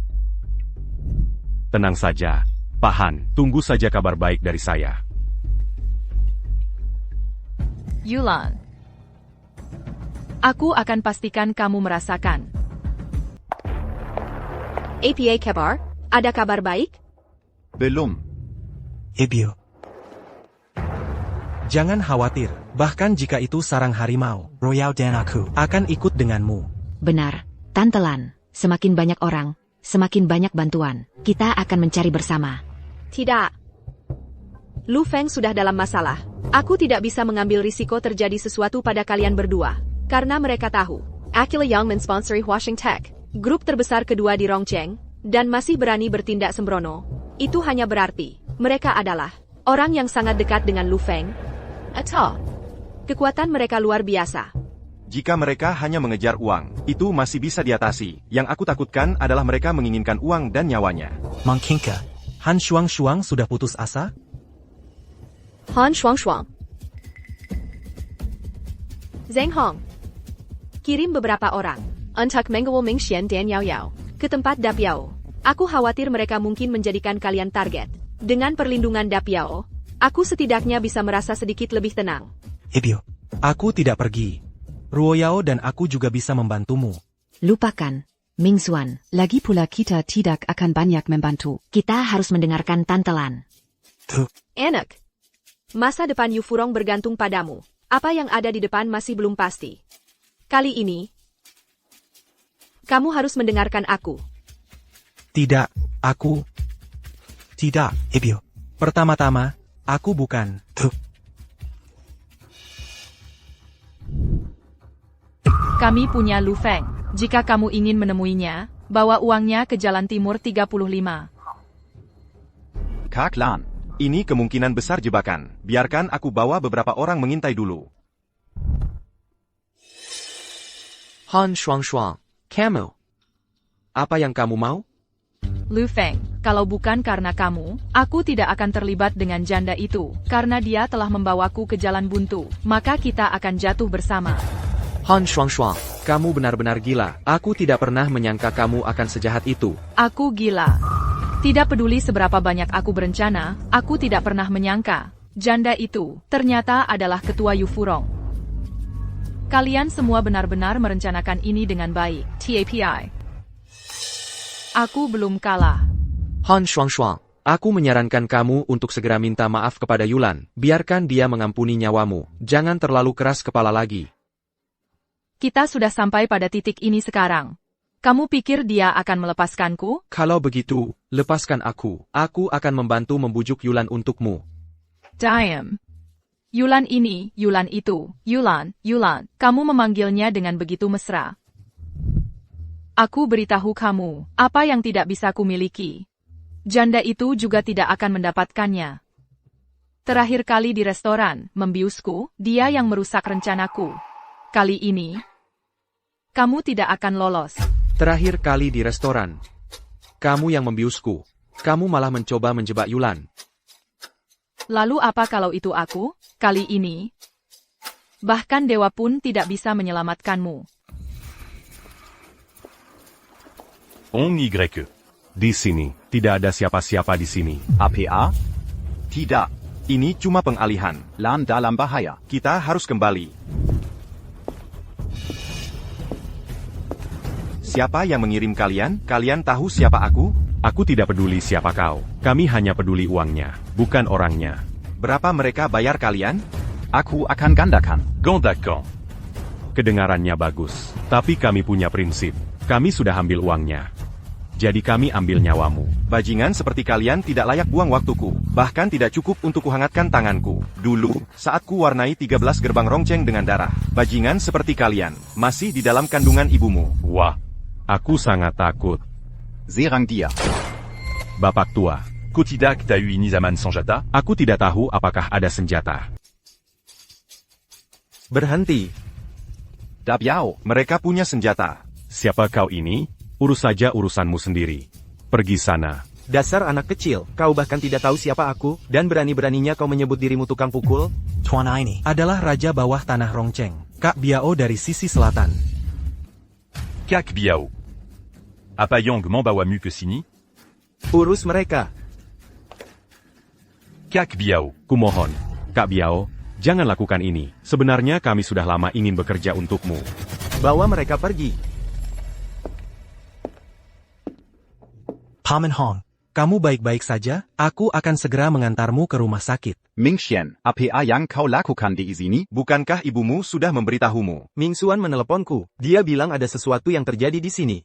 Tenang saja, Pak Han, tunggu saja kabar baik dari saya. Yulan. Aku akan pastikan kamu merasakan. APA kabar, ada kabar baik? Belum. Ibyo. Jangan khawatir, bahkan jika itu sarang harimau, Royal dan aku akan ikut denganmu. Benar, Tante Lan. Semakin banyak orang, semakin banyak bantuan. Kita akan mencari bersama. Tidak. Lu Feng sudah dalam masalah. Aku tidak bisa mengambil risiko terjadi sesuatu pada kalian berdua. Karena mereka tahu, Aquila Young mensponsori Huasheng Tech, grup terbesar kedua di Rongcheng, dan masih berani bertindak sembrono. Itu hanya berarti, mereka adalah orang yang sangat dekat dengan Lu Feng. Atau, kekuatan mereka luar biasa. Jika mereka hanya mengejar uang, itu masih bisa diatasi. Yang aku takutkan adalah mereka menginginkan uang dan nyawanya. Mangkinka. Han Shuang sudah putus asa? Han Shuang. Zheng Hong. Kirim beberapa orang untuk mengawal Ming Xian dan Yao Yao ke tempat Dap Yao. Aku khawatir mereka mungkin menjadikan kalian target. Dengan perlindungan Dap Yao, aku setidaknya bisa merasa sedikit lebih tenang. Ibyo. Aku tidak pergi. Ruo Yao dan aku juga bisa membantumu. Lupakan, Ming Xuan. Lagi pula kita tidak akan banyak membantu. Kita harus mendengarkan Tante Lan. Enak. Masa depan Yu Furong bergantung padamu. Apa yang ada di depan masih belum pasti. Kali ini, kamu harus mendengarkan aku. Tidak, aku... Tidak, Ibyo. pertama-tama, aku bukan... Kami punya Lu Feng. Jika kamu ingin menemuinya, bawa uangnya ke Jalan Timur 35. Kak Lan, ini kemungkinan besar jebakan. Biarkan aku bawa beberapa orang mengintai dulu. Han Shuang, kamu. Apa yang kamu mau? Lu Feng, kalau bukan karena kamu, aku tidak akan terlibat dengan janda itu. Karena dia telah membawaku ke jalan buntu, maka kita akan jatuh bersama. Han Shuang, kamu benar-benar gila. Aku tidak pernah menyangka kamu akan sejahat itu. Aku gila. Tidak peduli seberapa banyak aku berencana, aku tidak pernah menyangka. Janda itu, ternyata adalah ketua Yu Furong. Kalian semua benar-benar merencanakan ini dengan baik. TAPI. Aku belum kalah. Han Shuangshuang, aku menyarankan kamu untuk segera minta maaf kepada Yulan. Biarkan dia mengampuni nyawamu. Jangan terlalu keras kepala lagi. Kita sudah sampai pada titik ini sekarang. Kamu pikir dia akan melepaskanku? Kalau begitu, lepaskan aku. Aku akan membantu membujuk Yulan untukmu. Diam. Yulan ini, Yulan itu, Yulan, Yulan. Kamu memanggilnya dengan begitu mesra. Aku beritahu kamu, apa yang tidak bisa kumiliki. Janda itu juga tidak akan mendapatkannya. Terakhir kali di restoran, membiusku, dia yang merusak rencanaku. Kali ini, kamu tidak akan lolos. Terakhir kali di restoran. Kamu yang membiusku. Kamu malah mencoba menjebak Yulan. Lalu apa kalau itu aku? Kali ini, bahkan dewa pun tidak bisa menyelamatkanmu. On Y. Di sini, tidak ada siapa-siapa di sini. APA? Tidak. Ini cuma pengalihan. LAN dalam bahaya. Kita harus kembali. Siapa yang mengirim kalian? Kalian tahu siapa aku? Aku tidak peduli siapa kau. Kami hanya peduli uangnya, bukan orangnya. Berapa mereka bayar kalian? Aku akan gandakan. Gandakan. Kedengarannya bagus, tapi kami punya prinsip. Kami sudah ambil uangnya. Jadi kami ambil nyawamu. Bajingan seperti kalian tidak layak buang waktuku. Bahkan tidak cukup untuk kuhangatkan tanganku. Dulu, saat ku warnai 13 gerbang Rongcheng dengan darah. Bajingan seperti kalian, masih di dalam kandungan ibumu. Wah, aku sangat takut. Serang dia. Bapak tua, Kotidak t'as eu Inizaman Sanjata? aku tidak tahu apakah ada senjata. Berhenti. Dabiao. Mereka punya senjata. Siapa kau ini? Urus saja urusanmu sendiri. Pergi sana. Dasar anak kecil, kau bahkan tidak tahu siapa aku, dan berani-beraninya kau menyebut dirimu tukang pukul? Tuan ini Adalah Raja Bawah Tanah Rongcheng, Kak Biao dari sisi selatan. Kak Biao. Apayang Mambawamu ke sini? Urus mereka. Kak Biao. Kumohon, Kak Biao, jangan lakukan ini. Sebenarnya kami sudah lama ingin bekerja untukmu. Bawa mereka pergi. Paman Hong. Kamu baik-baik saja? Aku akan segera mengantarmu ke rumah sakit. Mingxian, APA yang kau lakukan di sini? Bukankah ibumu sudah memberitahumu? Mingxuan meneleponku. Dia bilang ada sesuatu yang terjadi di sini.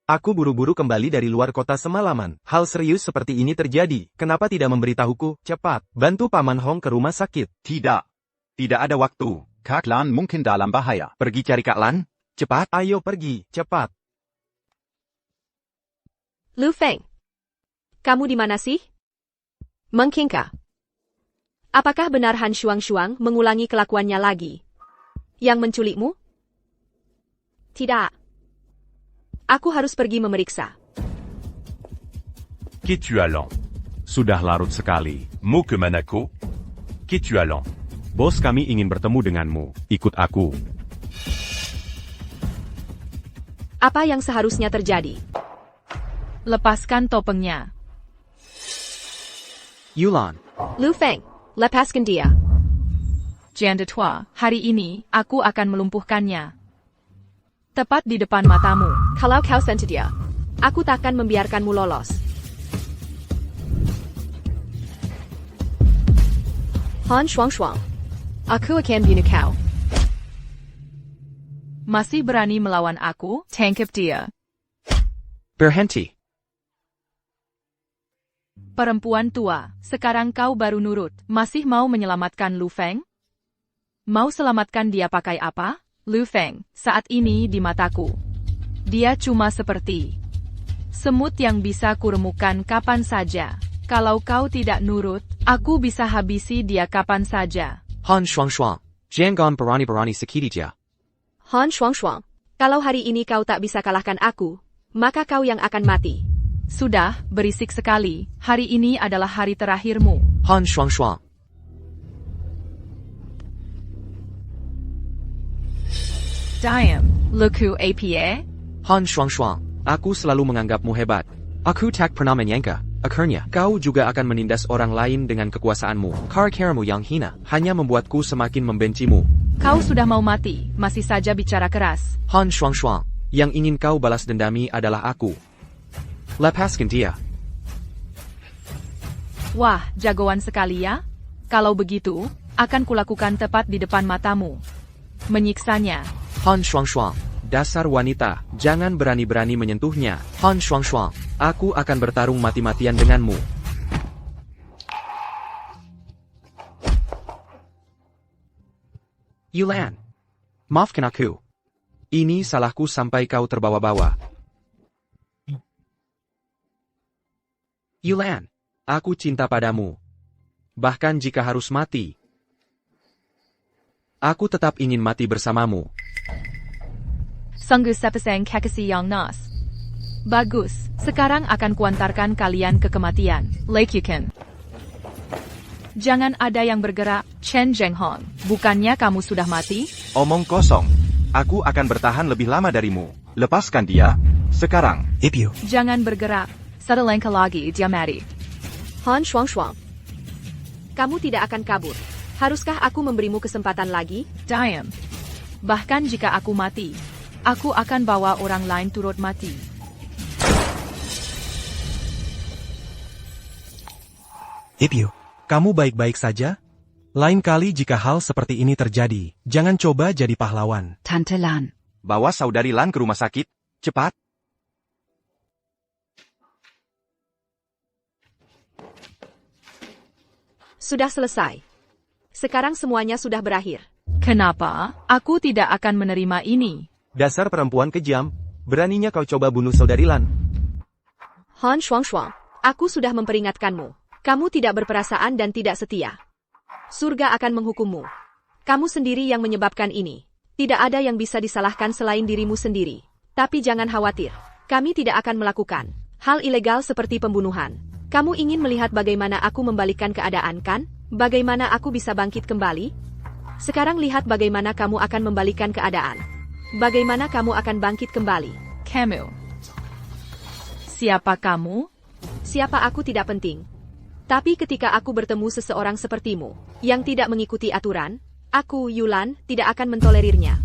Aku buru-buru kembali dari luar kota semalaman. Hal serius seperti ini terjadi. Kenapa tidak memberitahuku? Cepat, bantu Paman Hong ke rumah sakit. Tidak. Tidak ada waktu. Kak Lan mungkin dalam bahaya. Pergi cari Kak Lan. Cepat. Ayo pergi, cepat. Lu Feng. Kamu di mana sih? Mengkingka. Apakah benar Han Shuang mengulangi kelakuannya lagi? Yang menculikmu? Tidak. Aku harus pergi memeriksa. Qu'es-tu allant? Sudah larut sekali. Mo que Manako? Qu'es-tu allant? Bos, kami ingin bertemu denganmu. Ikut aku. Apa yang seharusnya terjadi? Lepaskan topengnya. Yulan. Lu Feng, lepaskan dia. Janda tua, hari ini, aku akan melumpuhkannya. Tepat di depan matamu. Kalau kau sentuh dia, aku takkan membiarkanmu lolos. Han Shuang, aku akan bunuh kau. Masih berani melawan aku? Tangkap dia. Berhenti. Perempuan tua, sekarang kau baru nurut. Masih mau menyelamatkan Lu Feng? Mau selamatkan dia pakai apa? Lu Feng, saat ini di mataku. Dia cuma seperti semut yang bisa kuremukan kapan saja. Kalau kau tidak nurut, aku bisa habisi dia kapan saja. Han Shuangshuang. Jangan berani-berani sakiti dia. Han Shuang, kalau hari ini kau tak bisa kalahkan aku, maka kau yang akan mati. Sudah, berisik sekali. Hari ini adalah hari terakhirmu. Han Shuangshuang. Diam, Luku APA? Han Shuangshuang. Aku selalu menganggapmu hebat. Aku tak pernah menyangka Akhirnya, kau juga akan menindas orang lain dengan kekuasaanmu. Cara-caramu yang hina hanya membuatku semakin membencimu. Kau sudah mau mati, masih saja bicara keras. Han Shuang, yang ingin kau balas dendami adalah aku. Lepaskan dia. Wah, jagoan sekali ya. Kalau begitu, akan kulakukan tepat di depan matamu. Menyiksanya. Han Shuang, dasar wanita, jangan berani-berani menyentuhnya. Han Shuang, aku akan bertarung mati-matian denganmu. Yulan, maafkan aku. Ini salahku sampai kau terbawa-bawa. Yulan, aku cinta padamu. Bahkan jika harus mati, aku tetap ingin mati bersamamu. Sungguh sepasang kekasih yang nas. Bagus, sekarang akan kuantarkan kalian ke kematian. Lakukan. Jangan ada yang bergerak, Chen Zhenghong. Bukannya kamu sudah mati? Omong kosong. Aku akan bertahan lebih lama darimu. Lepaskan dia. Sekarang. Ibyu. Jangan bergerak. Satu langkah lagi dia mati. Han Shuang. Kamu tidak akan kabur. Haruskah aku memberimu kesempatan lagi? Diam. Bahkan jika aku mati, aku akan bawa orang lain turut mati. Ibyu, kamu baik-baik saja? Lain kali jika hal seperti ini terjadi, jangan coba jadi pahlawan. Tante Lan. Bawa saudari Lan ke rumah sakit. Cepat. Sudah selesai. Sekarang semuanya sudah berakhir. Kenapa? Aku tidak akan menerima ini. Dasar perempuan kejam. Beraninya kau coba bunuh saudari Lan. Han Shuang, aku sudah memperingatkanmu. Kamu tidak berperasaan dan tidak setia. Surga akan menghukummu. Kamu sendiri yang menyebabkan ini. Tidak ada yang bisa disalahkan selain dirimu sendiri. Tapi jangan khawatir. Kami tidak akan melakukan hal ilegal seperti pembunuhan. Kamu ingin melihat bagaimana aku membalikkan keadaan, kan? Bagaimana aku bisa bangkit kembali? Sekarang lihat bagaimana kamu akan membalikkan keadaan. Bagaimana kamu akan bangkit kembali. Kamu. Siapa kamu? Siapa aku tidak penting. Tapi ketika aku bertemu seseorang sepertimu, yang tidak mengikuti aturan, aku, Yulan, tidak akan mentolerirnya.